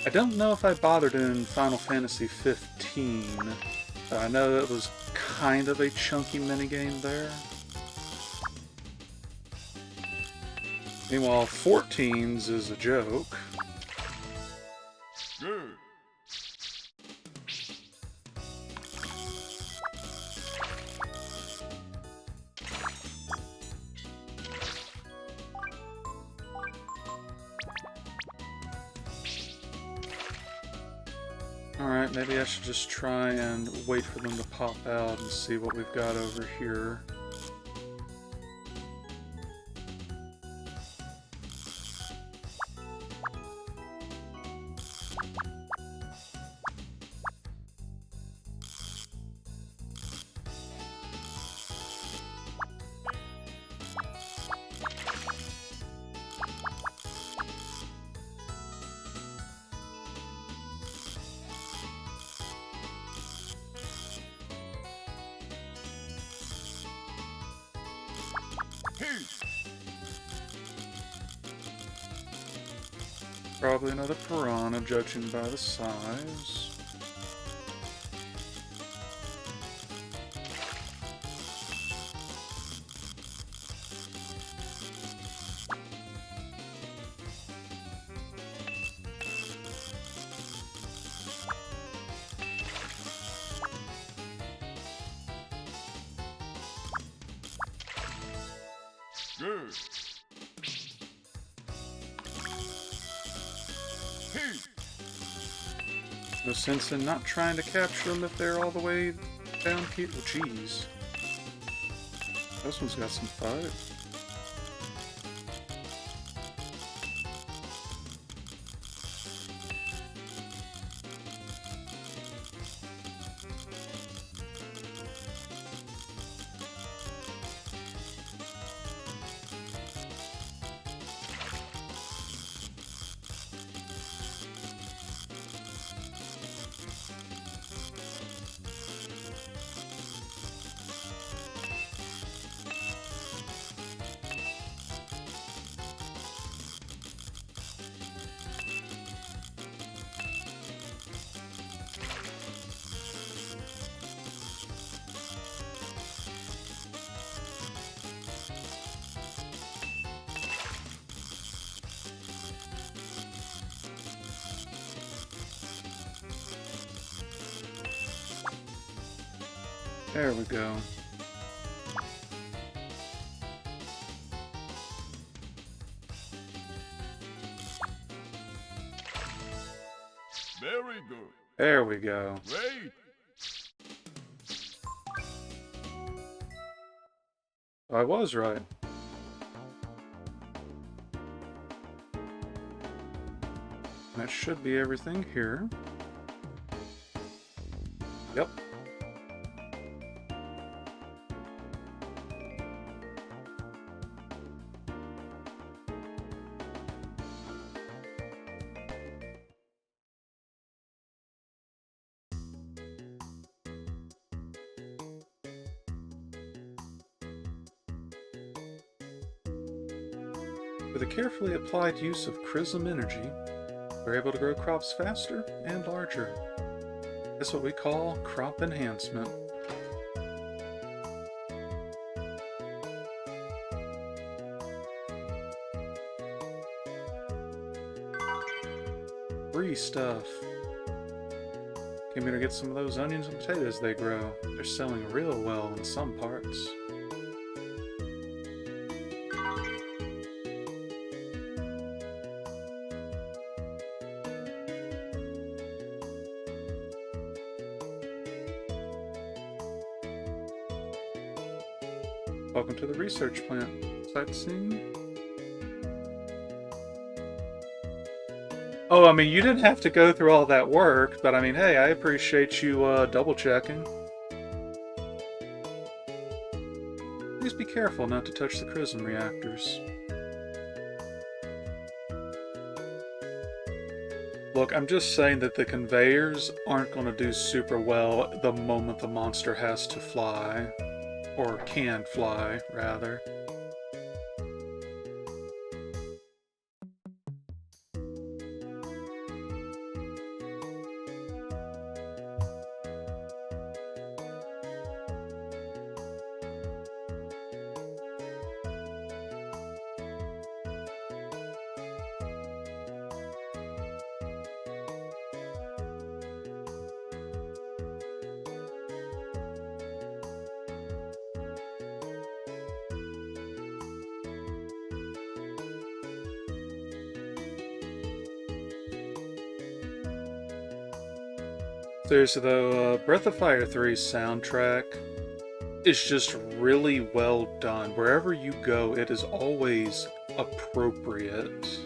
I don't know if I bothered in Final Fantasy 15, but I know that was kind of a chunky minigame there. Meanwhile, 14's is a joke. Good. Alright, maybe I should just try and wait for them to pop out and see what we've got over here. Hey. Probably another piranha, judging by the size. Good. Hey. No sense in not trying to capture them if they're all the way down here. Oh, jeez. This one's got some fight. There we go. Very good. There we go. Great. I was right. That should be everything here. Yep. With a carefully applied use of Chrism energy, we're able to grow crops faster and larger. That's what we call crop enhancement. Free stuff. Came here to get some of those onions and potatoes they grow. They're selling real well in some parts. Welcome to the research plant. Sightseeing? Oh, I mean, you didn't have to go through all that work, but I mean, hey, I appreciate you double checking. Please be careful not to touch the Chrism reactors. Look, I'm just saying that the conveyors aren't going to do super well the moment the monster has to fly. Or can fly, rather. Seriously though, Breath of Fire 3's soundtrack is just really well done. Wherever you go, it is always appropriate.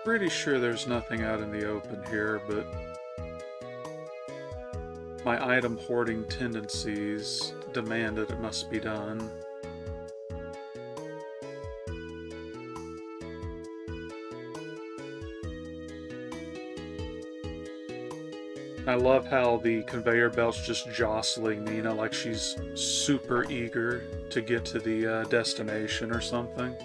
Pretty sure there's nothing out in the open here, but my item hoarding tendencies demand that it must be done. I love how the conveyor belt's just jostling Nina like she's super eager to get to the destination or something.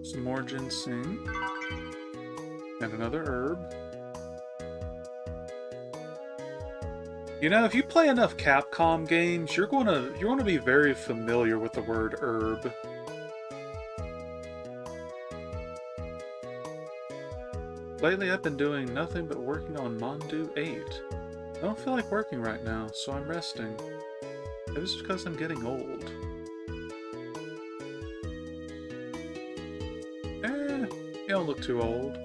Some more ginseng. And another herb. You know, if you play enough Capcom games, you're gonna be very familiar with the word herb. Lately I've been doing nothing but working on Mondu 8. I don't feel like working right now, so I'm resting. Maybe it's because I'm getting old. You don't look too old.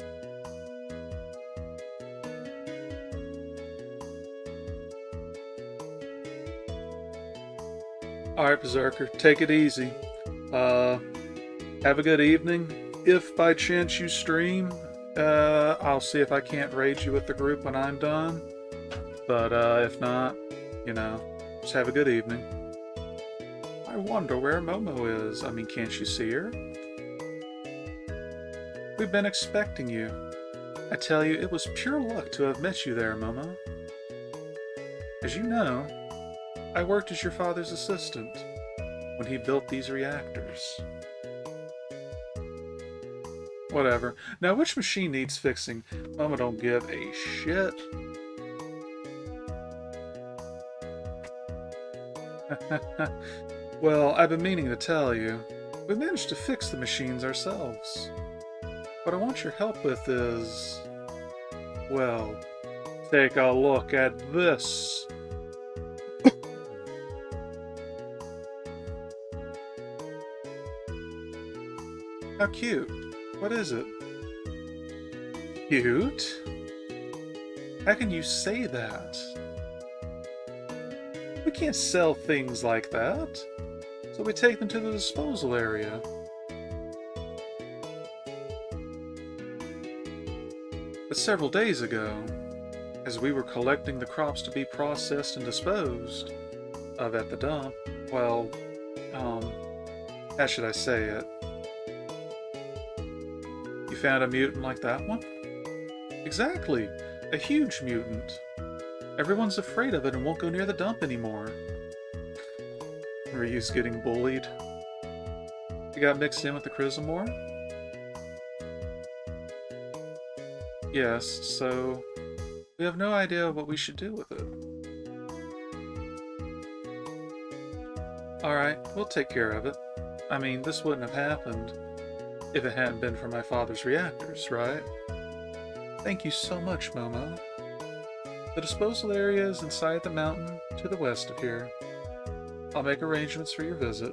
Alright, Berserker, take it easy. Have a good evening. If by chance you stream, I'll see if I can't raid you with the group when I'm done. But if not, you know, just have a good evening. I wonder where Momo is. I mean, can't you see her? We've been expecting you. I tell you, it was pure luck to have met you there, Momo. As you know, I worked as your father's assistant when he built these reactors. Whatever. Now, which machine needs fixing? Momo don't give a shit. Well, I've been meaning to tell you. We managed to fix the machines ourselves. What I want your help with is... well, take a look at this. How cute. What is it? Cute? How can you say that? We can't sell things like that. So we take them to the disposal area. But several days ago, as we were collecting the crops to be processed and disposed of at the dump, well, how should I say it? You found a mutant like that one? Exactly! A huge mutant. Everyone's afraid of it and won't go near the dump anymore. Ryu's getting bullied. You got mixed in with the Chrysomore? Yes, so we have no idea what we should do with it. Alright, we'll take care of it. I mean, this wouldn't have happened if it hadn't been for my father's reactors, right? Thank you so much, Momo. The disposal area is inside the mountain to the west of here. I'll make arrangements for your visit.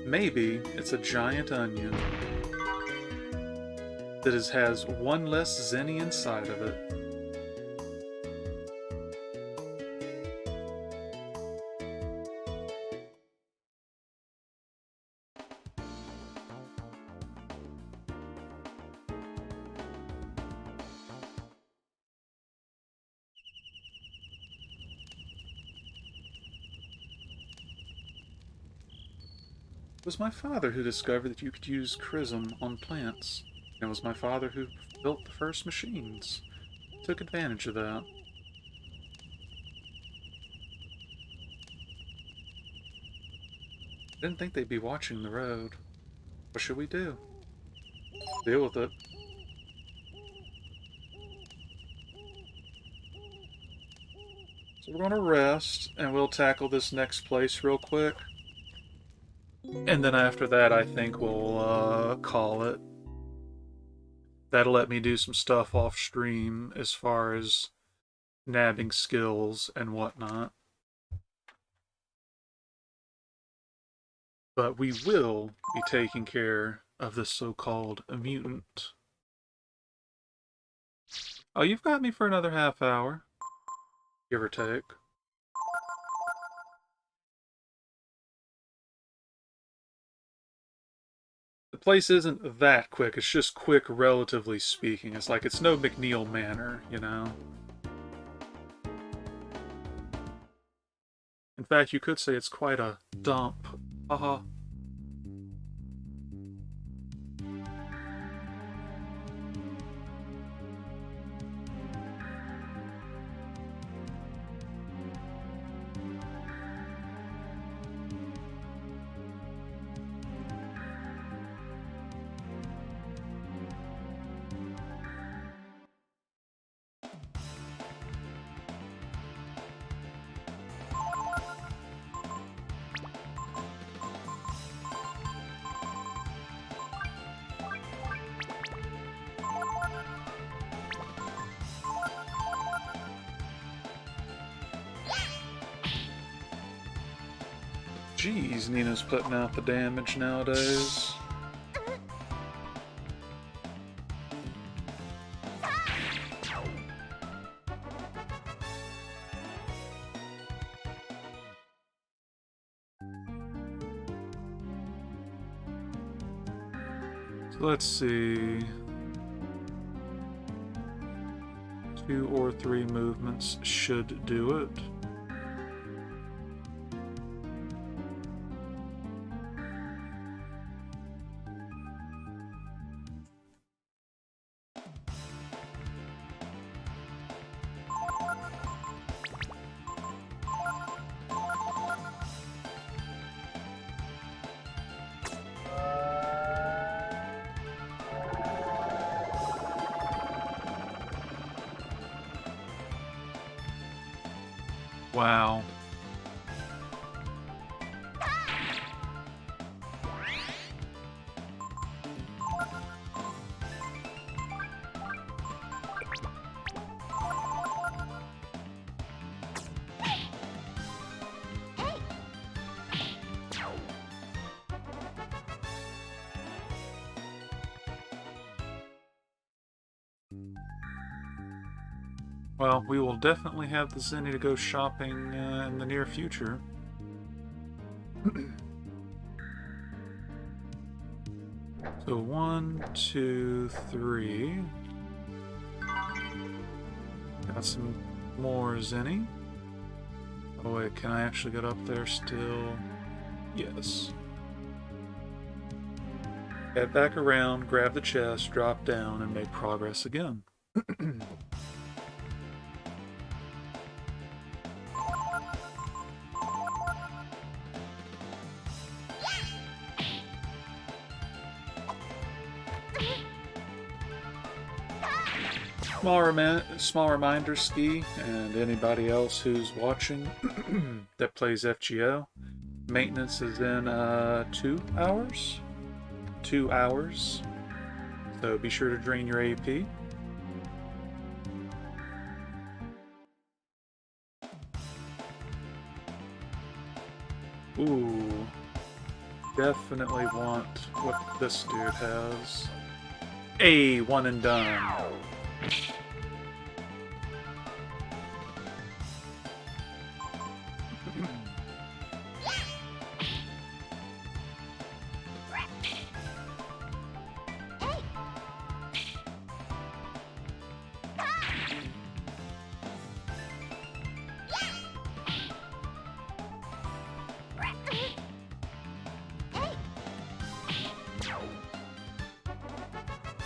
Maybe it's a giant onion that has one less zenny inside of it. It was my father who discovered that you could use Chrism on plants. And it was my father who built the first machines. Took advantage of that. Didn't think they'd be watching the road. What should we do? Deal with it. So we're gonna rest, and we'll tackle this next place real quick. And then after that, I think we'll call it. That'll let me do some stuff off stream as far as nabbing skills and whatnot. But we will be taking care of this so-called mutant. Oh, you've got me for another half hour, give or take. The place isn't that quick, it's just quick relatively speaking. It's like, it's no McNeil Manor, you know? In fact, you could say it's quite a dump. Haha. Jeez, Nina's putting out the damage nowadays. So let's see. 2 or 3 movements should do it. Wow. Well, we will definitely have the Zenny to go shopping in the near future. So 1, 2, 3. Got some more Zenny. Oh wait, can I actually get up there still? Yes. Head back around, grab the chest, drop down, and make progress again. Small reminder, Ski, and anybody else who's watching that plays FGO. Maintenance is in 2 hours. 2 hours. So be sure to drain your AP. Ooh. Definitely want what this dude has. A one and done.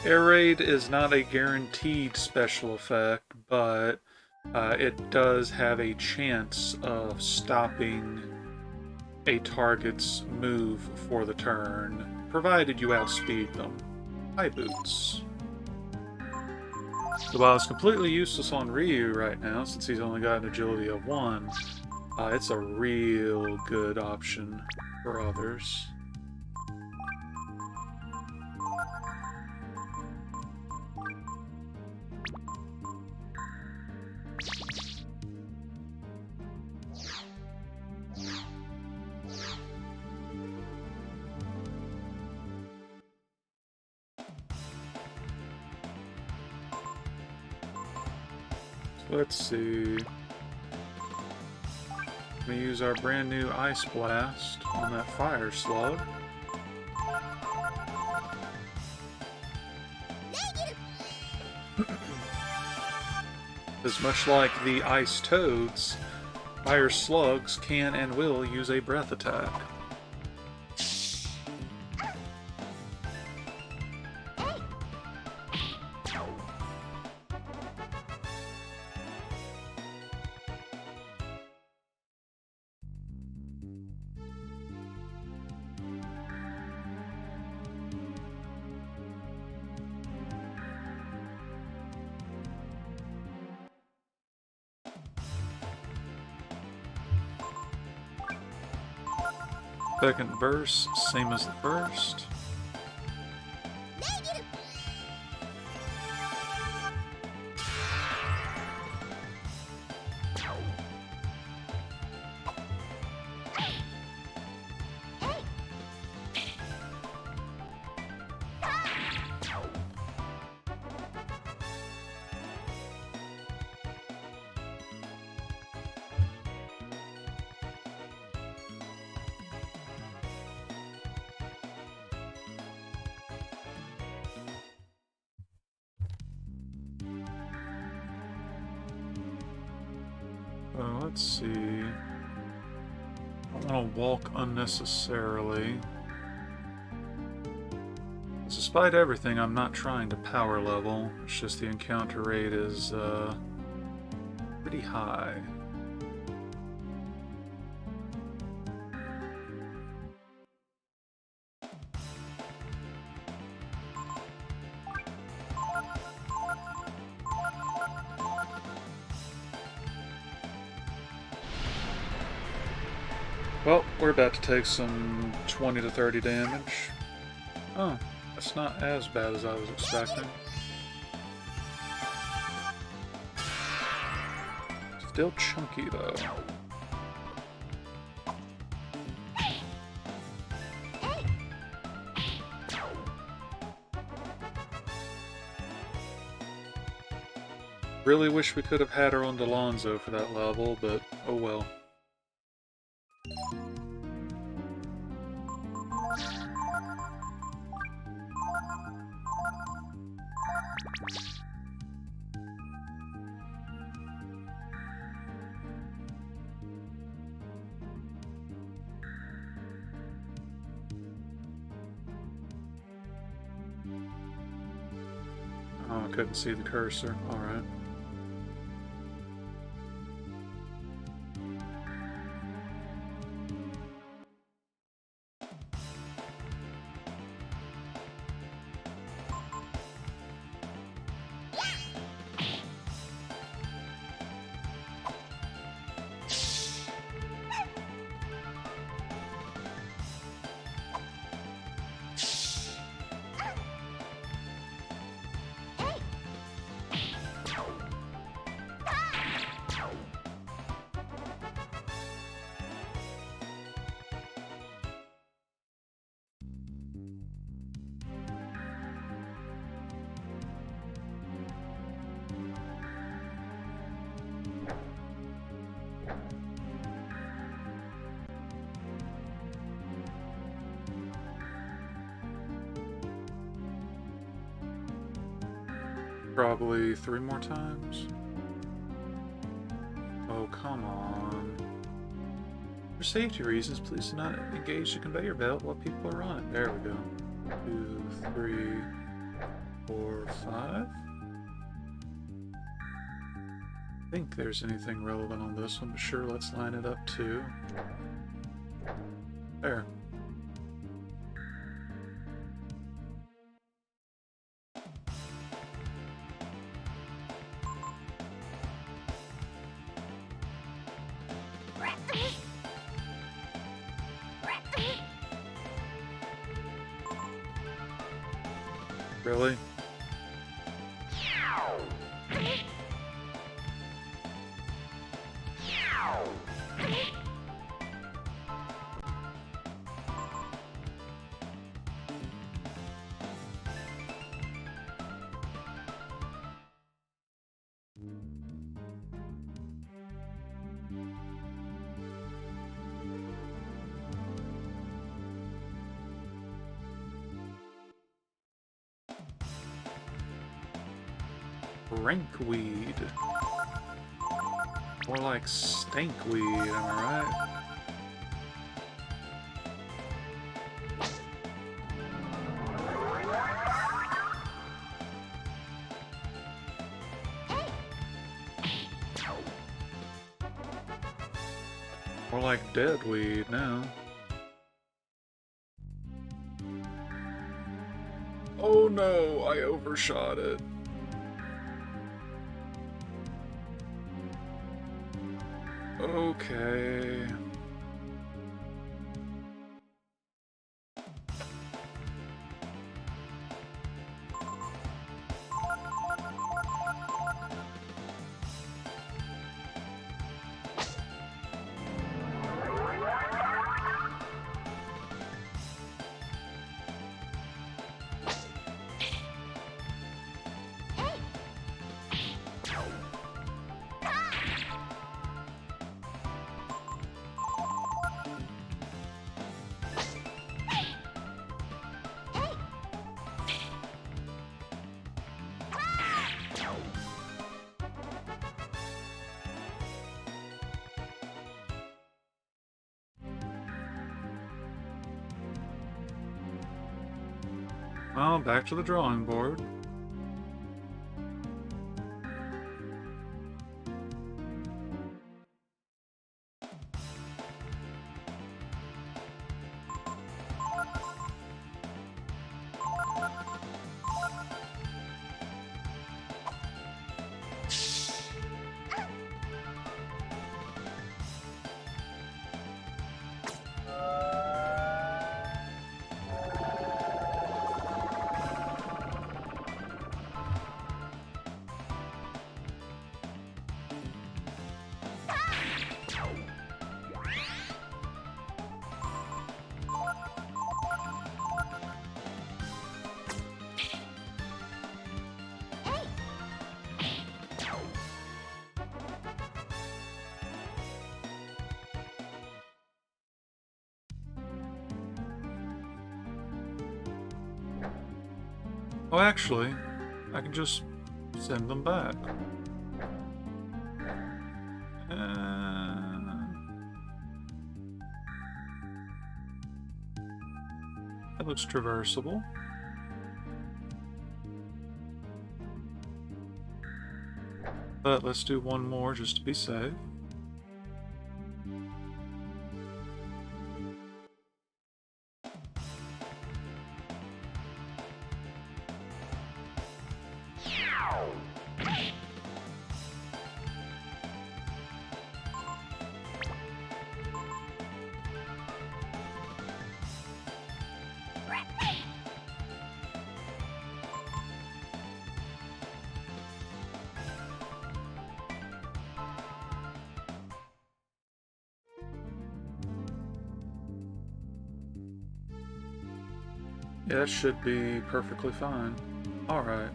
Air Raid is not a guaranteed special effect, but it does have a chance of stopping a target's move for the turn, provided you outspeed them. High boots. So while it's completely useless on Ryu right now, since he's only got an agility of 1, it's a real good option for others. let's see. I'm gonna use our brand new Ice Blast on that Fire Slug. Because much like the Ice Toads, Fire Slugs can and will use a breath attack. Second verse, same as the first. Let's see. I don't want to walk unnecessarily. Despite everything, I'm not trying to power level. It's just the encounter rate is pretty high. Well, we're about to take some 20 to 30 damage. Oh, that's not as bad as I was expecting. Still chunky, though. Really wish we could have had her on Delonzo for that level, but oh well. Oh, I couldn't see the cursor. Alright. Probably 3 more times. Oh, come on. For safety reasons, please do not engage the conveyor belt while people are on it. There we go. 2, 3, 4, 5. I think there's anything relevant on this one, but sure, let's line it up too. There. Really? Shrinkweed. More like stinkweed, am I right? More like deadweed now. Oh no, I overshot it. Okay. Well, back to the drawing board. Oh, actually, I can just send them back. That looks traversable. But let's do one more just to be safe. Yeah, that should be perfectly fine. Alright.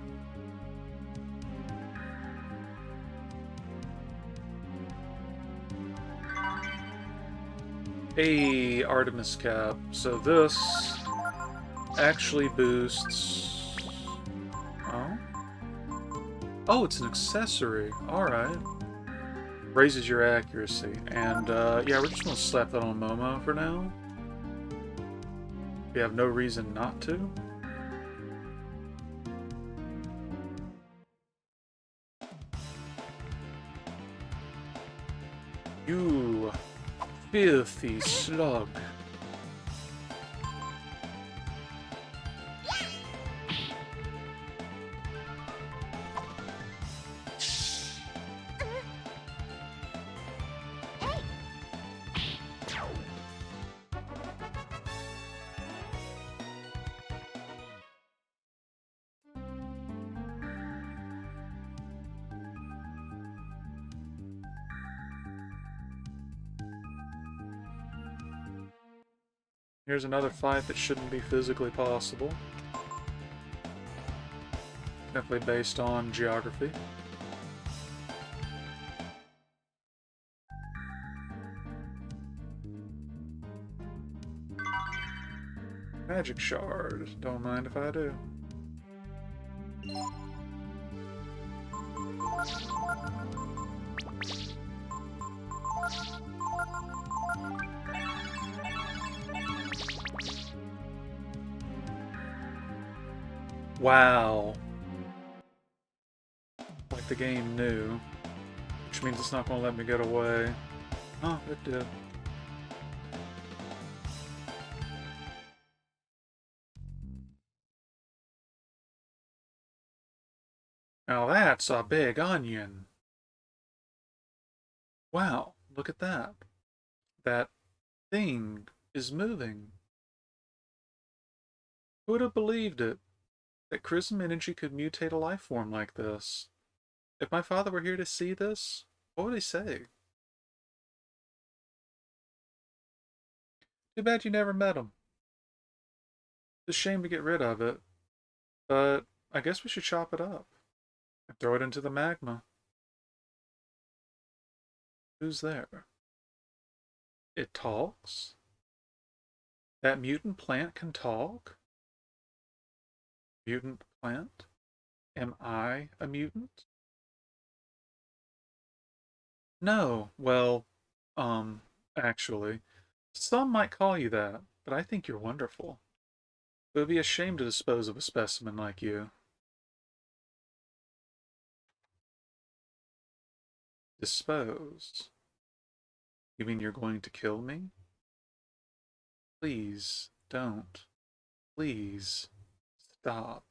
Hey, Artemis Cap. So this actually boosts... Oh? Oh, it's an accessory. Alright. Raises your accuracy. And, yeah, we're just gonna slap that on Momo for now. We have no reason not to. You filthy slug. Here's another fight that shouldn't be physically possible. Definitely based on geography. Magic shard. Don't mind if I do. Wow. Like the game knew. Which means it's not going to let me get away. Oh, it did. Now that's a big onion. Wow, look at that. That thing is moving. Who would have believed it? That Chrism energy could mutate a life form like this. If my father were here to see this, what would he say? Too bad you never met him. It's a shame to get rid of it, but I guess we should chop it up and throw it into the magma. Who's there? It talks? That mutant plant can talk? Mutant plant? Am I a mutant? No, well, actually, some might call you that, but I think you're wonderful. It would be a shame to dispose of a specimen like you. Dispose? You mean you're going to kill me? Please, don't. Please, stop.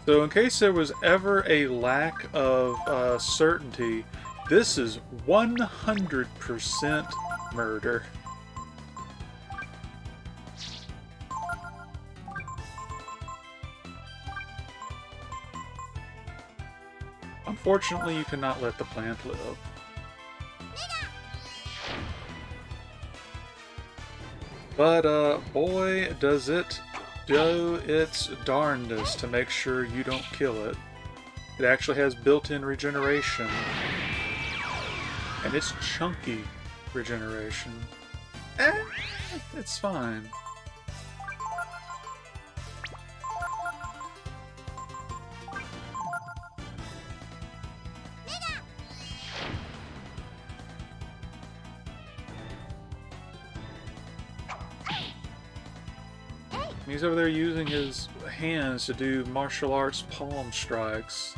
So in case there was ever a lack of certainty, this is 100% murder. Unfortunately, you cannot let the plant live. But, boy, does it do its darndest to make sure you don't kill it. It actually has built-in regeneration. And it's chunky regeneration. It's fine. He's over there using his hands to do martial arts palm strikes.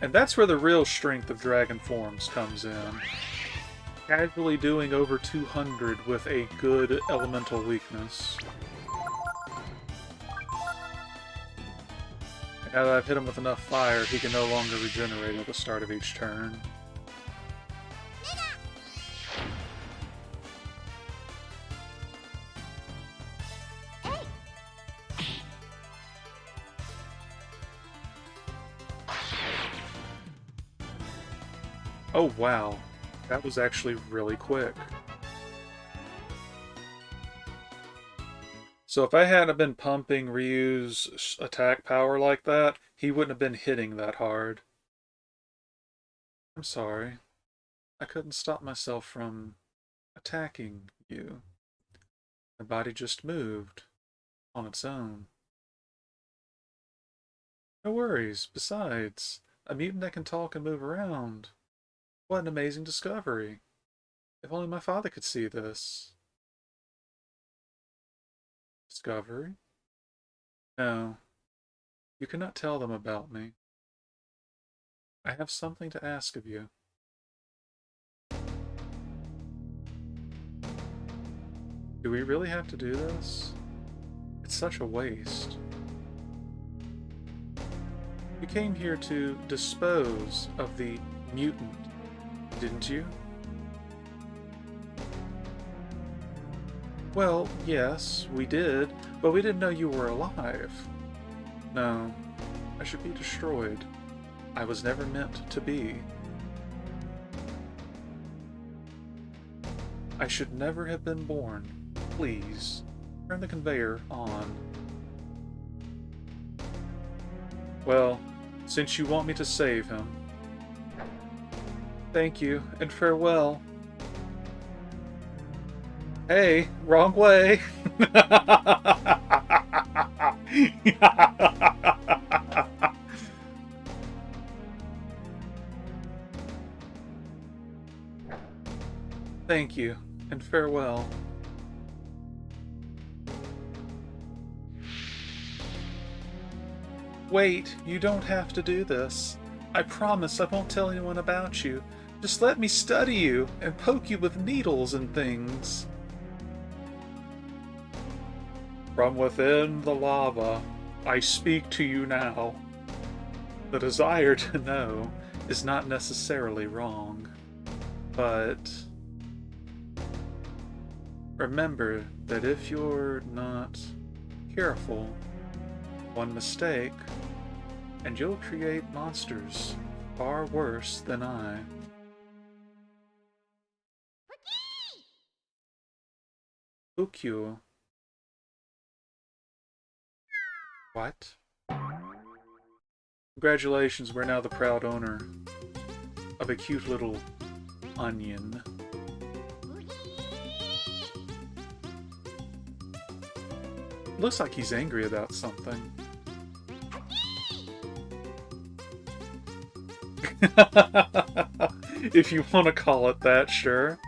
And that's where the real strength of dragon forms comes in. Casually doing over 200 with a good elemental weakness. And now that I've hit him with enough fire, he can no longer regenerate at the start of each turn. Oh wow, that was actually really quick. So if I hadn't been pumping Ryu's attack power like that, he wouldn't have been hitting that hard. I'm sorry. I couldn't stop myself from attacking you. My body just moved on its own. No worries. Besides, a mutant that can talk and move around. What an amazing discovery. If only my father could see this. Discovery? No. You cannot tell them about me. I have something to ask of you. Do we really have to do this? It's such a waste. You came here to dispose of the mutant, didn't you? Well, yes, we did, but we didn't know you were alive. No, I should be destroyed. I was never meant to be. I should never have been born. Please, turn the conveyor on. Well, since you want me to save him. Thank you, and farewell. Hey, wrong way. Thank you, and farewell. Wait, you don't have to do this. I promise I won't tell anyone about you. Just let me study you and poke you with needles and things. From within the lava, I speak to you now. The desire to know is not necessarily wrong, but remember that if you're not careful, one mistake, and you'll create monsters far worse than I. Ukyu. What? Congratulations, we're now the proud owner of a cute little onion. Looks like he's angry about something. If you want to call it that, sure.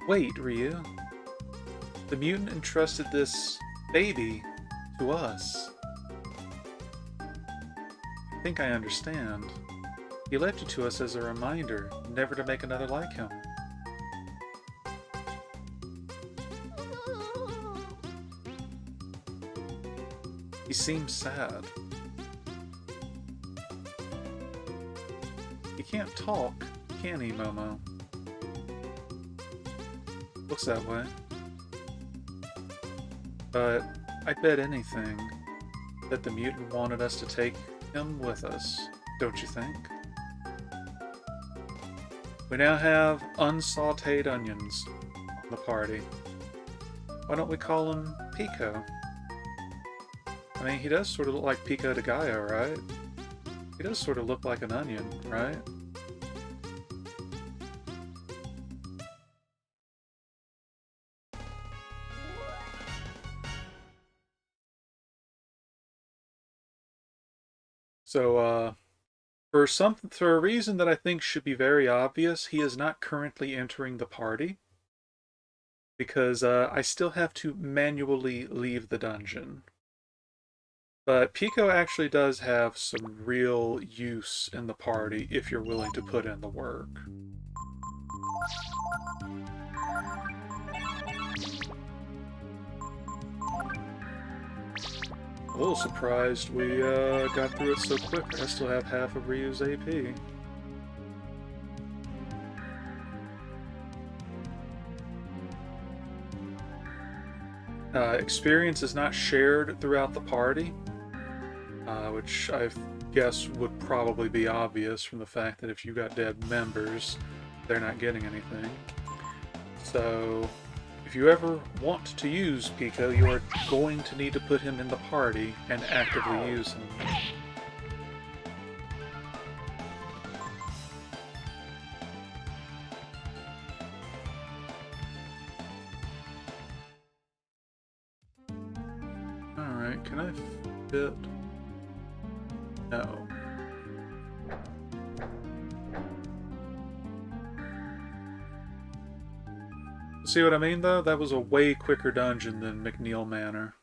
Wait, Ryu. The mutant entrusted this baby to us. I think I understand. He left it to us as a reminder, never to make another like him. He seems sad. He can't talk, can he, Momo? Looks that way. But I'd bet anything that the mutant wanted us to take him with us, don't you think? We now have unsautéed onions on the party. Why don't we call him Pico? I mean, he does sort of look like Pico de Gallo, right? He does sort of look like an onion, right? So, for a reason that I think should be very obvious, he is not currently entering the party. Because I still have to manually leave the dungeon. But Pico actually does have some real use in the party if you're willing to put in the work. A little surprised we got through it so quick. I still have half of Ryu's AP. Experience is not shared throughout the party, which I guess would probably be obvious from the fact that if you got dead members, they're not getting anything. So, if you ever want to use Pico, you are going to need to put him in the party and actively use him. Alright, can I fit? No. See what I mean, though? That was a way quicker dungeon than McNeil Manor.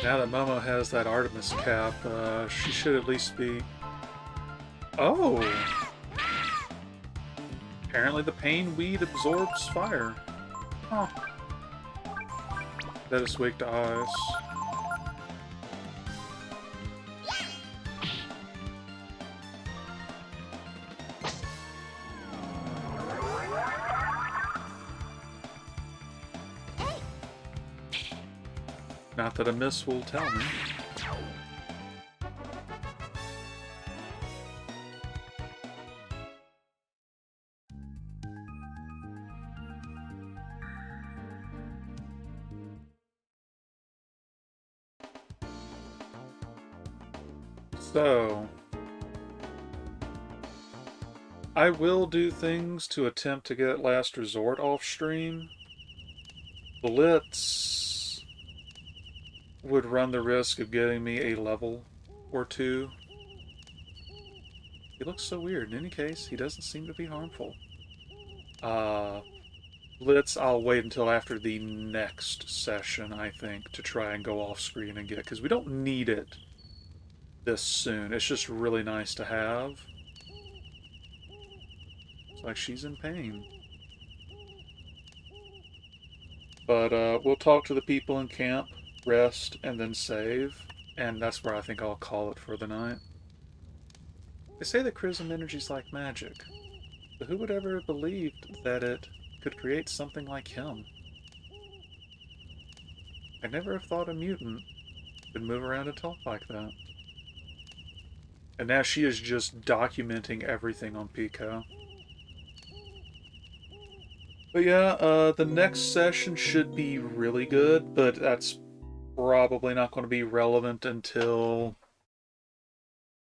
Now that Momo has that Artemis cap, she should at least be... Oh! Apparently the pain weed absorbs fire. Huh. That is weak to ice. Not that a miss will tell me. So, I will do things to attempt to get Last Resort off stream. Blitz would run the risk of getting me a level or two. He looks so weird. In any case, he doesn't seem to be harmful. Blitz, I'll wait until after the next session, I think, to try and go off screen and get, because we don't need it this soon. It's just really nice to have. It's like she's in pain. But we'll talk to the people in camp, rest, and then save. And that's where I think I'll call it for the night. They say that Chrism energy's like magic. But who would ever have believed that it could create something like him? I'd never have thought a mutant could move around and talk like that. And now she is just documenting everything on Pico. But yeah, the next session should be really good, but that's probably not going to be relevant until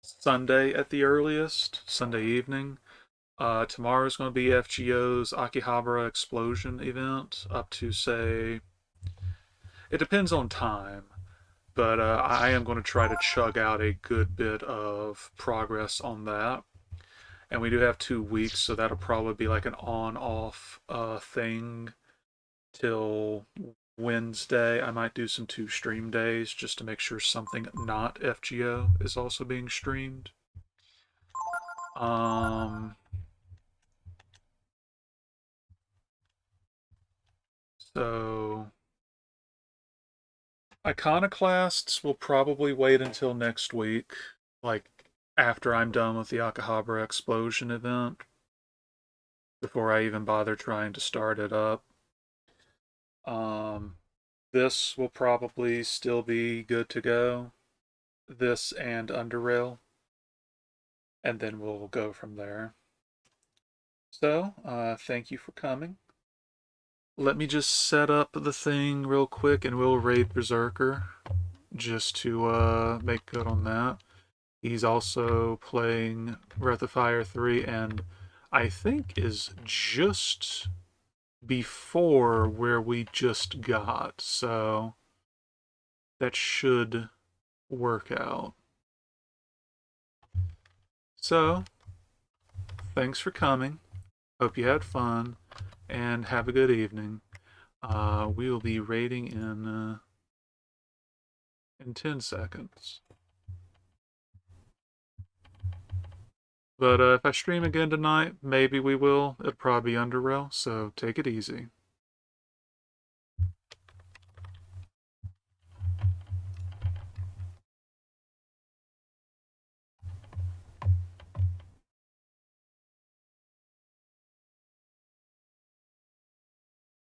Sunday at the earliest, Sunday evening. Tomorrow's going to be FGO's Akihabara Explosion event, up to, say, it depends on time, but I am going to try to chug out a good bit of progress on that. And we do have 2 weeks, so that'll probably be like an on-off thing till Wednesday. I might do some 2 stream days just to make sure something not FGO is also being streamed. So Iconoclasts will probably wait until next week, like after I'm done with the Akihabara Explosion event, before I even bother trying to start it up. This will probably still be good to go. This and Underrail. And then we'll go from there. So, thank you for coming. Let me just set up the thing real quick and we'll raid Berserker just to make good on that. He's also playing Breath of Fire 3 and I think is just before where we just got, so that should work out. So, thanks for coming. Hope you had fun, and have a good evening. We will be raiding in 10 seconds. But if I stream again tonight, maybe we will. It'll probably be Underrail, so take it easy.